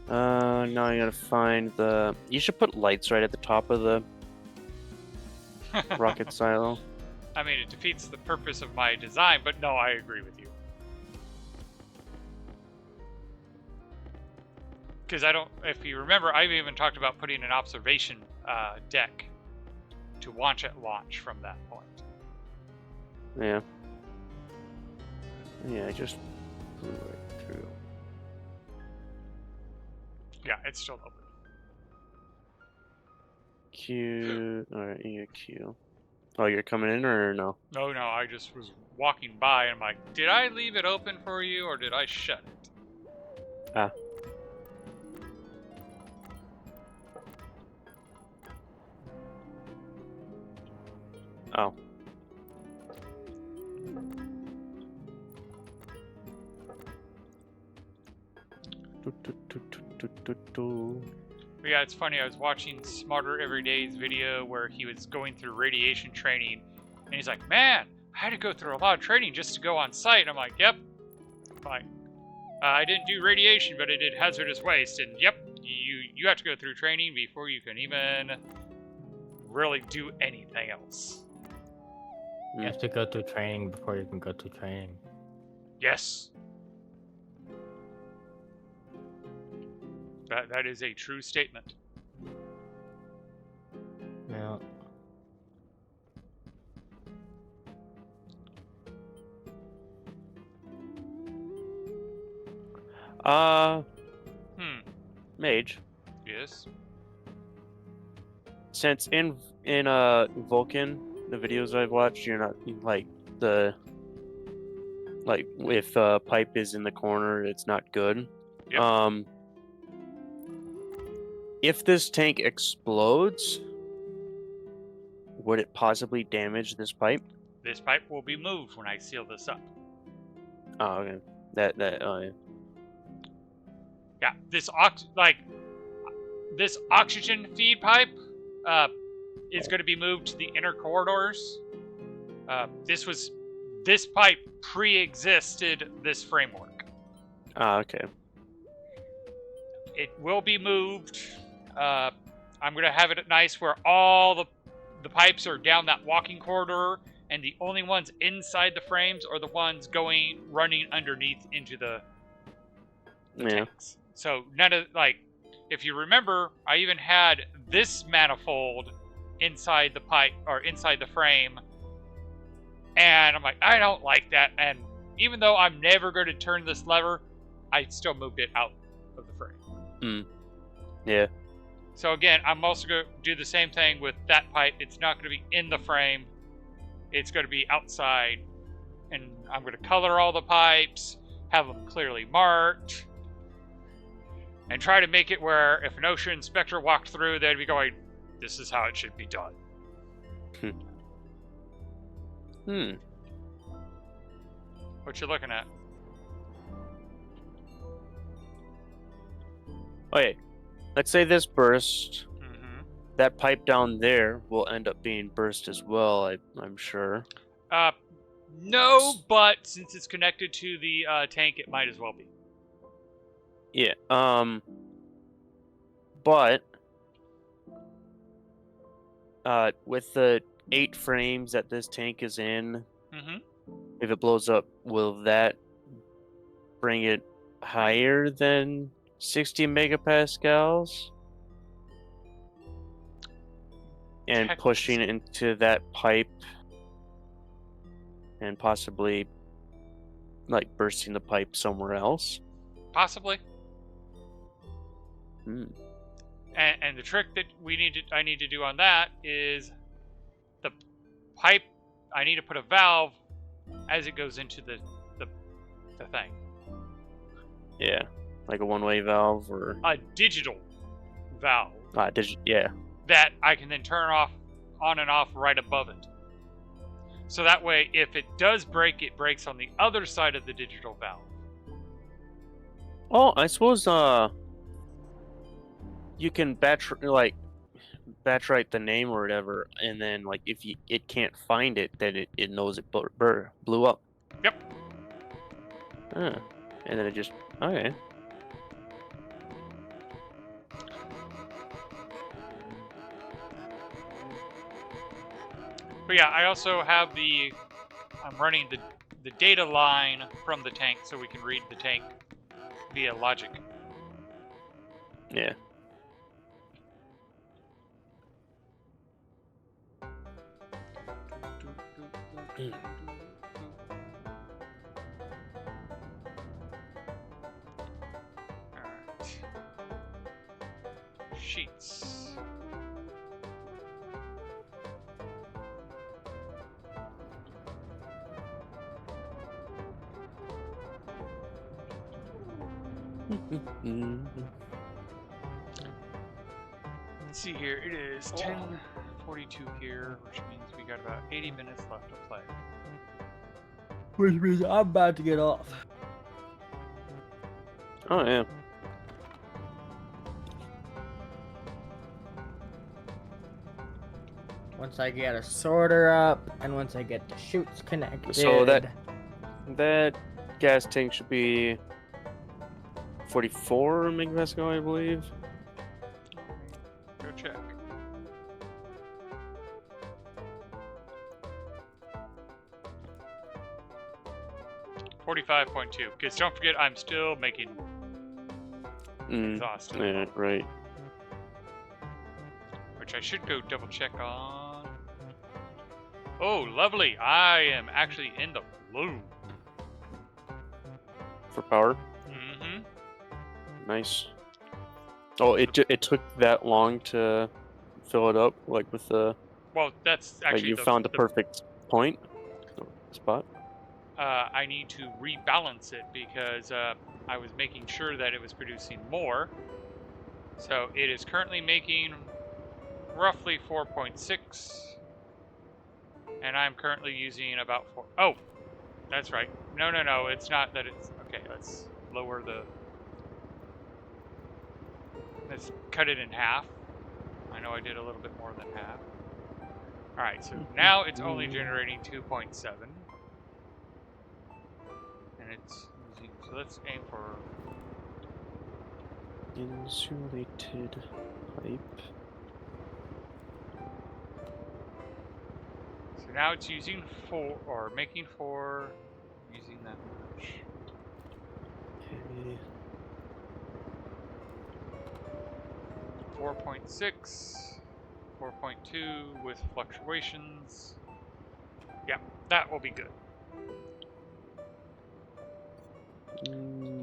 Speaker 1: Now I gotta find the. You should put lights right at the top of the rocket silo.
Speaker 3: I mean, it defeats the purpose of my design, but no, I agree with you. Because if you remember, I've even talked about putting an observation deck to watch it launch from that point.
Speaker 1: Yeah. Yeah, I just blew right through.
Speaker 3: Yeah, it's still open.
Speaker 1: Q. Alright, you get Q. Oh, you're coming in or no?
Speaker 3: No, I just was walking by and I'm like, did I leave it open for you or did I shut it?
Speaker 1: Oh.
Speaker 3: But yeah, it's funny. I was watching Smarter Every Day's video where he was going through radiation training, and he's like, "Man, I had to go through a lot of training just to go on site." And I'm like, "Yep." Like, I didn't do radiation, but I did hazardous waste, and yep, you have to go through training before you can even really do anything else.
Speaker 2: You have to go through training before you can go through training.
Speaker 3: Yes. That is a true statement.
Speaker 2: Yeah.
Speaker 1: Mage.
Speaker 3: Yes.
Speaker 1: Since in Vulcan, the videos I've watched, you're not like if pipe is in the corner, it's not good.
Speaker 3: Yep.
Speaker 1: If this tank explodes, would it possibly damage this pipe?
Speaker 3: This pipe will be moved when I seal this up.
Speaker 1: Oh, okay. Yeah.
Speaker 3: Yeah, this oxygen feed pipe is going to be moved to the inner corridors. This pipe pre-existed this framework.
Speaker 1: Okay.
Speaker 3: It will be moved. I'm going to have it nice where all the pipes are down that walking corridor, and the only ones inside the frames are the ones running underneath into the tanks. So none of if you remember, I even had this manifold inside the pipe or inside the frame, and I'm like, I don't like that. And even though I'm never going to turn this lever, I still moved it out of the frame.
Speaker 1: Yeah.
Speaker 3: So again, I'm also going to do the same thing with that pipe. It's not going to be in the frame. It's going to be outside. And I'm going to color all the pipes, have them clearly marked, and try to make it where if an ocean inspector walked through, they'd be going, this is how it should be done. What you looking at?
Speaker 1: Okay. Let's say this burst.
Speaker 3: Mm-hmm.
Speaker 1: That pipe down there will end up being burst as well, I'm sure.
Speaker 3: No, but since it's connected to the tank, it might as well be.
Speaker 1: Yeah. But with the 8 frames that this tank is in, if it blows up, will that bring it higher than 60 megapascals? And pushing it into that pipe and possibly bursting the pipe somewhere else?
Speaker 3: Possibly.
Speaker 1: And
Speaker 3: the trick that I need to do on that is the pipe. I need to put a valve as it goes into the thing.
Speaker 1: Yeah, like a one-way valve or
Speaker 3: a digital valve.
Speaker 1: Yeah.
Speaker 3: That I can then turn on and off right above it. So that way, if it does break, it breaks on the other side of the digital valve.
Speaker 1: Oh, I suppose you can batch write the name or whatever, and then if it can't find it, then it knows it blew up.
Speaker 3: Yep.
Speaker 1: And then it just okay.
Speaker 3: But yeah, I also have I'm running the data line from the tank so we can read the tank via logic.
Speaker 1: Yeah.
Speaker 3: Alright. Sheets. Let's see here. It is 10:45. 42 here, which means we got about 80 minutes left to play.
Speaker 2: Which means I'm about to get off.
Speaker 1: Oh yeah.
Speaker 2: Once I get a sorter up, and once I get the chutes connected.
Speaker 1: So that gas tank should be 44 megapascal, I believe.
Speaker 3: Go check. $45.2. Because don't forget, I'm still making exhaust.
Speaker 1: Yeah, right.
Speaker 3: Which I should go double check on. Oh, lovely. I am actually in the blue.
Speaker 1: For power.
Speaker 3: Mm-hmm.
Speaker 1: Nice. Oh, it took that long to fill it up, like with the.
Speaker 3: Well, that's
Speaker 1: Like
Speaker 3: actually
Speaker 1: you found the perfect point, spot.
Speaker 3: I need to rebalance it because I was making sure that it was producing more. So it is currently making roughly 4.6, and I'm currently using about 4. Oh, that's right. No, it's not that it's okay. Let's lower the. Let's cut it in half. I know I did a little bit more than half. All right, so now it's only generating 2.7. It's using, so let's aim for
Speaker 1: Insulated pipe.
Speaker 3: so now it's using 4 or making 4 using that much.
Speaker 1: Okay.
Speaker 3: 4.6, 4.2 with fluctuations. Yeah, that will be good.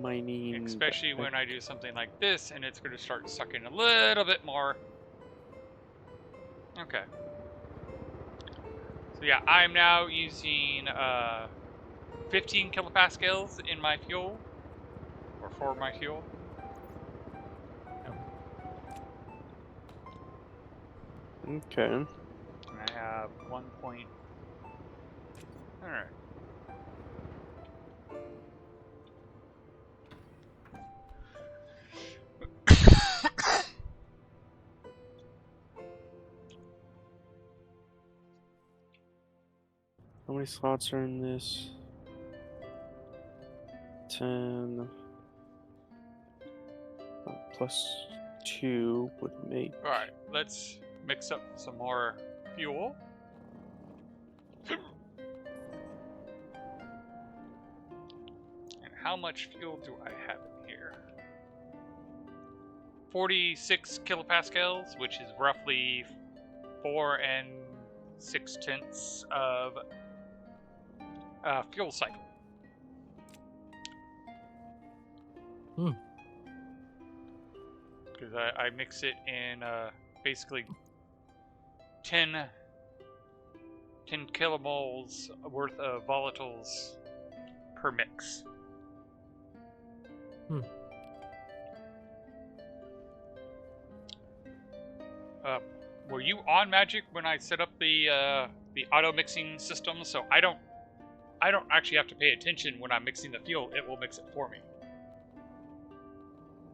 Speaker 1: Mining.
Speaker 3: Especially when I do something like this and it's going to start sucking a little bit more. Okay. So yeah, I'm now using 15 kilopascals in my fuel, or for my fuel.
Speaker 1: Okay.
Speaker 3: And I have 1 point. All right.
Speaker 1: How many slots are in this? 10. Plus 2 would make.
Speaker 3: All right. Let's mix up some more fuel. And how much fuel do I have in here? 46 kilopascals, which is roughly 4 6/10 of fuel cycle. Because I mix it in basically 10 kilomoles worth of volatiles per mix. Were you on Magic when I set up the auto mixing system? So I don't actually have to pay attention when I'm mixing the fuel. It will mix it for me.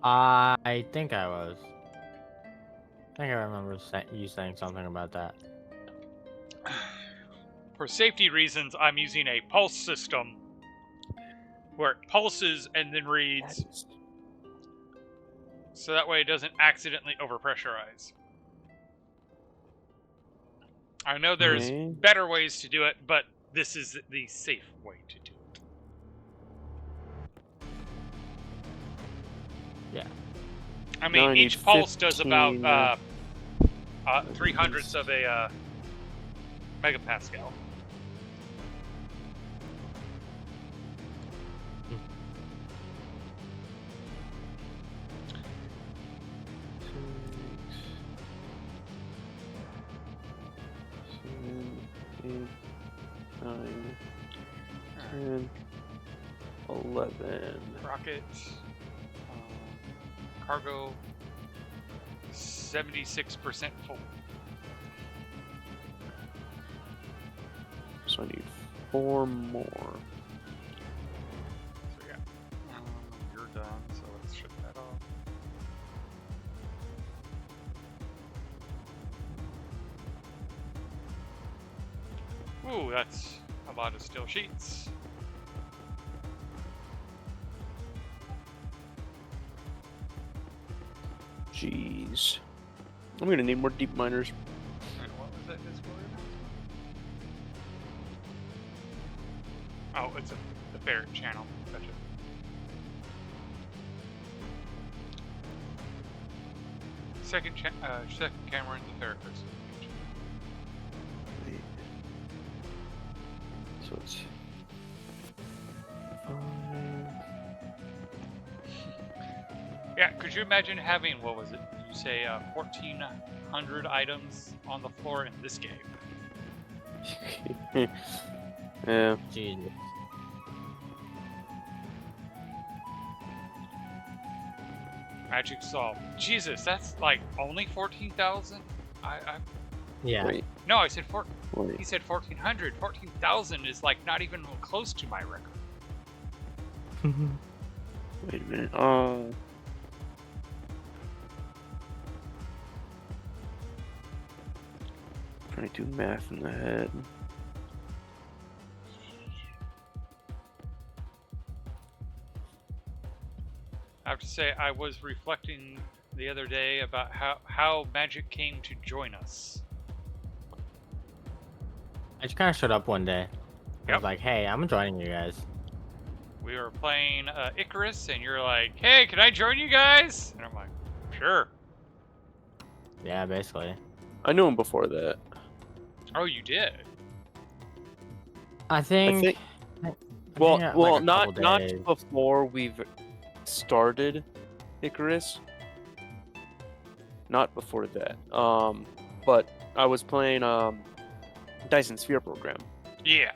Speaker 2: I think I was. I think I remember you saying something about that.
Speaker 3: For safety reasons, I'm using a pulse system where it pulses and then reads, so that way it doesn't accidentally overpressurize. I know there's better ways to do it, but this is the safe way to do it.
Speaker 2: Yeah.
Speaker 3: I mean, each pulse does about 3/100ths of a megapascal.
Speaker 1: Eight, 9, 10, 11.
Speaker 3: Rocket. Cargo. 76% full.
Speaker 1: So I need 4 more.
Speaker 3: So yeah, you're done. So let's shut that off. Ooh, that's a lot of steel sheets.
Speaker 1: Jeez. I'm gonna need more deep miners.
Speaker 3: And what was that Discord? Oh, it's the ferret channel. Gotcha. Second camera in the ferret person.
Speaker 1: Wait. So it's 5.
Speaker 3: Yeah, could you imagine having, what was it? You say 1,400 items on the floor in this game?
Speaker 1: Yeah.
Speaker 2: Jesus.
Speaker 3: Magic solved. Jesus, that's like only 14,000?
Speaker 2: Yeah.
Speaker 1: Wait.
Speaker 3: No, I said
Speaker 1: Wait.
Speaker 3: he said 1,400. 14,000 is like not even close to my record.
Speaker 1: Wait a minute. Trying to do math in the head.
Speaker 3: I have to say, I was reflecting the other day about how Magic came to join us.
Speaker 2: I just kind of showed up one day. I
Speaker 3: Yep.
Speaker 2: was like, hey, I'm joining you guys.
Speaker 3: We were playing Icarus, and you're like, hey, can I join you guys? And I'm like, sure.
Speaker 2: Yeah, basically.
Speaker 1: I knew him before that.
Speaker 3: Oh, you did?
Speaker 2: I think.
Speaker 1: Well,
Speaker 2: like
Speaker 1: well,
Speaker 2: a
Speaker 1: not
Speaker 2: couple days.
Speaker 1: before we've started Icarus. Not before that. But I was playing Dyson Sphere program.
Speaker 3: Yeah.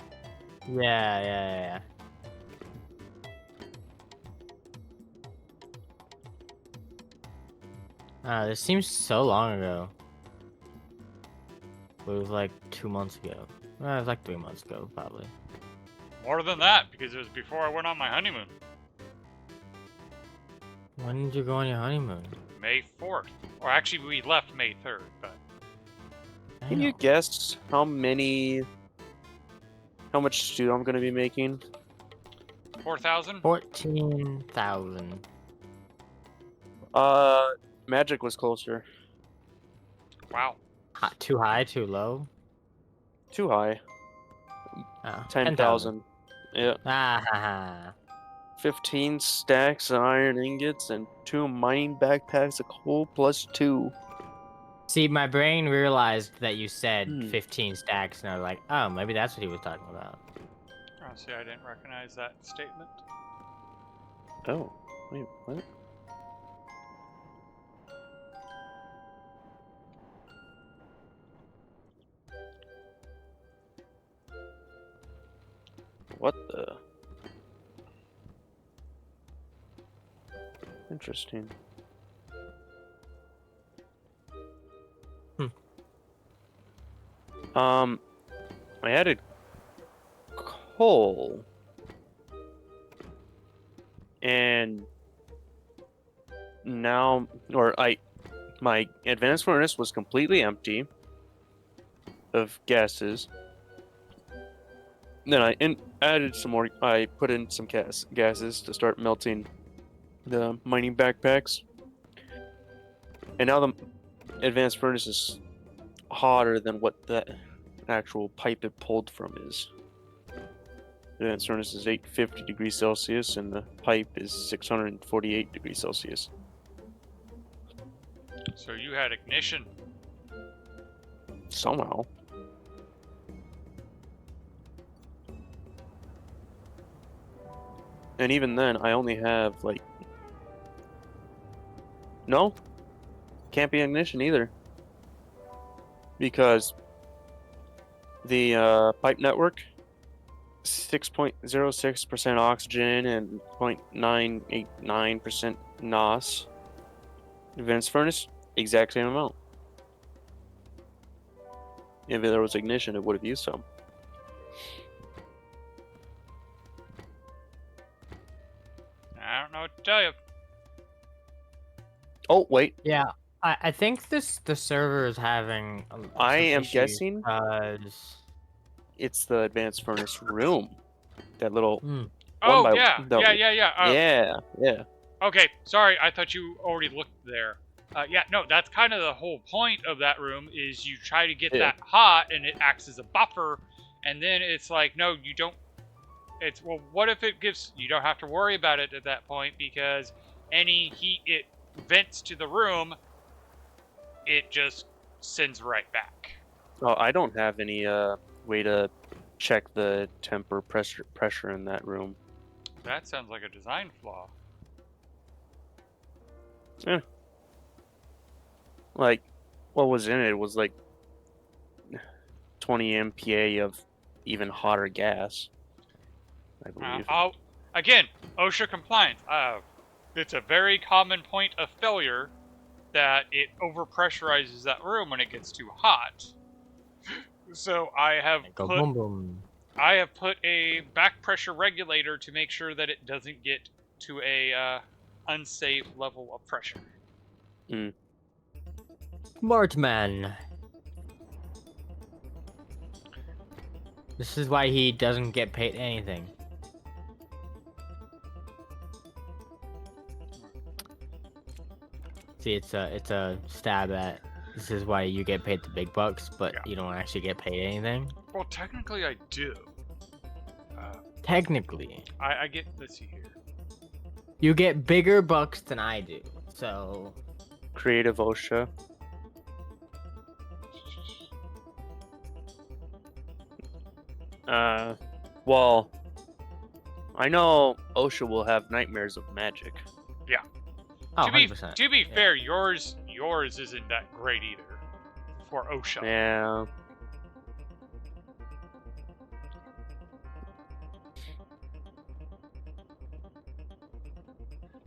Speaker 2: Yeah. This seems so long ago. It was like 2 months ago. It was like 3 months ago, probably.
Speaker 3: More than that, because it was before I went on my honeymoon.
Speaker 2: When did you go on your honeymoon?
Speaker 3: May 4th. Or actually, we left May 3rd, but...
Speaker 1: Can you
Speaker 2: Damn.
Speaker 1: guess how much stew I'm gonna be making?
Speaker 3: 4,000?
Speaker 2: 14,000.
Speaker 1: Magic was closer.
Speaker 3: Wow.
Speaker 2: Too high, too low?
Speaker 1: Too high.
Speaker 2: Oh,
Speaker 1: 10,000. Yeah.
Speaker 2: Ah, ha, ha.
Speaker 1: 15 stacks of iron ingots and 2 mining backpacks of coal plus 2.
Speaker 2: See, my brain realized that you said
Speaker 1: Hmm.
Speaker 2: 15 stacks, and I was like, oh, maybe that's what he was talking about.
Speaker 3: Honestly, I didn't recognize that statement.
Speaker 1: Oh, wait, what? What the? Interesting. I added coal. And now, my advanced furnace was completely empty of gases. Then I added some more. I put in some gases to start melting the mining backpacks. And now the advanced furnace is hotter than what that actual pipe it pulled from is. The advanced furnace is 850 degrees Celsius and the pipe is 648 degrees Celsius.
Speaker 3: So you had ignition.
Speaker 1: Somehow. And even then, I only have, like... No. Can't be ignition either. Because the pipe network, 6.06% oxygen and 0.989% NOS. Advanced furnace, exact same amount. If there was ignition, it would have used some. Oh wait,
Speaker 2: Yeah, I think the server is having.
Speaker 1: I
Speaker 2: some
Speaker 1: am
Speaker 2: issues
Speaker 1: guessing
Speaker 2: because.
Speaker 1: it's the advanced furnace room. That little one
Speaker 3: Oh,
Speaker 1: by
Speaker 3: yeah.
Speaker 1: the- yeah.
Speaker 3: Okay, sorry, I thought you already looked there. Yeah, no, that's kind of the whole point of that room is you try to get
Speaker 1: Yeah.
Speaker 3: that hot and it acts as a buffer, and then it's like, no, you don't. It's, well, what if it gives, you don't have to worry about it at that point because any heat it vents to the room, it just sends right back.
Speaker 1: Oh, I don't have any way to check the temp or pressure in that room.
Speaker 3: That sounds like a design flaw.
Speaker 1: Like, what was in it was like 20 MPa of even hotter gas, I believe.
Speaker 3: Again, OSHA compliance. It's a very common point of failure that it overpressurizes that room when it gets too hot. So I have
Speaker 2: Go
Speaker 3: put
Speaker 2: boom boom.
Speaker 3: I have put a back pressure regulator to make sure that it doesn't get to a unsafe level of pressure.
Speaker 2: Smart man. This is why he doesn't get paid anything. See, it's a stab at. This is why you get paid the big bucks, but
Speaker 3: Yeah.
Speaker 2: you don't actually get paid anything.
Speaker 3: Well, technically I do.
Speaker 2: Technically,
Speaker 3: I get, let's see here.
Speaker 2: you get bigger bucks than I do. So
Speaker 1: Creative OSHA. Well, I know OSHA will have nightmares of magic.
Speaker 2: oh,
Speaker 3: to be
Speaker 2: 100%.
Speaker 3: to be
Speaker 2: Yeah.
Speaker 3: fair, yours isn't that great either for OSHA.
Speaker 1: Yeah.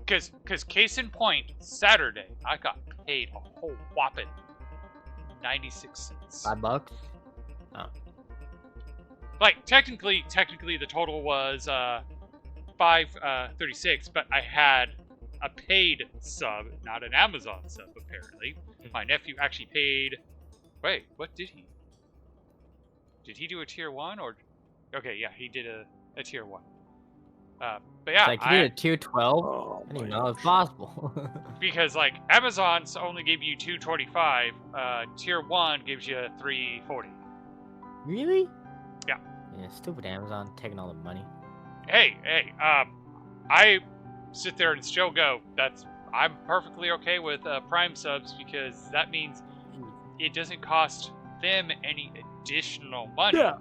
Speaker 3: Because case in point, Saturday I got paid a whole whopping 96 cents.
Speaker 2: $5.
Speaker 3: Like technically the total was 536, but I had a paid sub, not an Amazon sub apparently. My nephew actually paid. Wait, what did he? Did he do a tier 1 or? Okay, yeah, he did a tier 1. But yeah,
Speaker 2: It's like, you did a tier 12?
Speaker 1: Oh,
Speaker 2: I didn't
Speaker 1: my
Speaker 2: even know it was possible.
Speaker 3: because like Amazon's only gave you 225, tier 1 gives you 340.
Speaker 2: Really?
Speaker 3: Yeah.
Speaker 2: Yeah, stupid Amazon taking all the money.
Speaker 3: Hey, I sit there and still go. I'm perfectly okay with Prime subs because that means it doesn't cost them any additional money.
Speaker 2: Yeah.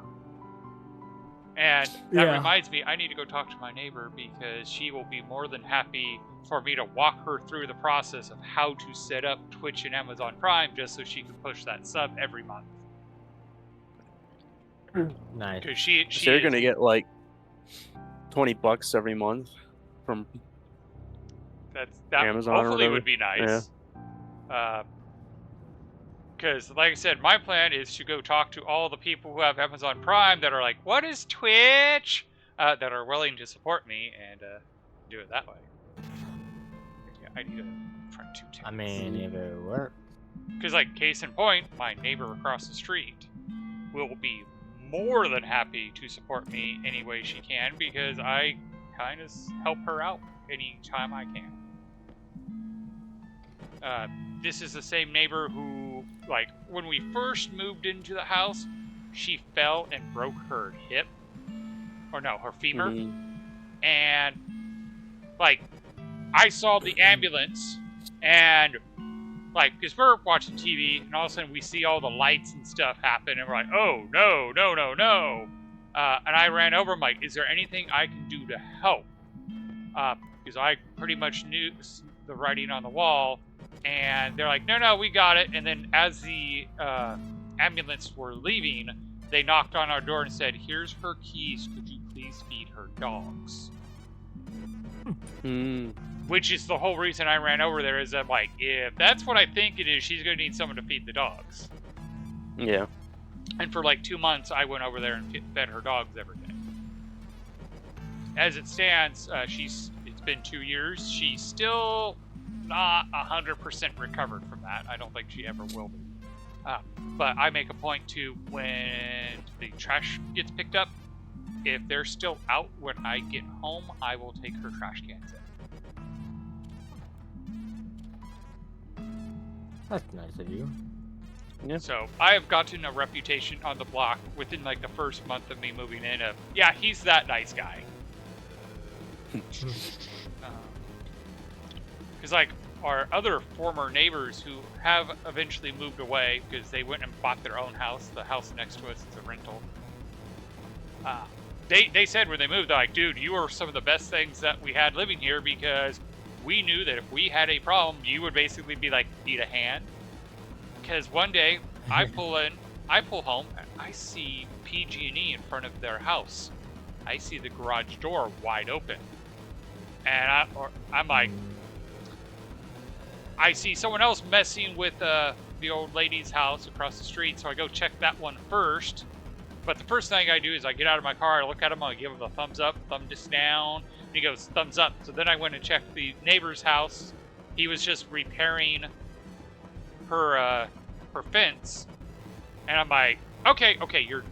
Speaker 3: And that
Speaker 2: Yeah.
Speaker 3: reminds me, I need to go talk to my neighbor because she will be more than happy for me to walk her through the process of how to set up Twitch and Amazon Prime just so she can push that sub every month.
Speaker 2: Nice.
Speaker 3: Because she
Speaker 1: So you're
Speaker 3: is-
Speaker 1: gonna get like $20 every month from
Speaker 3: that
Speaker 1: Amazon or
Speaker 3: hopefully
Speaker 1: whatever.
Speaker 3: would be nice. Because, like I said, my plan is to go talk to all the people who have Amazon Prime that are like, "What is Twitch?" That are willing to support me and do it that way. Yeah, I need to front 2 tickets.
Speaker 2: I mean, if it works.
Speaker 3: Because, like, case in point, my neighbor across the street will be more than happy to support me any way she can because I kind of help her out anytime I can. This is the same neighbor who, like, when we first moved into the house, she fell and broke her hip. Or no, her femur.
Speaker 1: Mhm.
Speaker 3: And, like, I saw the ambulance and, like, because we're watching TV and all of a sudden we see all the lights and stuff happen and we're like, oh, no, no, no, no. And I ran over, I'm like, is there anything I can do to help? Because I pretty much knew the writing on the wall. And they're like, no, we got it. And then as the ambulance were leaving, they knocked on our door and said, here's her keys. Could you please feed her dogs?
Speaker 1: Mm.
Speaker 3: Which is the whole reason I ran over there is that, like, if that's what I think it is, she's going to need someone to feed the dogs.
Speaker 1: Yeah.
Speaker 3: And for like 2 months, I went over there and fed her dogs every day. As it stands, it's been 2 years. She's still not 100% recovered from that. I don't think she ever will be. But I make a point to, when the trash gets picked up, if they're still out when I get home, I will take her trash cans in.
Speaker 2: That's nice of you.
Speaker 1: Yeah.
Speaker 3: So I have gotten a reputation on the block within like the first month of me moving in of, yeah, he's that nice guy. Because like our other former neighbors who have eventually moved away because they went and bought their own house. The house next to us is a rental. They said when they moved, they're like, dude, you are some of the best things that we had living here, because we knew that if we had a problem, you would basically be like, need a hand. Because one day I pull home, and I see PG&E in front of their house. I see the garage door wide open, and I'm like, I see someone else messing with the old lady's house across the street, so I go check that one first. But the first thing I do is I get out of my car, I look at him, I give him a thumbs up, thumb just down, and he goes, thumbs up. So then I went and checked the neighbor's house. He was just repairing her fence, and I'm like, okay, you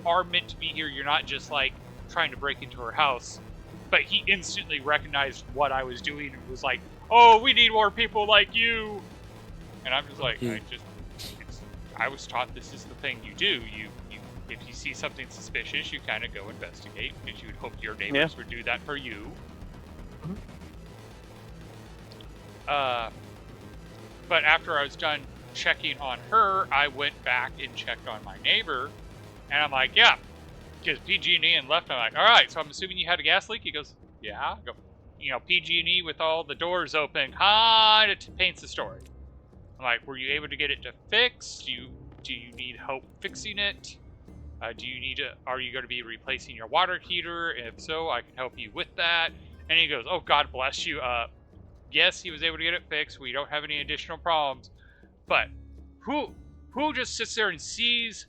Speaker 3: are meant to be here. You're not just like trying to break into her house. But he instantly recognized what I was doing and was like, oh, we need more people like you. And I'm just like, I was taught this is the thing you do. If you see something suspicious, you kind of go investigate, because you would hope your neighbors would do that for you. But after I was done checking on her, I went back and checked on my neighbor, and I'm like, yeah, because PG&E and left. I'm like, all right, so I'm assuming you had a gas leak. He goes, yeah. I go, PG&E with all the doors open kind of paints the story. I'm like, were you able to get it to fix? Do you need help fixing it? Are you going to be replacing your water heater? And if so, I can help you with that. And he goes, oh, God bless you. Yes, he was able to get it fixed. We don't have any additional problems. But who just sits there and sees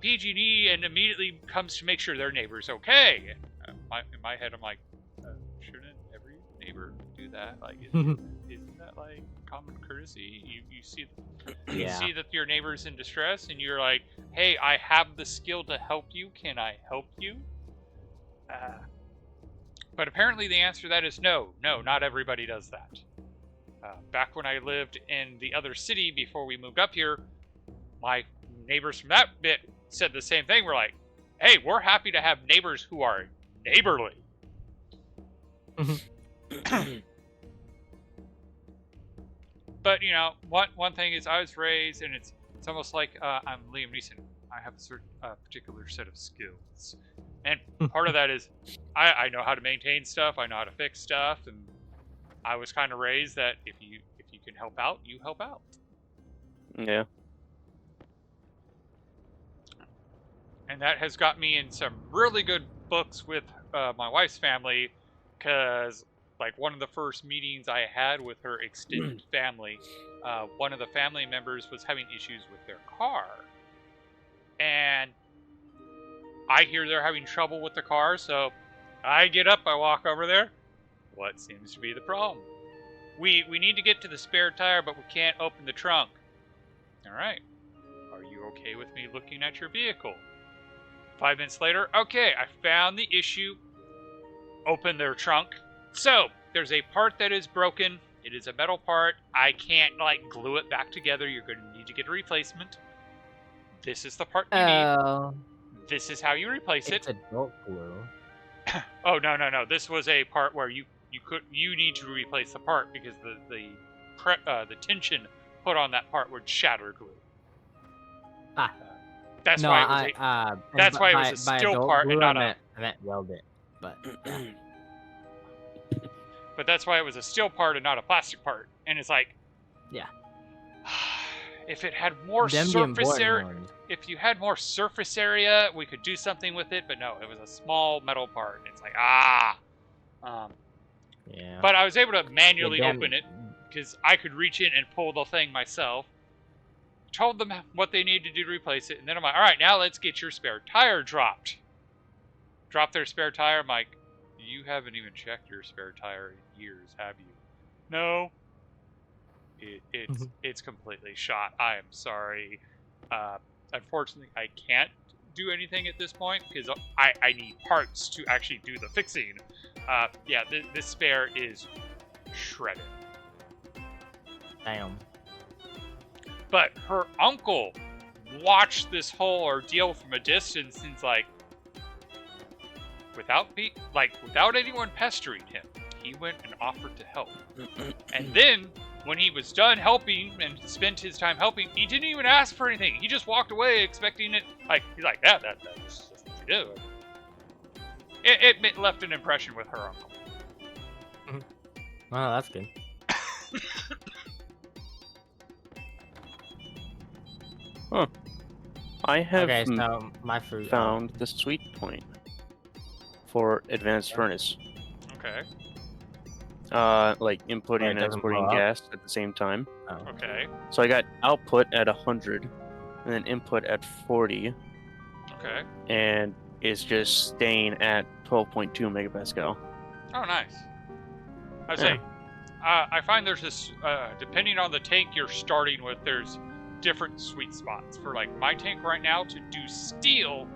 Speaker 3: PG&E and immediately comes to make sure their neighbor's okay? In my head, I'm like, shouldn't every neighbor do that? Like, isn't that like common courtesy? You see that your neighbor's in distress, and you're like, hey, I have the skill to help you. Can I help you? But apparently the answer to that is no. No, not everybody does that. Back when I lived in the other city before we moved up here, my neighbors from that bit said the same thing. We're like, hey, we're happy to have neighbors who are neighborly. But, one thing is I was raised, and it's almost like I'm Liam Neeson. I have a certain particular set of skills. And part of that is I know how to maintain stuff. I know how to fix stuff. And I was kind of raised that if you can help out, you help out.
Speaker 1: Yeah.
Speaker 3: And that has got me in some really good books with my wife's family, because like one of the first meetings I had with her extended family, one of the family members was having issues with their car. And I hear they're having trouble with the car, so I get up, I walk over there. What seems to be the problem? We need to get to the spare tire, but we can't open the trunk. All right. Are you okay with me looking at your vehicle? 5 minutes later, okay, I found the issue. Open their trunk. So, there's a part that is broken. It is a metal part. I can't, glue it back together. You're going to need to get a replacement. This is the part you need. This is how you replace it.
Speaker 2: It's adult glue.
Speaker 3: Oh, no. This was a part where you need to replace the part because the tension put on that part would shatter glue. That's why it was a steel part and not
Speaker 2: I meant weld it, but
Speaker 3: but that's why it was a steel part and not a plastic part. And it's like,
Speaker 2: yeah.
Speaker 3: If it had more surface area, if you had more surface area, we could do something with it. But no, it was a small metal part. And it's like,
Speaker 2: yeah.
Speaker 3: But I was able to manually open it because I could reach in and pull the thing myself. Told them what they needed to do to replace it, and then I'm like, all right, now let's get your spare tire dropped. Drop their spare tire. I'm like, you haven't even checked your spare tire in years, have you? No. It's completely shot. I am sorry. Unfortunately, I can't do anything at this point because I need parts to actually do the fixing. Yeah, this spare is shredded.
Speaker 2: Damn.
Speaker 3: But her uncle watched this whole ordeal from a distance and like, without anyone pestering him, he went and offered to help. And then, when he was done helping and spent his time helping, he didn't even ask for anything. He just walked away expecting it. He's like, that's what you do. It left an impression with her uncle.
Speaker 2: Oh, that's good.
Speaker 1: Huh. I have
Speaker 2: Okay, so my fruit.
Speaker 1: found the sweet point for advanced furnace.
Speaker 3: Okay.
Speaker 1: Like inputting and
Speaker 2: doesn't
Speaker 1: exporting
Speaker 2: blow up?
Speaker 1: gas at the same time.
Speaker 2: Oh.
Speaker 3: Okay.
Speaker 1: So I got output at 100, and then input at 40,
Speaker 3: Okay.
Speaker 1: and it's just staying at 12.2 megapascal.
Speaker 3: Oh, nice. I say, I find there's this, depending on the tank you're starting with, there's different sweet spots. For like my tank right now, to do steel,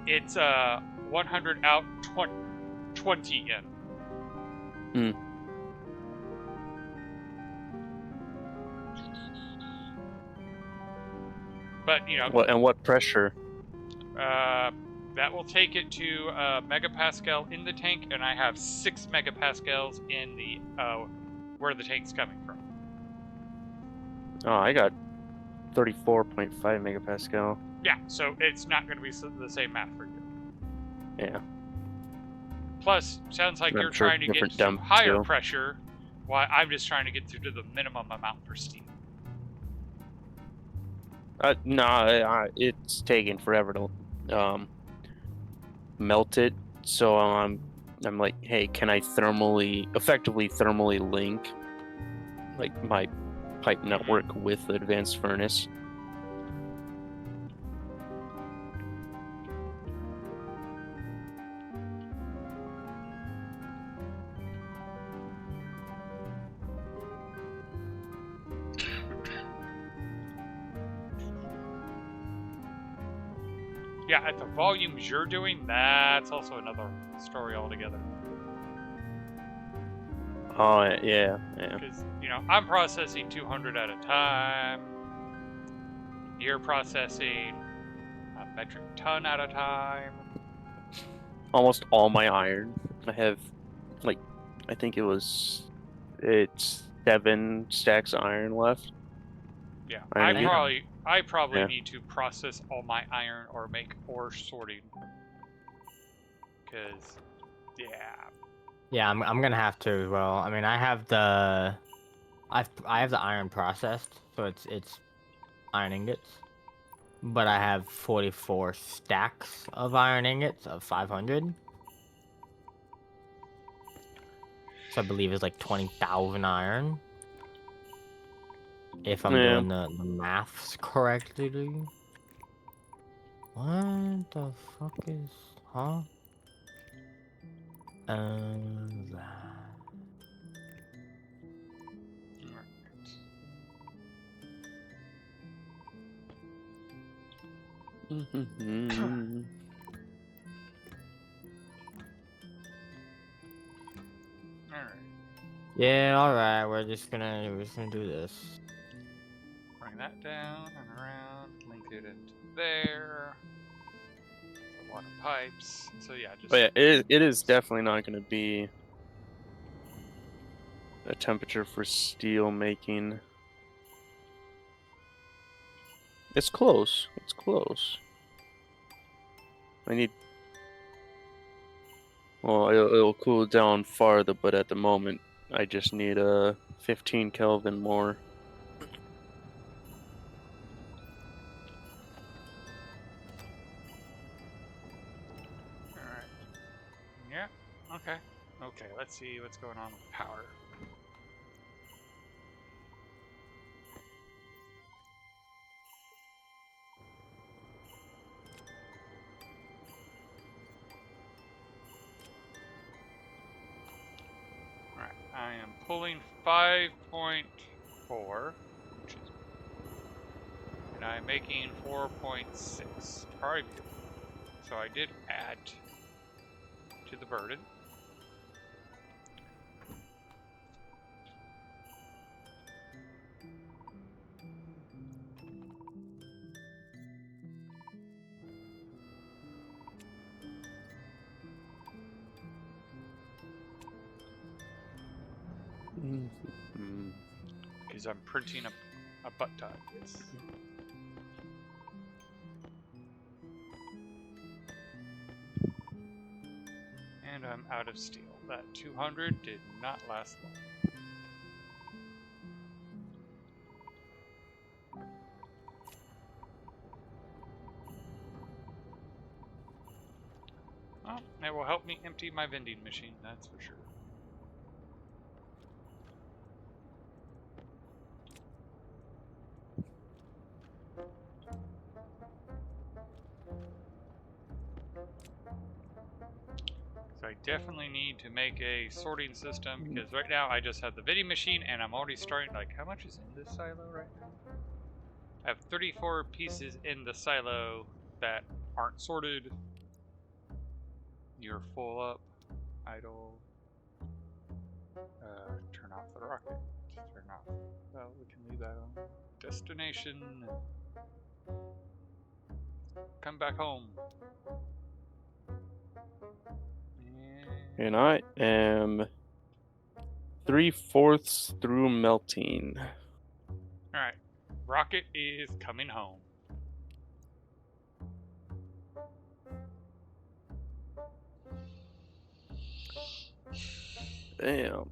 Speaker 3: it's 100 out, 20 in. But, you know...
Speaker 1: What pressure?
Speaker 3: That will take it to megapascal in the tank, and I have 6 megapascals in the where the tank's coming from.
Speaker 1: Oh, I got 34.5 megapascal.
Speaker 3: Yeah, so it's not going to be the same math for you.
Speaker 1: Yeah.
Speaker 3: Plus, sounds like
Speaker 1: I'm
Speaker 3: you're
Speaker 1: sure
Speaker 3: trying to get
Speaker 1: different
Speaker 3: to
Speaker 1: dump,
Speaker 3: higher
Speaker 1: too.
Speaker 3: pressure, while I'm just trying to get through to the minimum amount for steam.
Speaker 1: No, it's taking forever to melt it. So I'm like, hey, can I effectively thermally link like my pipe network with the advanced furnace?
Speaker 3: Yeah, at the volumes you're doing, that's also another story altogether.
Speaker 1: Oh, yeah.
Speaker 3: Because, you know, I'm processing 200 at a time. You're processing a metric ton at a time.
Speaker 1: Almost all my iron. I have, like, I think it's 7 stacks of iron left.
Speaker 3: Yeah,
Speaker 1: Iron
Speaker 3: I probably
Speaker 1: Yeah.
Speaker 3: need to process all my iron or make ore sorting. Because, yeah.
Speaker 2: Yeah, I'm gonna have to as well. I mean, I have the iron processed, so it's iron ingots, but I have 44 stacks of iron ingots of 500. So I believe it's like 20,000 iron. If I'm
Speaker 1: Yeah.
Speaker 2: doing the maths correctly. What the fuck is... Huh? That...
Speaker 3: Alright.
Speaker 2: Yeah, alright, we're just gonna do this.
Speaker 3: Bring that down and around, link it into there. A lot of pipes. So yeah, just...
Speaker 1: But yeah, it is definitely not going to be a temperature for steel making. It's close. It's close. I need... Well, it'll cool down farther, but at the moment, I just need a 15 Kelvin more.
Speaker 3: Alright. Yeah, okay. Okay, let's see what's going on with power. Alright, I am pulling 5.4, which is, and I'm making 4.6. Probably good. So I did add to the burden. Because I'm printing a butt tie. Yes. And I'm out of steel. That 200 did not last long. Well, it will help me empty my vending machine, that's for sure. So I definitely need to make a sorting system, because right now I just have the vending machine and I'm already starting, like, how much is in this silo right now? I have 34 pieces in the silo that aren't sorted. You're full up. Idle. Turn off the rocket. Turn off. Well, we can leave that on. Destination. Come back home.
Speaker 1: And I am 3/4 through melting.
Speaker 3: Alright. Rocket is coming home.
Speaker 1: Damn.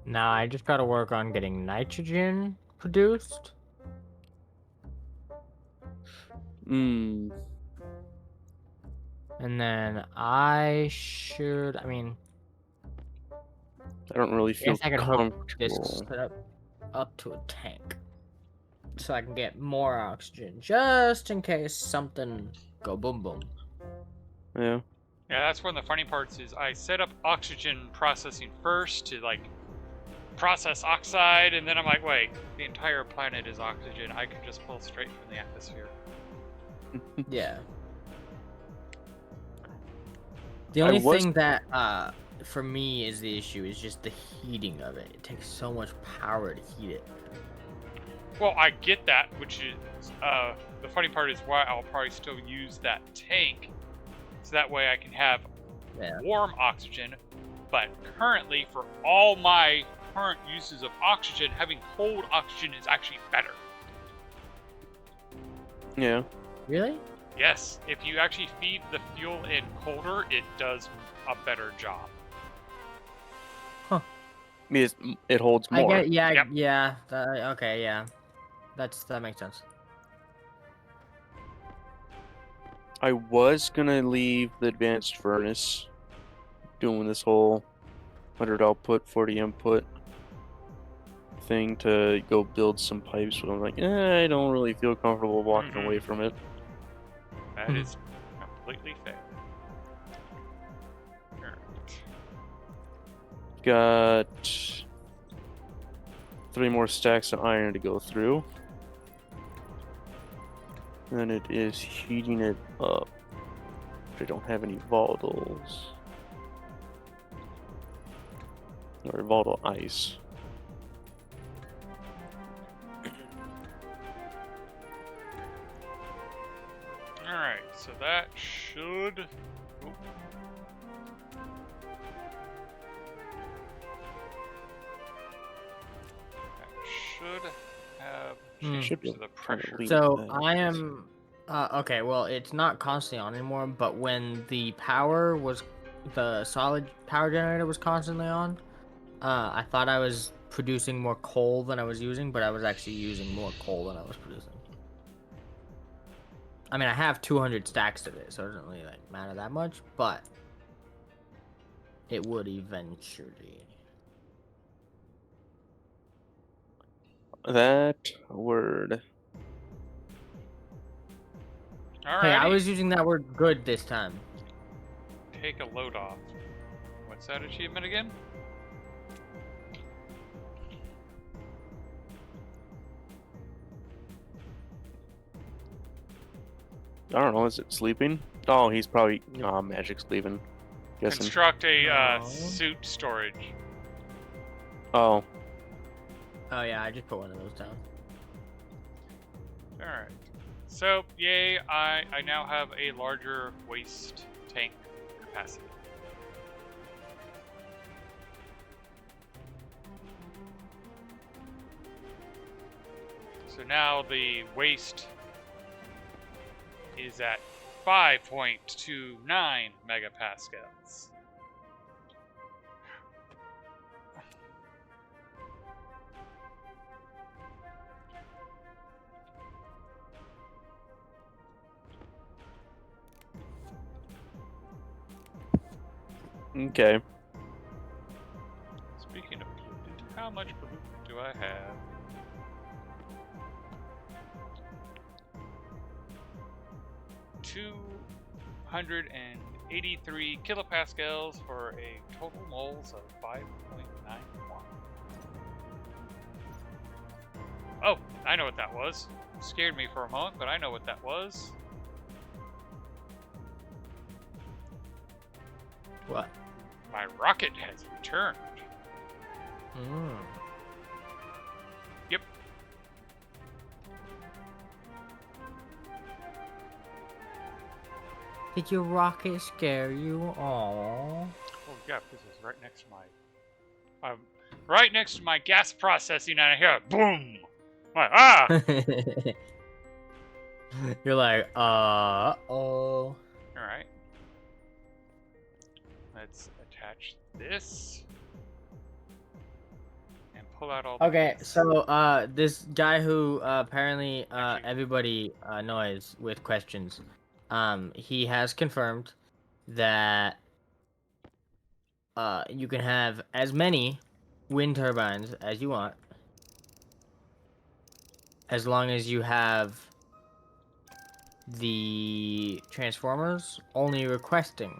Speaker 2: Nah, I just gotta work on getting nitrogen produced.
Speaker 1: Hmm.
Speaker 2: And then I mean,
Speaker 1: I don't really
Speaker 2: I
Speaker 1: feel
Speaker 2: guess I could hook this
Speaker 1: comfortable.
Speaker 2: setup up to a tank. So I can get more oxygen, just in case something go boom boom.
Speaker 1: Yeah.
Speaker 3: Yeah, that's one of the funny parts is I set up oxygen processing first to like process oxide, and then I'm like, wait, the entire planet is oxygen. I could just pull straight from the atmosphere.
Speaker 2: Yeah. The only
Speaker 1: was-
Speaker 2: thing that for me is the issue is just the heating of it. It takes so much power to heat it.
Speaker 3: Well, I get that, which is the funny part is why I'll probably still use that tank, so that way I can have warm oxygen. But currently, for all my current uses of oxygen, having cold oxygen is actually better.
Speaker 1: Yeah.
Speaker 2: Really?
Speaker 3: Yes, if you actually feed the fuel in colder, it does a better job.
Speaker 1: It holds more.
Speaker 2: I get, yeah,
Speaker 3: Yep.
Speaker 2: yeah. Okay, yeah. That makes sense.
Speaker 1: I was gonna leave the advanced furnace doing this whole 100 output, 40 input thing to go build some pipes, but I'm like, I don't really feel comfortable walking away from it.
Speaker 3: That is completely fair. Alright.
Speaker 1: Got 3 more stacks of iron to go through. And it is heating it up. I don't have any volatiles. Or volatile ice.
Speaker 3: Alright, so that should... Oop. That should have changed
Speaker 1: Should be
Speaker 3: the
Speaker 1: able to
Speaker 3: pressure.
Speaker 1: leave
Speaker 2: So
Speaker 1: that.
Speaker 2: I am okay, well it's not constantly on anymore, but when the power was the solid power generator was constantly on, I thought I was producing more coal than I was using, but I was actually using more coal than I was producing. I mean I have 200 stacks of it, so it doesn't really like matter that much, but it would eventually.
Speaker 1: That word.
Speaker 3: Alright,
Speaker 2: Hey, I was using that word good this time.
Speaker 3: take a load off. What's that achievement again?
Speaker 1: I don't know. Is it sleeping? Oh, he's probably. Oh, Magic's leaving. Guessing.
Speaker 3: Construct a
Speaker 2: No.
Speaker 3: suit storage.
Speaker 1: Oh,
Speaker 2: Oh yeah, I just put one of those down.
Speaker 3: Alright. So, yay, I now have a larger waste tank capacity. So now the waste is at 5.29 megapascals.
Speaker 1: okay.
Speaker 3: Speaking of pollutant, how much pollutant do I have? $283 kilopascals for a total moles of 5.91. Oh, I know what that was. Scared me for a moment, but I know what that was.
Speaker 2: What?
Speaker 3: My rocket has returned.
Speaker 2: Mm.
Speaker 3: Yep.
Speaker 2: Did your rocket scare you? Aww.
Speaker 3: Oh yeah, this is right next to my, right next to my gas processing, and I hear a boom. I'm like, ah.
Speaker 2: You're like, oh.
Speaker 3: All right. Let's attach this and pull out all. The
Speaker 2: Okay,
Speaker 3: pieces.
Speaker 2: so this guy who apparently everybody annoys with questions, he has confirmed that you can have as many wind turbines as you want, as long as you have the transformers only requesting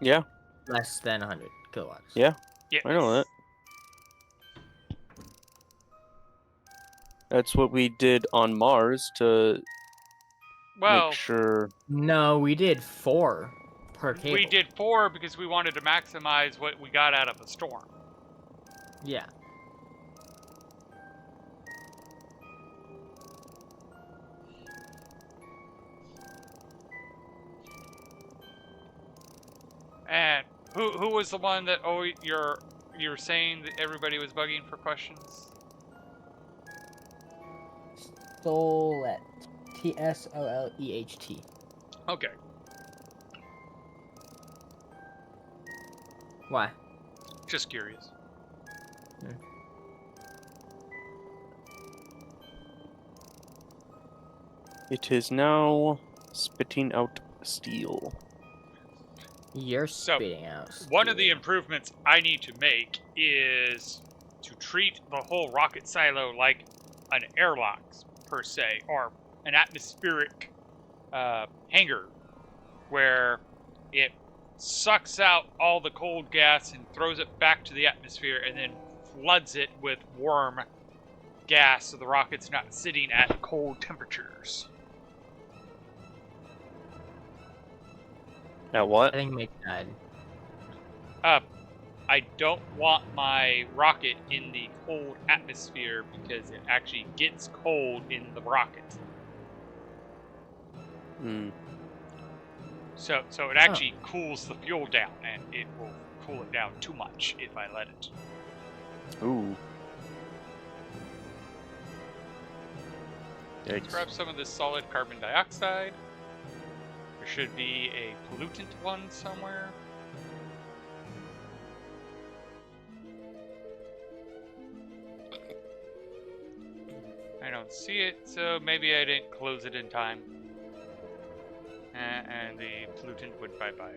Speaker 1: Yeah,
Speaker 2: less than 100 kilowatts.
Speaker 1: yeah,
Speaker 3: Yes.
Speaker 1: I know that. That's what we did on Mars to
Speaker 3: Well,
Speaker 1: make sure.
Speaker 2: No, we did 4 per cable.
Speaker 3: we did 4 because we wanted to maximize what we got out of the storm.
Speaker 2: Yeah.
Speaker 3: And who was the one that you're saying that everybody was bugging for questions?
Speaker 2: Solet. Tsoleht.
Speaker 3: Okay.
Speaker 2: Why?
Speaker 3: Just curious.
Speaker 1: It is now spitting out steel.
Speaker 2: You're
Speaker 3: So,
Speaker 2: spitting out.
Speaker 3: One of the
Speaker 2: steel.
Speaker 3: improvements I need to make is to treat the whole rocket silo like an airlock, per se, or an atmospheric hangar, where it sucks out all the cold gas and throws it back to the atmosphere and then floods it with warm gas so the rocket's not sitting at cold temperatures.
Speaker 1: At
Speaker 2: I
Speaker 1: what?
Speaker 2: think Mick died.
Speaker 3: I don't want my rocket in the cold atmosphere because it actually gets cold in the rocket.
Speaker 1: Hmm.
Speaker 3: So it actually cools the fuel down, and it will cool it down too much if I let it.
Speaker 1: Ooh.
Speaker 3: Let's
Speaker 1: Yikes.
Speaker 3: grab some of this solid carbon dioxide. There should be a pollutant one somewhere. I don't see it, so maybe I didn't close it in time. And the pollutant would bye-bye.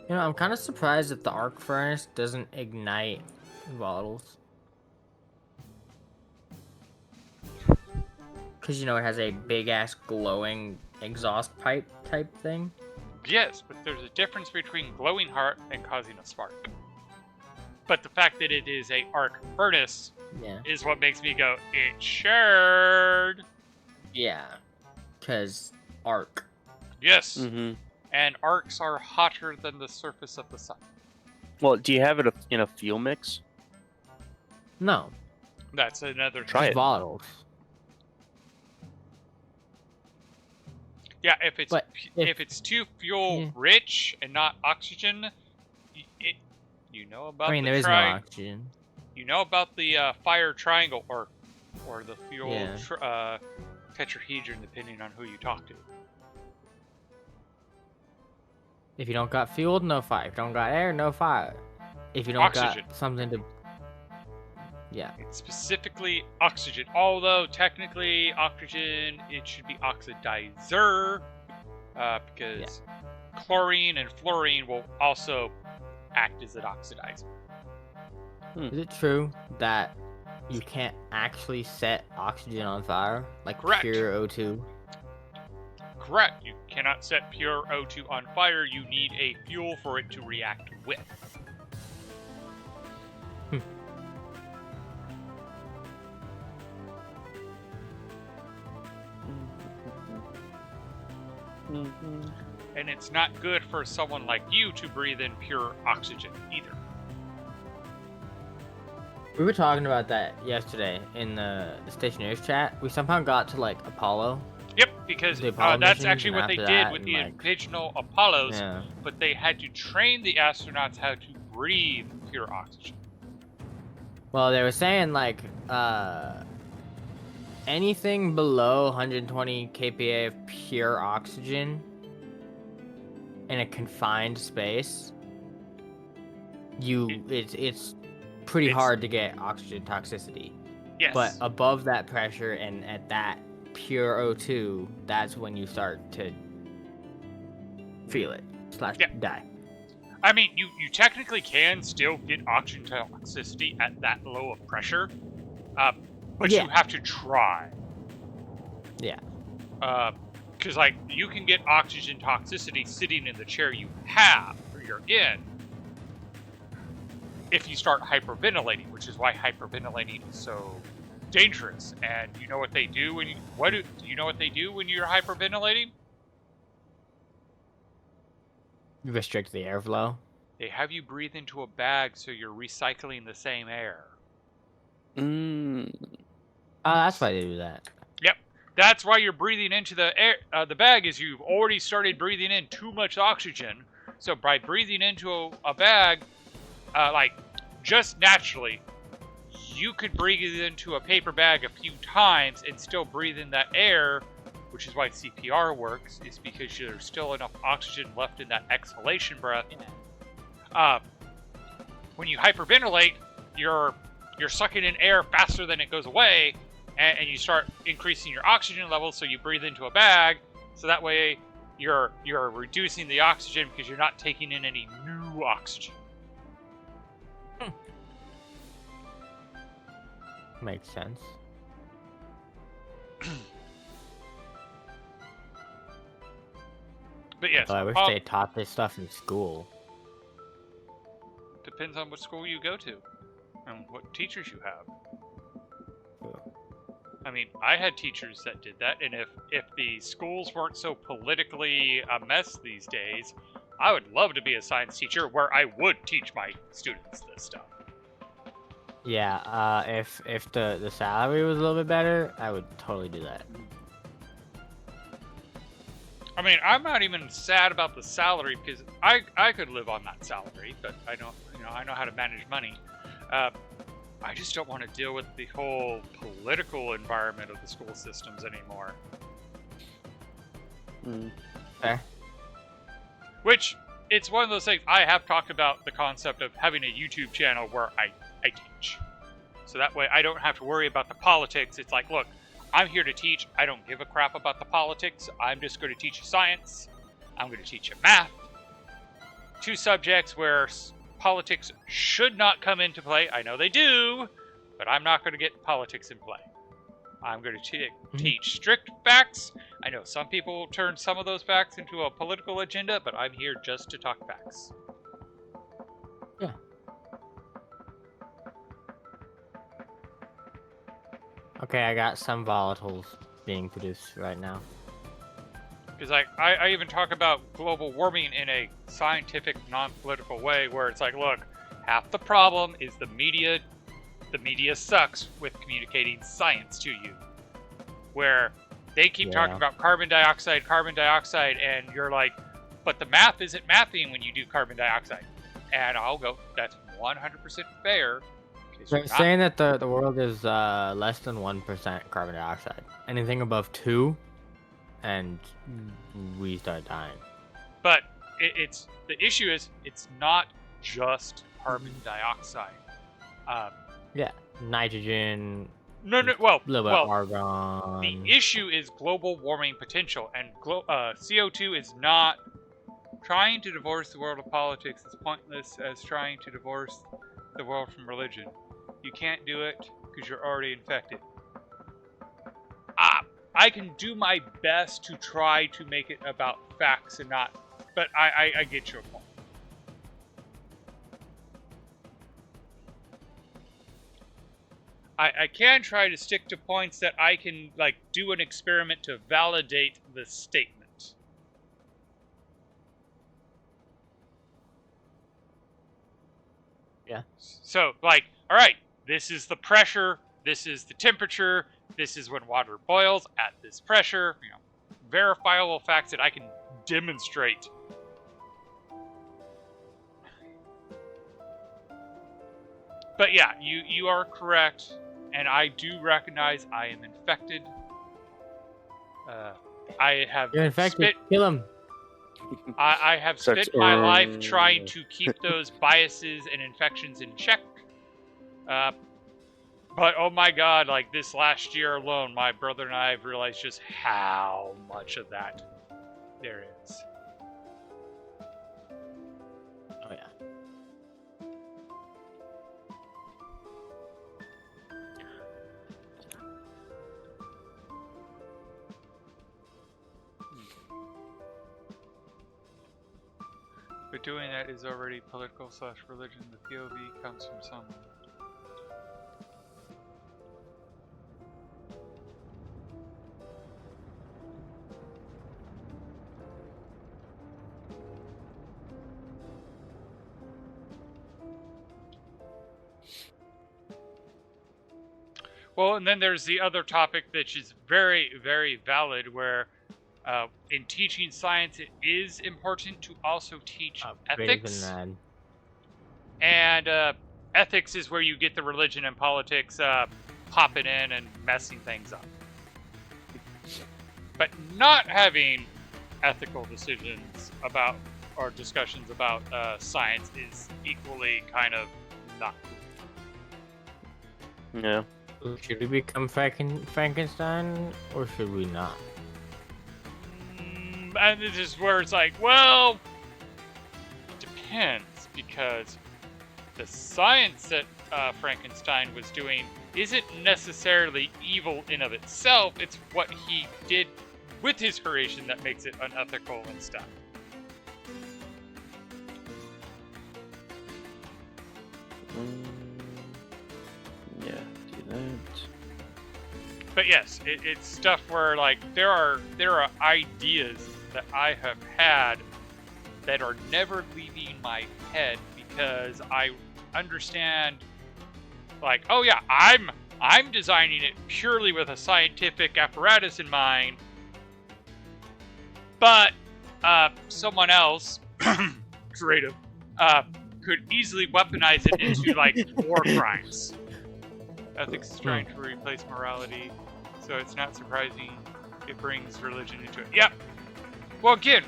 Speaker 2: You know, I'm kind of surprised that the arc furnace doesn't ignite volatiles. Because, you know, it has a big-ass glowing exhaust pipe type thing.
Speaker 3: Yes, but there's a difference between glowing heart and causing a spark. But the fact that it is a arc furnace
Speaker 2: Yeah.
Speaker 3: is what makes me go, it shared.
Speaker 2: Yeah. Because arc.
Speaker 3: Yes.
Speaker 1: Mm-hmm.
Speaker 3: And arcs are hotter than the surface of the sun.
Speaker 1: Well, do you have it in a fuel mix?
Speaker 2: No.
Speaker 3: That's another
Speaker 1: Try
Speaker 2: It's
Speaker 1: it.
Speaker 2: volatiles.
Speaker 3: Yeah, if it's
Speaker 2: But
Speaker 3: if it's too fuel rich and not oxygen, you know about
Speaker 2: I mean,
Speaker 3: the
Speaker 2: there is no oxygen.
Speaker 3: You know about the fire triangle or the fuel
Speaker 2: Yeah.
Speaker 3: tetrahedron, depending on who you talk to.
Speaker 2: If you don't got fuel, no fire. If you don't got air, no fire. If you don't
Speaker 3: Oxygen.
Speaker 2: got something to... Yeah.
Speaker 3: It's specifically oxygen. Although technically oxygen, it should be oxidizer, because chlorine and fluorine will also act as an oxidizer.
Speaker 2: Is it true that you can't actually set oxygen on fire? Like
Speaker 3: Correct.
Speaker 2: pure O2?
Speaker 3: Correct. You cannot set pure O2 on fire. You need a fuel for it to react with. And it's not good for someone like you to breathe in pure oxygen either.
Speaker 2: We were talking about that yesterday in the Stationeers chat. We somehow got to like Apollo.
Speaker 3: Yep, because
Speaker 2: The Apollo
Speaker 3: that's
Speaker 2: missions,
Speaker 3: actually
Speaker 2: and
Speaker 3: what they
Speaker 2: after
Speaker 3: did
Speaker 2: that,
Speaker 3: with
Speaker 2: and,
Speaker 3: the
Speaker 2: like-
Speaker 3: original Apollos,
Speaker 2: Yeah.
Speaker 3: but they had to train the astronauts how to breathe pure oxygen.
Speaker 2: Well, they were saying like anything below 120 kPa of pure oxygen in a confined space, it's pretty
Speaker 3: It's-
Speaker 2: hard to get oxygen toxicity.
Speaker 3: Yes.
Speaker 2: But above that pressure and at that pure O2, that's when you start to feel it /
Speaker 3: Yeah.
Speaker 2: die.
Speaker 3: I mean, you technically can still get oxygen toxicity at that low of pressure, but
Speaker 2: Yeah.
Speaker 3: you have to try.
Speaker 2: Yeah.
Speaker 3: Because, like, you can get oxygen toxicity sitting in the chair you have or you're in if you start hyperventilating, which is why hyperventilating is so dangerous. And you know what they do when do you know what they do when you're hyperventilating?
Speaker 2: You restrict the airflow.
Speaker 3: They have you breathe into a bag so you're recycling the same air.
Speaker 2: Oh, that's why they do that.
Speaker 3: Yep. That's why you're breathing into the air. The bag is you've already started breathing in too much oxygen. So by breathing into a bag, like just naturally, you could breathe into a paper bag a few times and still breathe in that air, which is why CPR works, is because there's still enough oxygen left in that exhalation breath. When you hyperventilate, you're sucking in air faster than it goes away, and you start increasing your oxygen levels, so you breathe into a bag, so that way you're reducing the oxygen because you're not taking in any new oxygen.
Speaker 2: Makes sense.
Speaker 3: But yes,
Speaker 2: But I wish they taught this stuff in school.
Speaker 3: depends on what school you go to and what teachers you have. I mean, I had teachers that did that, and if the schools weren't so politically a mess these days, I would love to be a science teacher where I would teach my students this stuff.
Speaker 2: Yeah, if the salary was a little bit better, I would totally do that.
Speaker 3: I mean, I'm not even sad about the salary because I could live on that salary, but I know how to manage money. I just don't want to deal with the whole political environment of the school systems anymore.
Speaker 2: Fair.
Speaker 3: Which, it's one of those things, I have talked about the concept of having a YouTube channel where I teach. So that way I don't have to worry about the politics. It's like, look, I'm here to teach. I don't give a crap about the politics. I'm just going to teach you science. I'm going to teach you math. 2 subjects where politics should not come into play. I know they do, but I'm not going to get politics in play. I'm going to teach strict facts. I know some people will turn some of those facts into a political agenda, but I'm here just to talk facts.
Speaker 2: Yeah. Okay, I got some volatiles being produced right now.
Speaker 3: Because like I even talk about global warming in a scientific, non-political way, where it's like, look, half the problem is the media. The media sucks with communicating science to you, where they keep talking about carbon dioxide, and you're like, but the math isn't mathing when you do carbon dioxide. And I'll go, that's 100% fair.
Speaker 2: They're saying that the world is less than 1% carbon dioxide. Anything above 2, and we start dying.
Speaker 3: But it's the issue is it's not just carbon dioxide.
Speaker 2: Yeah, nitrogen.
Speaker 3: Well,
Speaker 2: argon.
Speaker 3: The issue is global warming potential, and CO2 is not trying to divorce the world of politics as pointless as trying to divorce the world from religion. You can't do it because you're already infected. I can do my best to try to make it about facts and not, but I get your point. I can try to stick to points that I can, like, do an experiment to validate the statement.
Speaker 2: Yeah.
Speaker 3: So, like, all right, this is the pressure, this is the temperature, this is when water boils at this pressure, you know, verifiable facts that I can demonstrate. But yeah, you are correct, and I do recognize I am infected. I have
Speaker 2: You're infected. Kill him.
Speaker 3: I have spent my life trying to keep those biases and infections in check. But oh my god, like this last year alone, my brother and I have realized just how much of that there is.
Speaker 2: Oh yeah.
Speaker 3: But doing that is already political/religion. The POV comes from someone. Well, and then there's the other topic which is very, very valid, where in teaching science, it is important to also teach ethics. And ethics is where you get the religion and politics popping in and messing things up. But not having ethical decisions about or discussions about science is equally kind of not cool.
Speaker 1: Yeah.
Speaker 2: Should we become Frankenstein, or should we not?
Speaker 3: And this is where it's like, well, it depends, because the science that Frankenstein was doing isn't necessarily evil in of itself. It's what he did with his creation that makes it unethical and stuff.
Speaker 1: Yeah, do that.
Speaker 3: But yes, it's stuff where, like, there are ideas that I have had that are never leaving my head, because I understand, like, oh yeah, I'm designing it purely with a scientific apparatus in mind, but someone else, creative, could easily weaponize it into, like, war crimes. Ethics is trying to replace morality, so it's not surprising it brings religion into it. Yep. Well, again,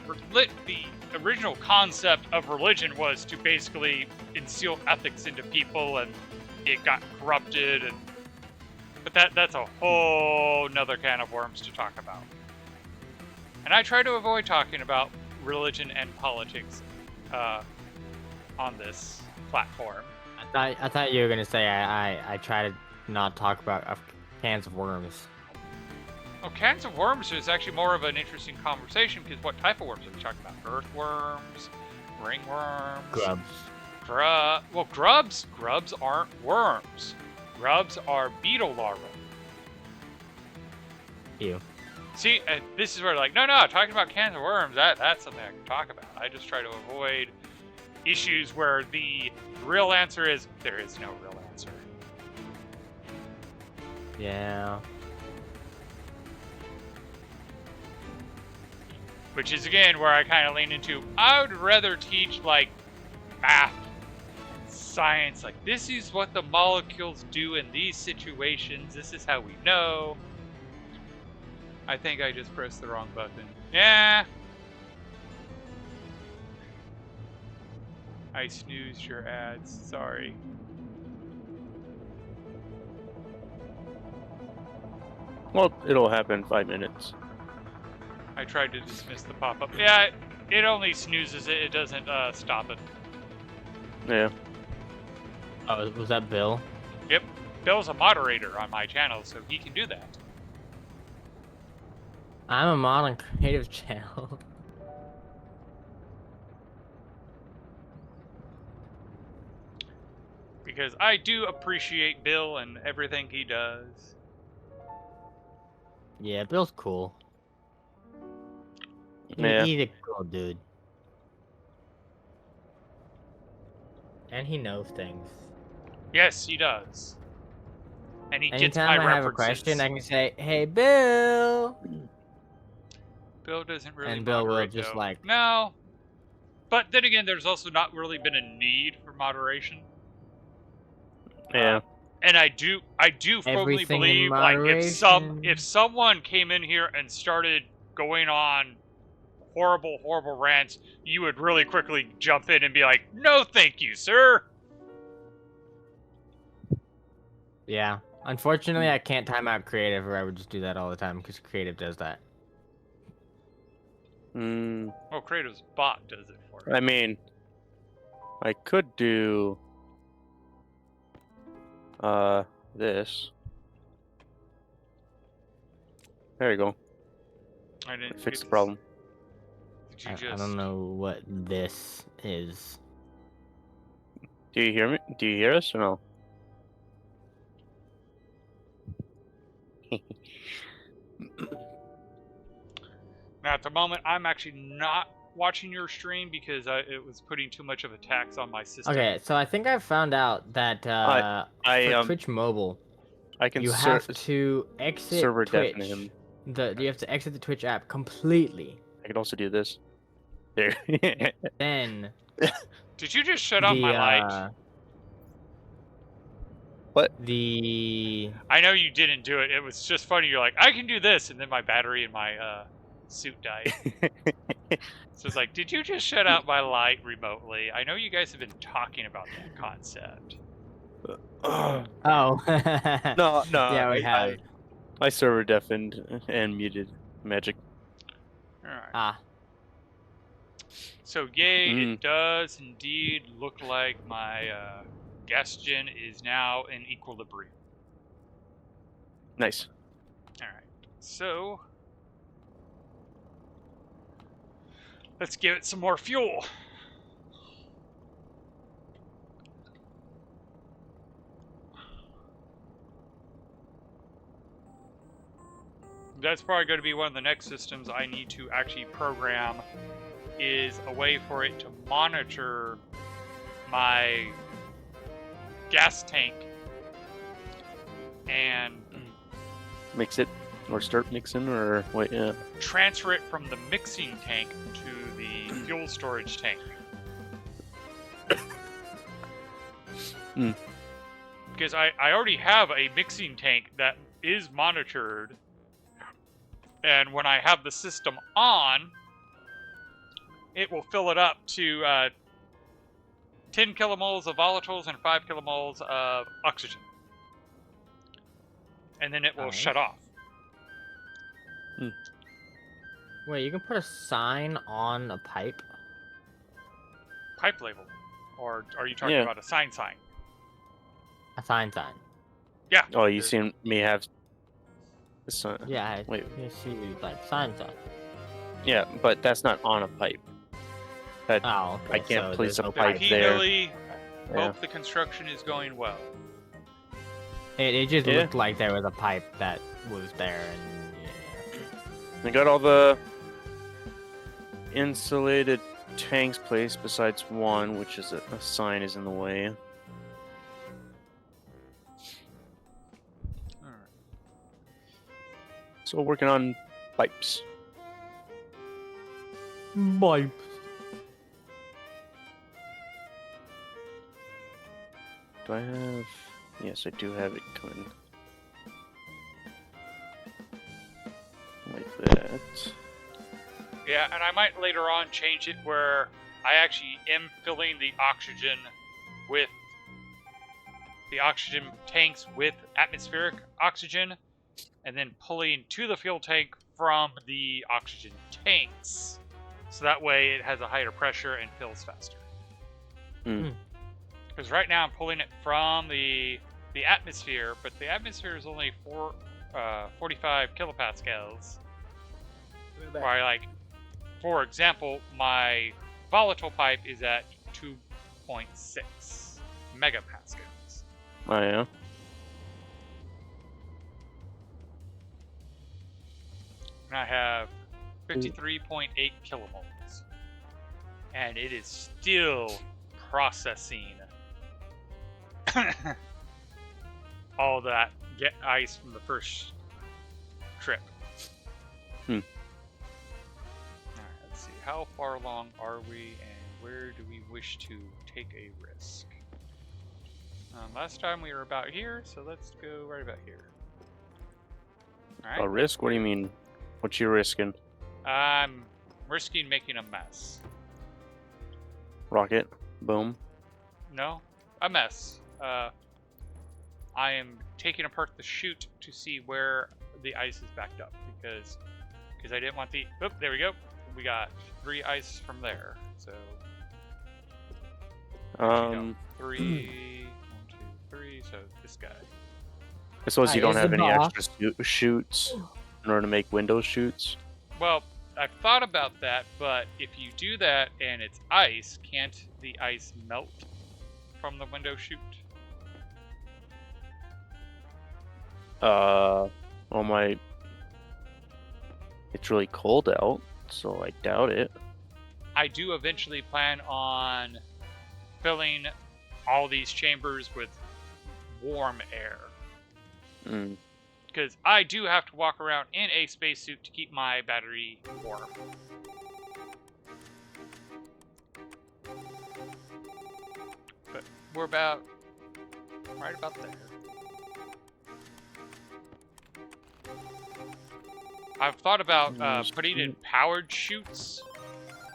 Speaker 3: the original concept of religion was to basically instill ethics into people, and it got corrupted, but that's a whole nother can of worms to talk about. And I try to avoid talking about religion and politics on this platform.
Speaker 2: I thought you were gonna say I try to not talk about cans of worms.
Speaker 3: Oh, cans of worms is actually more of an interesting conversation, because what type of worms are we talking about? Earthworms, ringworms,
Speaker 2: Grubs.
Speaker 3: Well, grubs aren't worms. Grubs are beetle larvae.
Speaker 2: Ew.
Speaker 3: See, and this is where like, no, talking about cans of worms, that's something I can talk about. I just try to avoid issues where the real answer is there is no real answer.
Speaker 2: Yeah.
Speaker 3: Which is again where I kind of lean into. I would rather teach like math, science. Like this is what the molecules do in these situations. This is how we know. I think I just pressed the wrong button. Yeah. I snoozed your ads. Sorry.
Speaker 1: Well, it'll happen in 5 minutes.
Speaker 3: I tried to dismiss the pop-up. Yeah, it only snoozes it. It doesn't stop it.
Speaker 1: Yeah.
Speaker 2: Oh, was that Bill?
Speaker 3: Yep. Bill's a moderator on my channel, so he can do that.
Speaker 2: I'm a modern creative channel.
Speaker 3: Because I do appreciate Bill and everything he does.
Speaker 2: Yeah, Bill's cool.
Speaker 1: Yeah.
Speaker 2: He's a cool dude. And he knows things.
Speaker 3: Yes, he does. And he gets my
Speaker 2: Anytime I have a
Speaker 3: references.
Speaker 2: question, I can say, "Hey, Bill."
Speaker 3: Bill doesn't really
Speaker 2: And Bill will
Speaker 3: moderate,
Speaker 2: just,
Speaker 3: though.
Speaker 2: like-
Speaker 3: No. But then again, there's also not really been a need for moderation.
Speaker 1: Yeah.
Speaker 3: And I do firmly
Speaker 2: Everything in
Speaker 3: believe like
Speaker 2: moderation.
Speaker 3: if someone came in here and started going on horrible rants, you would really quickly jump in and be like, "No, thank you, sir."
Speaker 2: Yeah. Unfortunately, I can't time out creative, or I would just do that all the time because creative does that.
Speaker 3: Well, Creative's bot does it for you.
Speaker 1: I mean, I could do this. There you go.
Speaker 3: I didn't
Speaker 1: Fix
Speaker 3: get
Speaker 1: the problem.
Speaker 3: Did you
Speaker 2: I
Speaker 3: just?
Speaker 2: don't know what this is.
Speaker 1: Do you hear me? Do you hear us or no?
Speaker 3: Now, at the moment, I'm actually not watching your stream because it was putting too much of a tax on my system.
Speaker 2: Okay, so I think I found out that for Twitch Mobile,
Speaker 1: I can
Speaker 2: you have to exit
Speaker 1: server
Speaker 2: Twitch.
Speaker 1: deafen him.
Speaker 2: You have to exit the Twitch app completely.
Speaker 1: I can also do this. There.
Speaker 2: Then
Speaker 3: Did you just shut off my light?
Speaker 1: What?
Speaker 3: I know you didn't do it. It was just funny. You're like, I can do this, and then my battery in my suit died. So it's like, did you just shut out my light remotely? I know you guys have been talking about that concept.
Speaker 2: Oh.
Speaker 1: No.
Speaker 2: Yeah, we have.
Speaker 1: I server deafened and muted Magic.
Speaker 3: Alright.
Speaker 2: Ah.
Speaker 3: So, yay, it does indeed look like my gas gen is now in equilibrium.
Speaker 1: Nice.
Speaker 3: Alright. So, let's give it some more fuel. That's probably going to be one of the next systems I need to actually program, is a way for it to monitor my gas tank and
Speaker 1: Mix it or start mixing or wait, yeah.
Speaker 3: transfer it from the mixing tank to the fuel storage tank. Because I already have a mixing tank that is monitored, and when I have the system on, it will fill it up to 10 kilomoles of volatiles and 5 kilomoles of oxygen. And then it will shut off.
Speaker 2: Wait, you can put a sign on a pipe?
Speaker 3: Pipe label. Or are you talking about a sign?
Speaker 2: A sign.
Speaker 3: Yeah.
Speaker 1: Oh, you seen me have this?
Speaker 2: Yeah,
Speaker 1: wait.
Speaker 2: You see, like, sign.
Speaker 1: Yeah, but that's not on a pipe. That
Speaker 2: Oh, okay,
Speaker 1: I can't
Speaker 2: so
Speaker 1: place
Speaker 2: there's
Speaker 1: a
Speaker 2: no
Speaker 1: pipe
Speaker 2: pipe.
Speaker 1: there.
Speaker 3: Really
Speaker 1: Yeah.
Speaker 3: hope the construction is going well.
Speaker 2: It just
Speaker 1: Yeah.
Speaker 2: looked like there was a pipe that was there, and
Speaker 1: I got all the insulated tanks placed besides one, which is a sign is in the way.
Speaker 3: Alright.
Speaker 1: So working on pipes.
Speaker 2: Boy.
Speaker 1: Do I have? Yes, I do have it coming. Like that.
Speaker 3: Yeah, and I might later on change it where I actually am filling the oxygen tanks with atmospheric oxygen, and then pulling to the fuel tank from the oxygen tanks. So that way it has a higher pressure and fills faster.
Speaker 1: Mm.
Speaker 3: Because right now I'm pulling it from the atmosphere, but the atmosphere is only 45 kilopascals. While, like, for example, my volatile pipe is at 2.6 megapascals.
Speaker 1: Oh yeah.
Speaker 3: And I have 53.8 kilomoles. And it is still processing all that ice from the first trip.
Speaker 1: Hmm.
Speaker 3: Alright, let's see. How far along are we, and where do we wish to take a risk? Last time we were about here, so let's go right about here. Alright.
Speaker 1: A risk? What do you mean? What you risking?
Speaker 3: I'm risking making a mess.
Speaker 1: Rocket? Boom.
Speaker 3: No, a mess. I am taking apart the chute to see where the ice is backed up because I didn't want the. Oh, there we go. We got 3 ice from there. So. Actually, no, 3. 1, 2, 3. So this guy.
Speaker 1: I suppose you don't
Speaker 2: is
Speaker 1: have
Speaker 2: the
Speaker 1: any
Speaker 2: box-
Speaker 1: extra chutes in order to make window chutes.
Speaker 3: Well, I've thought about that, but if you do that and it's ice, can't the ice melt from the window chute?
Speaker 1: Well, it's really cold out, so I doubt it.
Speaker 3: I do eventually plan on filling all these chambers with warm air.
Speaker 1: Mm.
Speaker 3: Because I do have to walk around in a spacesuit to keep my battery warm. But we're right about there. I've thought about putting in powered chutes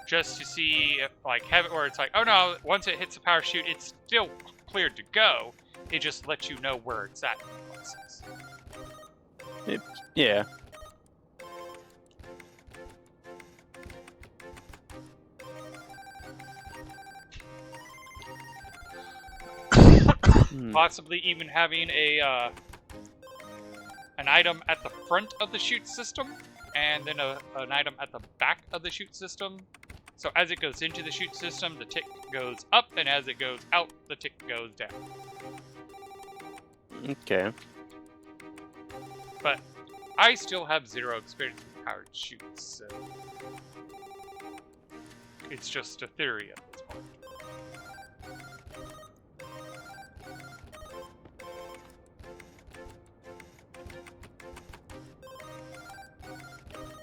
Speaker 3: just to see if, like, have it where it's like, oh no, once it hits the power chute, it's still cleared to go. It just lets you know where it's at in the process.
Speaker 1: Yeah.
Speaker 3: Possibly even having an item at the front of the chute system, and then an item at the back of the chute system. So as it goes into the chute system, the tick goes up, and as it goes out, the tick goes down.
Speaker 1: Okay.
Speaker 3: But I still have 0 experience with powered chutes, so it's just a theory at this point.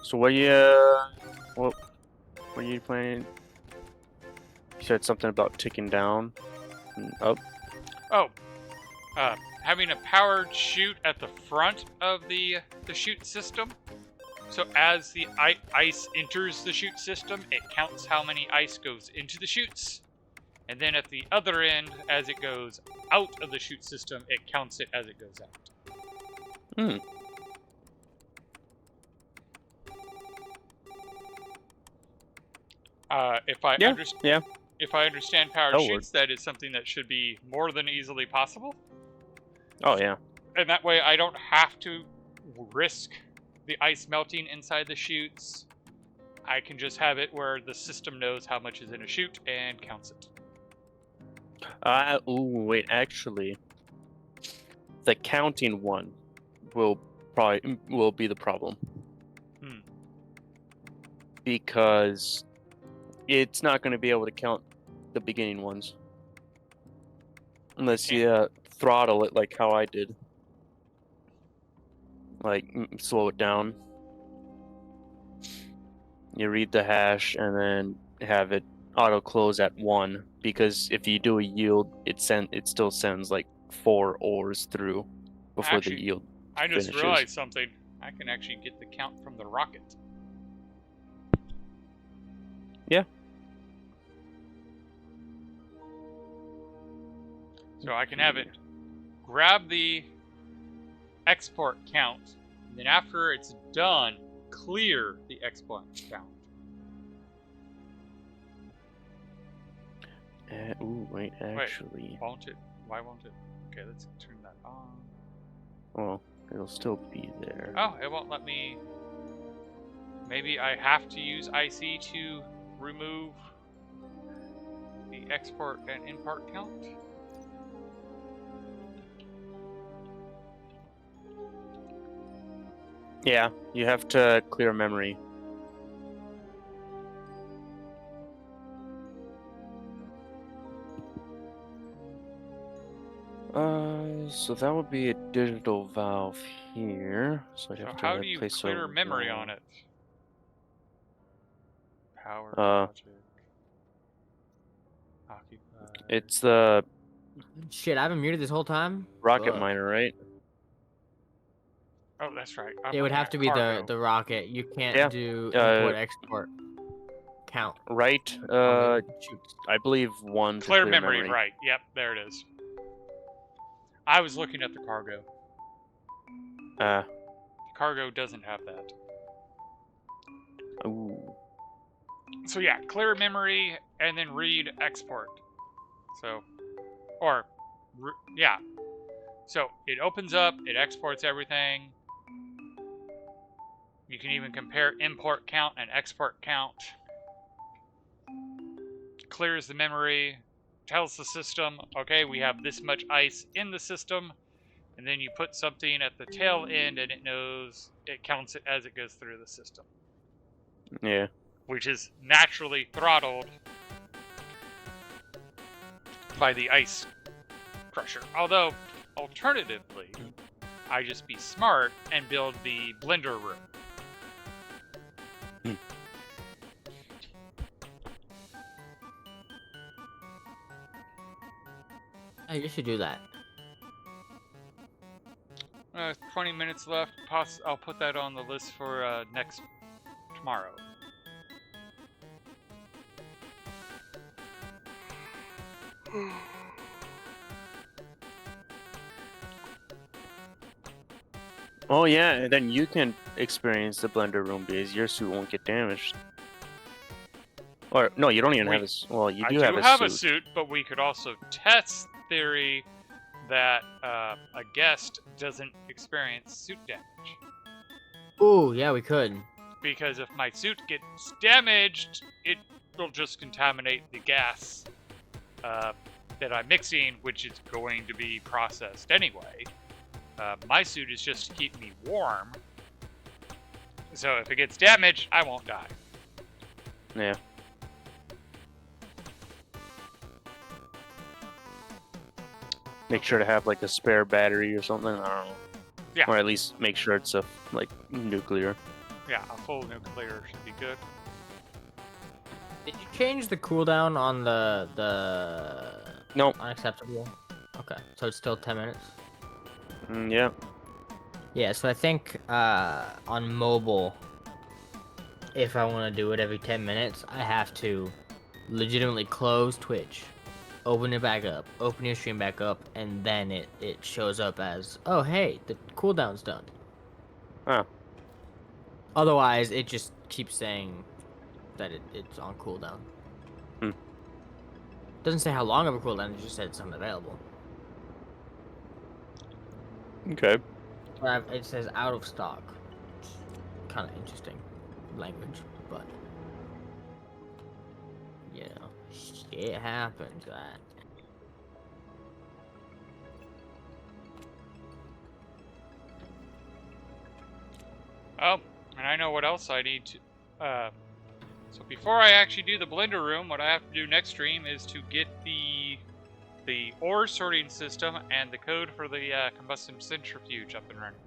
Speaker 1: So what are you planning? You said something about ticking down and up.
Speaker 3: Oh, having a powered chute at the front of the chute system. So as the ice enters the chute system, it counts how many ice goes into the chutes. And then at the other end, as it goes out of the chute system, it counts it as it goes out.
Speaker 1: Hmm.
Speaker 3: If I understand powered
Speaker 1: That'll
Speaker 3: chutes, that is something that should be more than easily possible.
Speaker 1: Oh yeah.
Speaker 3: And that way I don't have to risk the ice melting inside the chutes. I can just have it where the system knows how much is in a chute and counts it.
Speaker 1: Wait, actually, the counting one will be the problem. because it's not going to be able to count the beginning ones unless you throttle it like how I did. Like slow it down. You read the hash and then have it auto close at 1, because if you do a yield, it still sends like 4 ores through before the yield
Speaker 3: I just
Speaker 1: finishes.
Speaker 3: realized something. I can actually get the count from the rocket.
Speaker 1: Yeah.
Speaker 3: So I can have it grab the export count, and then after it's done, clear the export count.
Speaker 1: Ooh, wait, actually.
Speaker 3: Won't it? Why won't it? Okay, let's turn that on.
Speaker 1: Well, it'll still be there.
Speaker 3: Oh, it won't let me. Maybe I have to use IC to remove the export and import count?
Speaker 1: Yeah, you have to clear memory. So that would be a digital valve here. So I'd
Speaker 3: So
Speaker 1: have to
Speaker 3: how do you
Speaker 1: place
Speaker 3: clear
Speaker 1: a
Speaker 3: memory
Speaker 1: valve.
Speaker 3: on it? Power logic. Occupied.
Speaker 1: It's the
Speaker 2: Shit, I've been muted this whole time.
Speaker 1: rocket
Speaker 2: Fuck.
Speaker 1: miner, right?
Speaker 3: Oh, that's right.
Speaker 2: It would have to be the rocket. You can't
Speaker 1: Yeah,
Speaker 2: do import export count.
Speaker 1: Right.
Speaker 2: On the chutes.
Speaker 1: I believe 1 to
Speaker 3: clear
Speaker 1: clear
Speaker 3: memory,
Speaker 1: memory.
Speaker 3: right? Yep, there it is. I was looking at the cargo.
Speaker 1: Ah.
Speaker 3: The cargo doesn't have that.
Speaker 1: Ooh.
Speaker 3: So yeah, clear memory and then read export. So, or yeah. So it opens up, it exports everything. You can even compare import count and export count. Clears the memory, tells the system, okay, we have this much ice in the system, and then you put something at the tail end and it knows, it counts it as it goes through the system.
Speaker 1: Yeah.
Speaker 3: Which is naturally throttled by the ice crusher. Although, alternatively, I just be smart and build the blender room.
Speaker 2: Hey, you should do that.
Speaker 3: 20 minutes left. I'll put that on the list for tomorrow.
Speaker 1: Oh yeah, and then you can experience the blender room because your suit won't get damaged. Or no, you don't even have a. Well, you do have a suit.
Speaker 3: I do have a suit, but we could also test theory that a guest doesn't experience suit damage.
Speaker 2: Ooh, yeah, we could.
Speaker 3: Because if my suit gets damaged, it will just contaminate the gas that I'm mixing, which is going to be processed anyway. My suit is just to keep me warm. So if it gets damaged, I won't die.
Speaker 1: Yeah. Make sure to have like a spare battery or something. I don't know.
Speaker 3: Yeah.
Speaker 1: Or at least make sure it's a like nuclear.
Speaker 3: Yeah, a full nuclear should be good.
Speaker 2: Did you change the cooldown on the
Speaker 1: Nope.
Speaker 2: unacceptable? Okay, so it's still 10 minutes.
Speaker 1: Yeah.
Speaker 2: Yeah, so I think on mobile, if I want to do it every 10 minutes, I have to legitimately close Twitch, open it back up, open your stream back up, and then it shows up as, oh hey, the cooldown's done.
Speaker 1: Oh.
Speaker 2: Otherwise, it just keeps saying that it's on cooldown. Doesn't say how long of a cooldown, it just said it's unavailable.
Speaker 1: Okay.
Speaker 2: It says out of stock. Kind of interesting language, but you know, shit happens. That.
Speaker 3: Oh, and I know what else I need to So before I actually do the blender room, what I have to do next stream is to get the ore sorting system and the code for the combustion centrifuge up and running.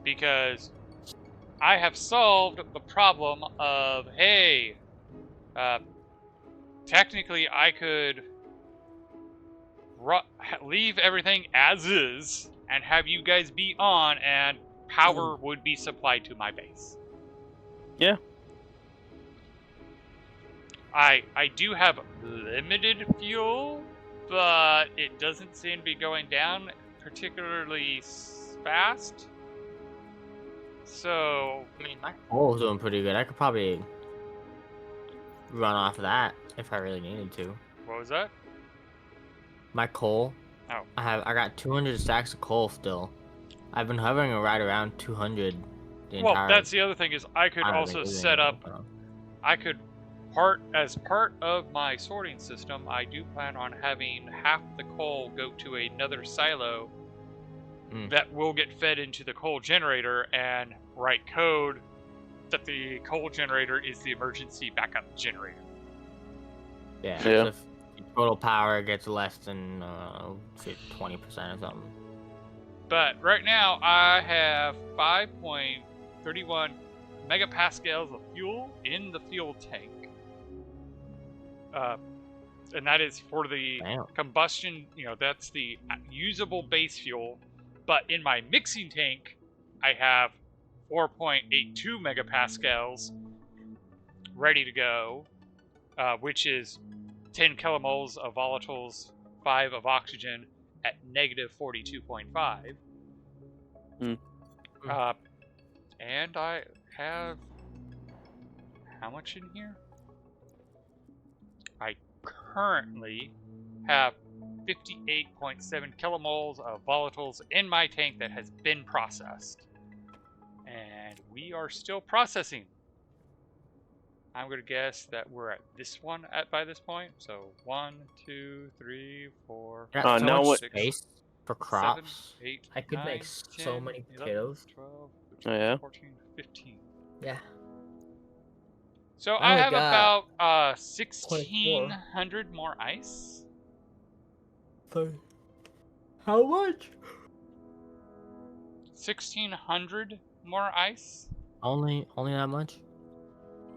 Speaker 3: Because I have solved the problem of, hey, technically I could leave everything as is and have you guys be on, and power would be supplied to my base.
Speaker 1: Yeah.
Speaker 3: I do have limited fuel, but it doesn't seem to be going down particularly fast. So,
Speaker 2: I mean, my coal's doing pretty good. I could probably run off of that if I really needed to.
Speaker 3: what was that?
Speaker 2: My coal.
Speaker 3: Oh.
Speaker 2: I got 200 stacks of coal still. I've been hovering right around 200 the
Speaker 3: Well,
Speaker 2: entire
Speaker 3: that's the other thing is I could
Speaker 2: time I've
Speaker 3: also
Speaker 2: been using
Speaker 3: set
Speaker 2: it,
Speaker 3: up.
Speaker 2: so.
Speaker 3: I could as part of my sorting system, I do plan on having half the coal go to another silo that will get fed into the coal generator and write code that the coal generator is the emergency backup generator.
Speaker 2: Yeah.
Speaker 1: Yeah.
Speaker 2: So if total power gets less than 20% or something.
Speaker 3: But right now I have 5.31 megapascals of fuel in the fuel tank. And that is for the combustion, that's the usable base fuel. But in my mixing tank, I have 4.82 megapascals ready to go, which is 10 kilomoles of volatiles, 5 of oxygen at negative 42.5. And I have how much in here? I currently have 58.7 kilomoles of volatiles in my tank that has been processed. And we are still processing. I'm going to guess that we're at this one by this point. So 1, 2, 3, 4,
Speaker 2: Yeah,
Speaker 3: 5,
Speaker 1: now what-
Speaker 3: 6,
Speaker 2: space for crops.
Speaker 3: 7, 8,
Speaker 2: I could
Speaker 3: 9,
Speaker 2: make so
Speaker 3: 10,
Speaker 2: many
Speaker 3: 11,
Speaker 2: potatoes.
Speaker 3: 12,
Speaker 1: Oh,
Speaker 3: 13,
Speaker 1: yeah?
Speaker 3: 14, 15.
Speaker 2: Yeah.
Speaker 3: So
Speaker 2: I
Speaker 3: I have
Speaker 2: only
Speaker 3: about
Speaker 2: got
Speaker 3: 1,600 more ice.
Speaker 2: So, how much?
Speaker 3: 1,600 more ice.
Speaker 2: Only that much?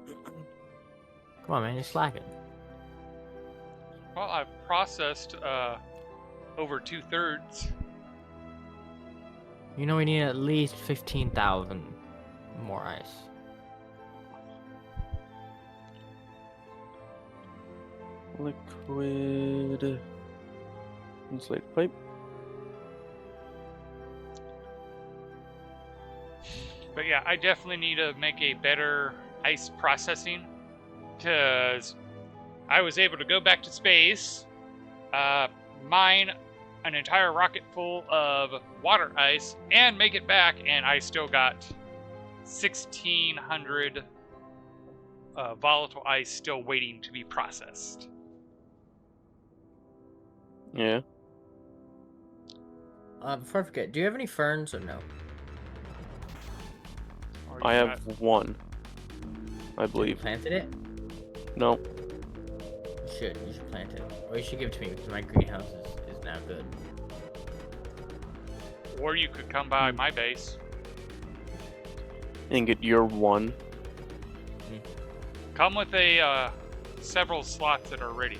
Speaker 2: Come on, man, you're slacking.
Speaker 3: Well, I've processed over 2/3.
Speaker 2: You know we need at least 15,000 more ice.
Speaker 1: Liquid insulated pipe.
Speaker 3: But yeah, I definitely need to make a better ice processing, because I was able to go back to space, mine an entire rocket full of water ice, and make it back, and I still got 1,600 volatile ice still waiting to be processed.
Speaker 1: Yeah.
Speaker 2: Before I forget, do you have any ferns or no?
Speaker 3: Or
Speaker 1: I
Speaker 3: you
Speaker 1: have
Speaker 3: got-
Speaker 1: one, I
Speaker 2: You
Speaker 1: believe.
Speaker 2: planted it?
Speaker 1: No.
Speaker 2: You should plant it. Or you should give it to me because my greenhouse is now good.
Speaker 3: Or you could come by my base.
Speaker 1: And get your one.
Speaker 3: Come with a several slots that are ready.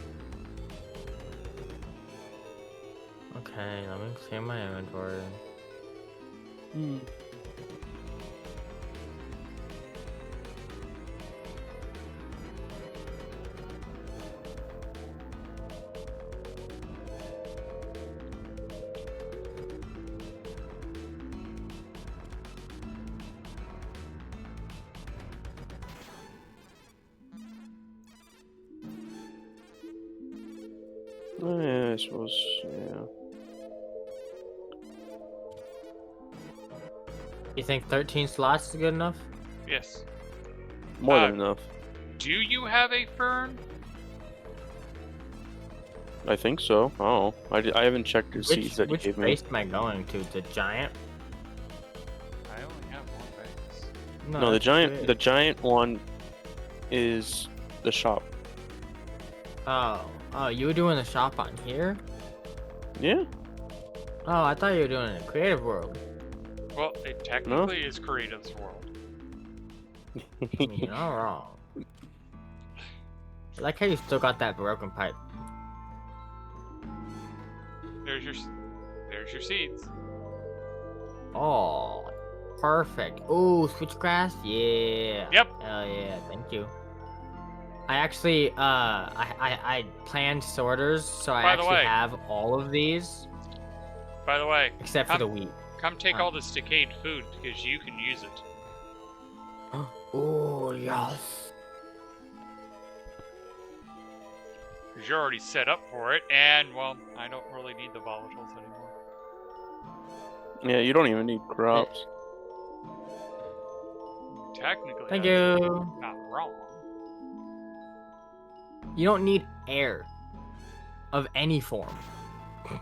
Speaker 2: Okay, let me clear my inventory.
Speaker 1: Yeah, I suppose. Yeah.
Speaker 2: You think 13 slots is good enough?
Speaker 3: Yes.
Speaker 1: More than enough.
Speaker 3: Do you have a fern?
Speaker 1: I think so. Oh, I haven't checked the seeds that you
Speaker 2: Which
Speaker 1: gave me.
Speaker 2: base am I going to? The giant?
Speaker 3: I only have one base.
Speaker 1: No, the
Speaker 2: that's
Speaker 1: giant
Speaker 2: big.
Speaker 1: one is the shop.
Speaker 2: Oh, you were doing the shop on here?
Speaker 1: Yeah.
Speaker 2: Oh, I thought you were doing it in Creative World.
Speaker 3: Well, it technically is Creative's world.
Speaker 2: I mean, you're not wrong. I like how you still got that broken pipe.
Speaker 3: There's your seeds.
Speaker 2: Oh, perfect. Oh, switchgrass? Yeah.
Speaker 3: Yep.
Speaker 2: Hell yeah, thank you. I actually, I planned sorters, so I
Speaker 3: By the
Speaker 2: actually
Speaker 3: way.
Speaker 2: have all of these,
Speaker 3: By the way,
Speaker 2: except for the wheat.
Speaker 3: come take
Speaker 2: Huh.
Speaker 3: all this decayed food because you can use it.
Speaker 2: Oh, yes.
Speaker 3: Because you're already set up for it, and, well, I don't really need the volatiles anymore.
Speaker 1: Yeah, you don't even need crops.
Speaker 3: Technically,
Speaker 2: Thank
Speaker 3: that's
Speaker 2: you.
Speaker 3: not wrong.
Speaker 2: You don't need air of any form.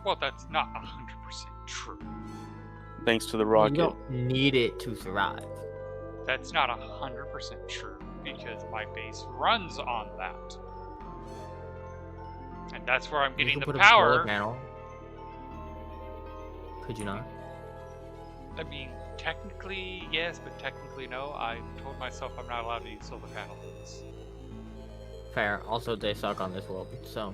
Speaker 3: Well, that's not 100% true.
Speaker 1: Thanks to the
Speaker 2: You
Speaker 1: rocket.
Speaker 2: don't need it to survive.
Speaker 3: That's not 100% true, because my base runs on that. And that's where I'm
Speaker 2: You
Speaker 3: getting
Speaker 2: could
Speaker 3: the
Speaker 2: put a solar
Speaker 3: power.
Speaker 2: panel. Could you not?
Speaker 3: I mean, technically, yes, but technically, no. I told myself I'm not allowed to use solar panels.
Speaker 2: Fair. Also, they suck on this world, so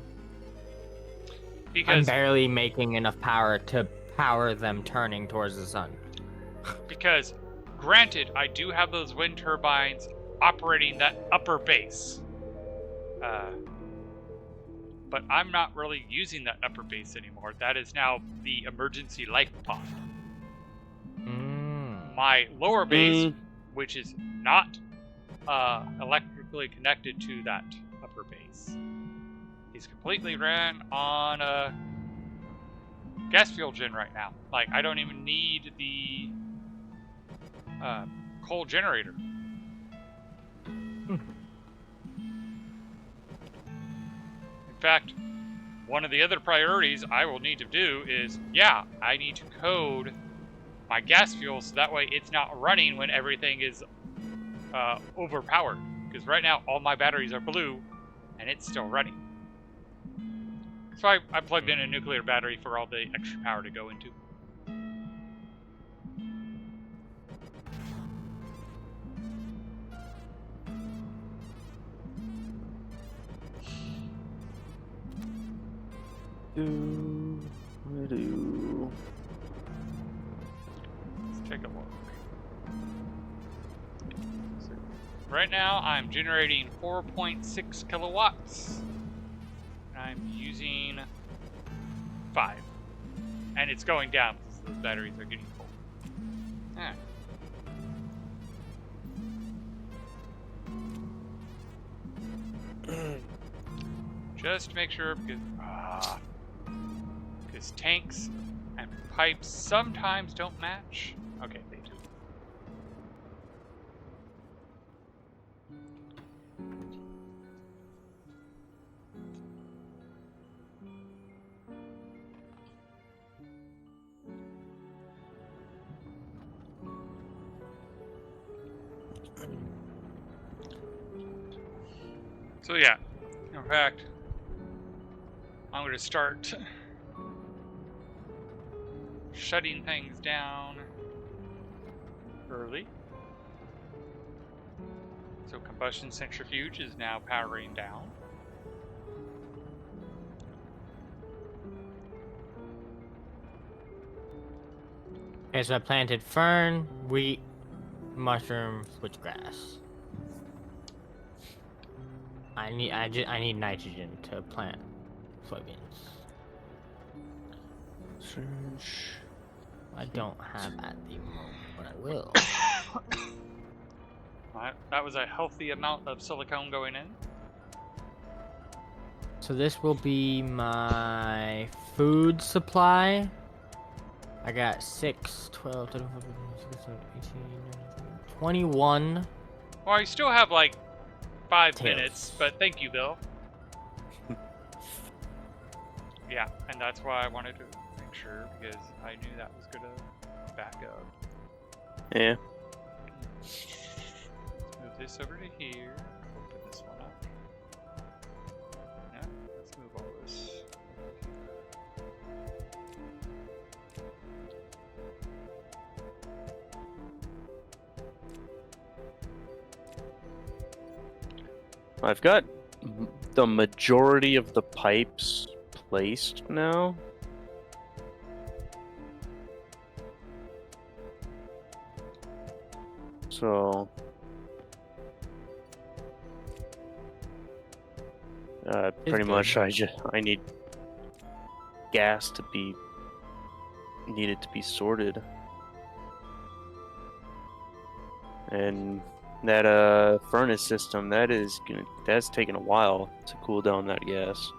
Speaker 2: I'm
Speaker 3: Because
Speaker 2: barely making enough power to power them turning towards the sun.
Speaker 3: Because, granted, I do have those wind turbines operating that upper base. But I'm not really using that upper base anymore. That is now the emergency life pod. My lower base, which is not electrically connected to that upper base, is completely ran on a gas fuel gen right now. Like, I don't even need the coal generator. In fact, one of the other priorities I will need to do is, I need to code my gas fuel so that way it's not running when everything is overpowered. Because right now all my batteries are blue and it's still running. So I plugged in a nuclear battery for all the extra power to go into. Let's take a look. So right now I'm generating 4.6 kilowatts. I'm using 5. And it's going down because those batteries are getting full. Alright. Just to make sure, because tanks and pipes sometimes don't match. Okay, they do. So yeah, in fact, I'm going to start shutting things down early. So combustion centrifuge is now powering down.
Speaker 2: Okay, so I planted fern, wheat, mushroom, switchgrass. I need nitrogen to plant soybeans.
Speaker 1: Search.
Speaker 2: I don't have at the moment, but I will.
Speaker 3: That was a healthy amount of silicone going in.
Speaker 2: So this will be my food supply. I got 6, 12, 13, 14, 15, 18, 19, 21.
Speaker 3: Well, you still have like 5
Speaker 2: Tails.
Speaker 3: minutes, but thank you, Bill. Yeah, and that's why I wanted to make sure, because I knew that was gonna back up.
Speaker 1: Yeah.
Speaker 3: this over to here. Open this one up. No, let's move all this.
Speaker 1: I've got the majority of the pipes placed now. So, pretty
Speaker 2: good.
Speaker 1: much I need gas to be needed to be sorted. And that furnace system, that's taking a while to cool down that gas.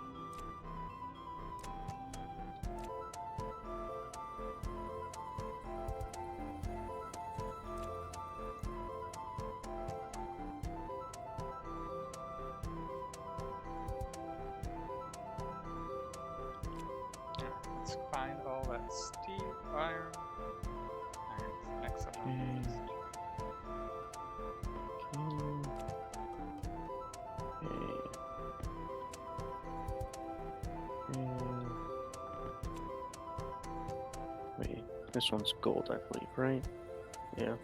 Speaker 3: Let's find all that steel, iron. Iron's next up on the list.
Speaker 1: Wait, this one's gold, I believe, right? Yeah.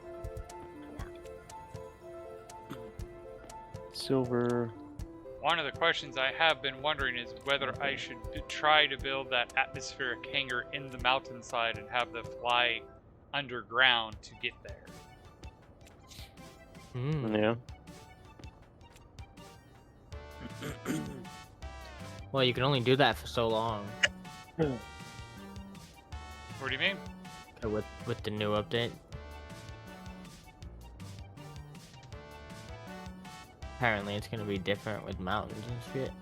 Speaker 1: Silver.
Speaker 3: One of the questions I have been wondering is whether I should try to build that atmospheric hangar in the mountainside and have them fly underground to get there.
Speaker 1: Yeah.
Speaker 2: Well, you can only do that for so long.
Speaker 3: What do you mean?
Speaker 2: With the new update. Apparently, it's gonna be different with mountains and shit.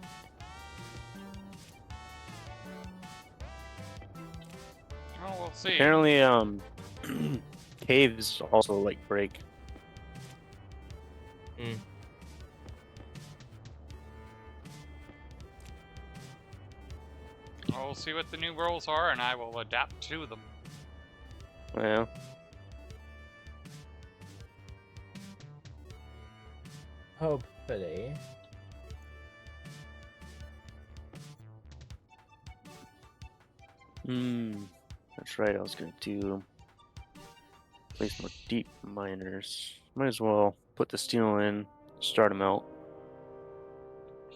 Speaker 3: Oh, we'll see.
Speaker 1: Apparently, caves also like break.
Speaker 3: Well, we'll see what the new rules are, and I will adapt to them.
Speaker 1: Yeah.
Speaker 2: Hopefully.
Speaker 1: That's right. I was gonna place more deep miners. Might as well put the steel in, start them out.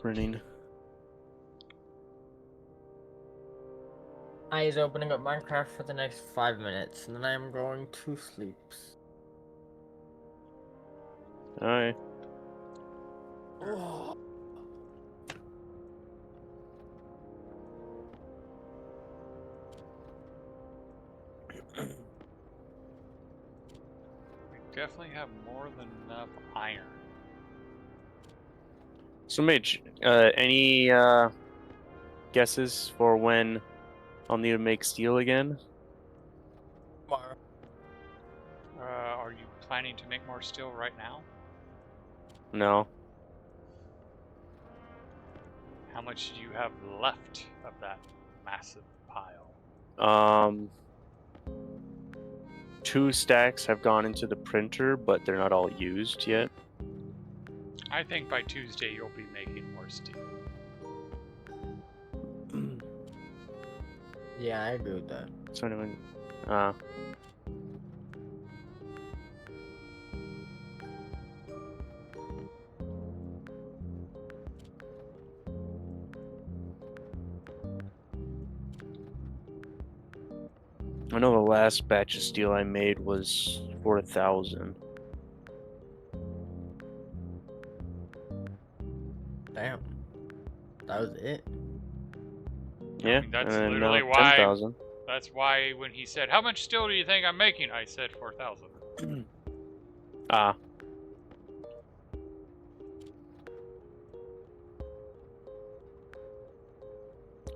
Speaker 1: Printing.
Speaker 2: I is opening up Minecraft for the next 5 minutes, and then I am going to sleep.
Speaker 1: Alright.
Speaker 3: We definitely have more than enough iron.
Speaker 1: So, Mitch, any guesses for when I'll need to make steel again?
Speaker 2: Tomorrow.
Speaker 3: Are you planning to make more steel right now?
Speaker 1: No.
Speaker 3: How much do you have left of that massive pile?
Speaker 1: 2 stacks have gone into the printer, but they're not all used yet.
Speaker 3: I think by Tuesday you'll be making more steel.
Speaker 2: Yeah, I agree with that.
Speaker 1: So anyway, I know the last batch of steel I made was 4,000.
Speaker 2: Damn. That was it.
Speaker 1: Yeah,
Speaker 3: mean, that's
Speaker 1: and then
Speaker 3: literally
Speaker 1: now
Speaker 3: why-
Speaker 1: 10,000.
Speaker 3: That's why when he said, "How much steel do you think I'm making?" I said 4,000.
Speaker 1: Ah.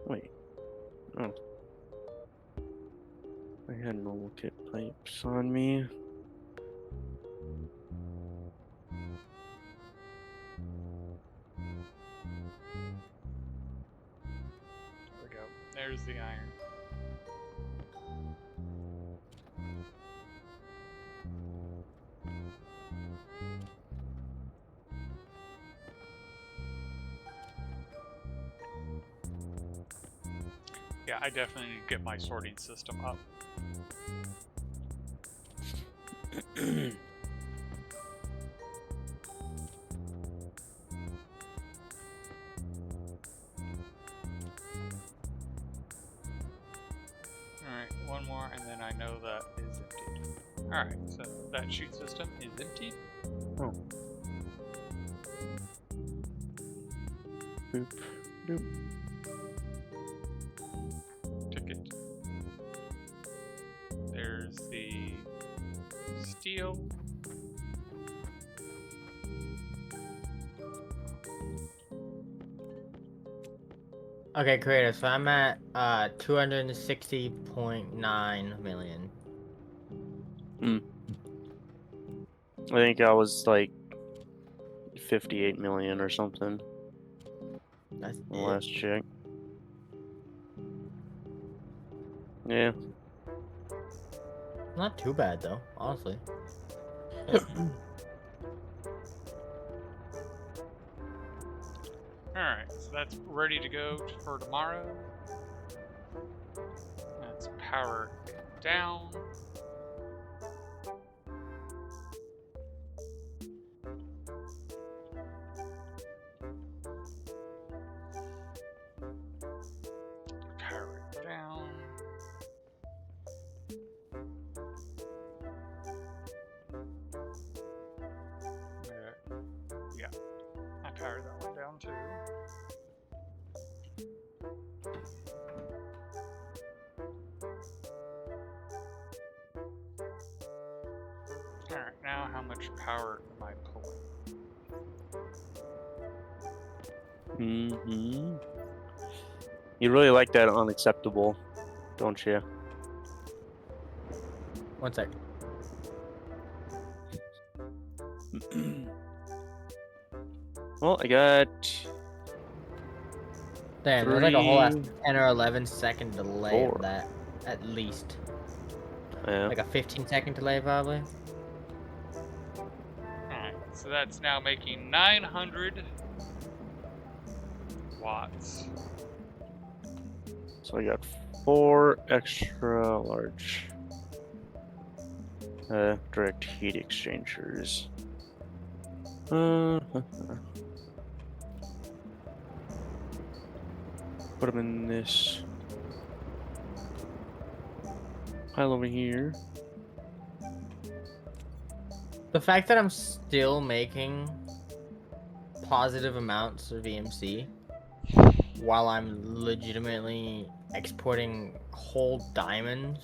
Speaker 1: Wait. Oh. I had normal kit pipes on me.
Speaker 3: There we go. There's the iron. Yeah, I definitely need to get my sorting system up. Alright, one more, and then I know that is emptied. Alright, so that chute system is emptied.
Speaker 1: Oh. Boop, boop.
Speaker 3: Ticket. There's the steel.
Speaker 2: Okay, creative. So I'm at 260.9 million.
Speaker 1: I think I was like 58 million or something
Speaker 2: That's it.
Speaker 1: last check. Yeah.
Speaker 2: Not too bad though, honestly.
Speaker 3: Alright, so that's ready to go for tomorrow. Let's power it down. Power it down. Yeah, I powered that one down too. Alright, now how much power am I pulling?
Speaker 1: Mm-hmm. You really like that unacceptable, don't you?
Speaker 2: 1 sec.
Speaker 1: Well, I got
Speaker 2: Damn, there's like a whole ass
Speaker 1: 3,
Speaker 2: 10 or 11-second delay
Speaker 1: 4.
Speaker 2: of that, at least.
Speaker 1: Yeah.
Speaker 2: Like a 15-second delay, probably.
Speaker 3: Alright, so that's now making 900 watts.
Speaker 1: So I got 4 extra large direct heat exchangers. Put them in this pile over here.
Speaker 2: The fact that I'm still making positive amounts of EMC while I'm legitimately exporting whole diamonds.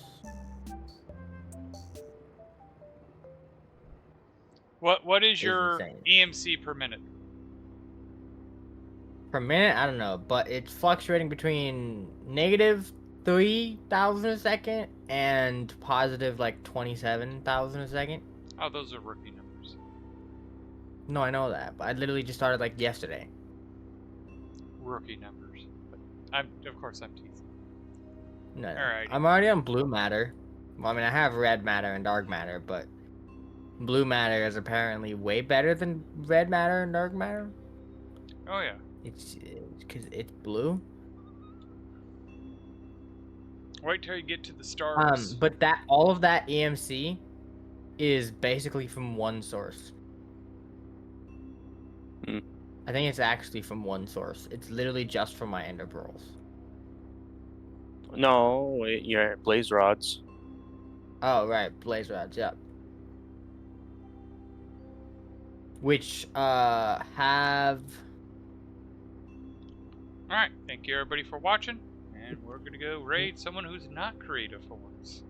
Speaker 3: What is
Speaker 2: Is
Speaker 3: your
Speaker 2: insane.
Speaker 3: EMC per minute?
Speaker 2: Per minute, I don't know, but it's fluctuating between negative 3,000 a second and positive like 27,000 a second.
Speaker 3: Oh, those are rookie numbers.
Speaker 2: No, I know that, but I literally just started like yesterday.
Speaker 3: Rookie numbers. But of course I'm teasing.
Speaker 2: No, no.
Speaker 3: Alrighty.
Speaker 2: I'm already on blue matter. Well, I mean, I have red matter and dark matter, but blue matter is apparently way better than red matter and dark matter.
Speaker 3: Oh yeah.
Speaker 2: It's because it's blue.
Speaker 3: Wait till you get to the stars.
Speaker 2: But that all of that EMC is basically from one source.
Speaker 1: Hmm.
Speaker 2: I think it's actually from one source. It's literally just from my ender pearls.
Speaker 1: No, wait, yeah, blaze rods.
Speaker 2: Oh right, blaze rods. Yep. Which have.
Speaker 3: Alright, thank you everybody for watching. And we're gonna go raid someone who's not creative for once.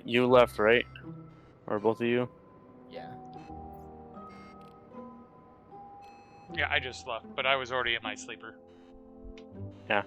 Speaker 1: You left, right? Or both of you?
Speaker 2: Yeah.
Speaker 3: Yeah, I just left, but I was already in my sleeper.
Speaker 1: Yeah.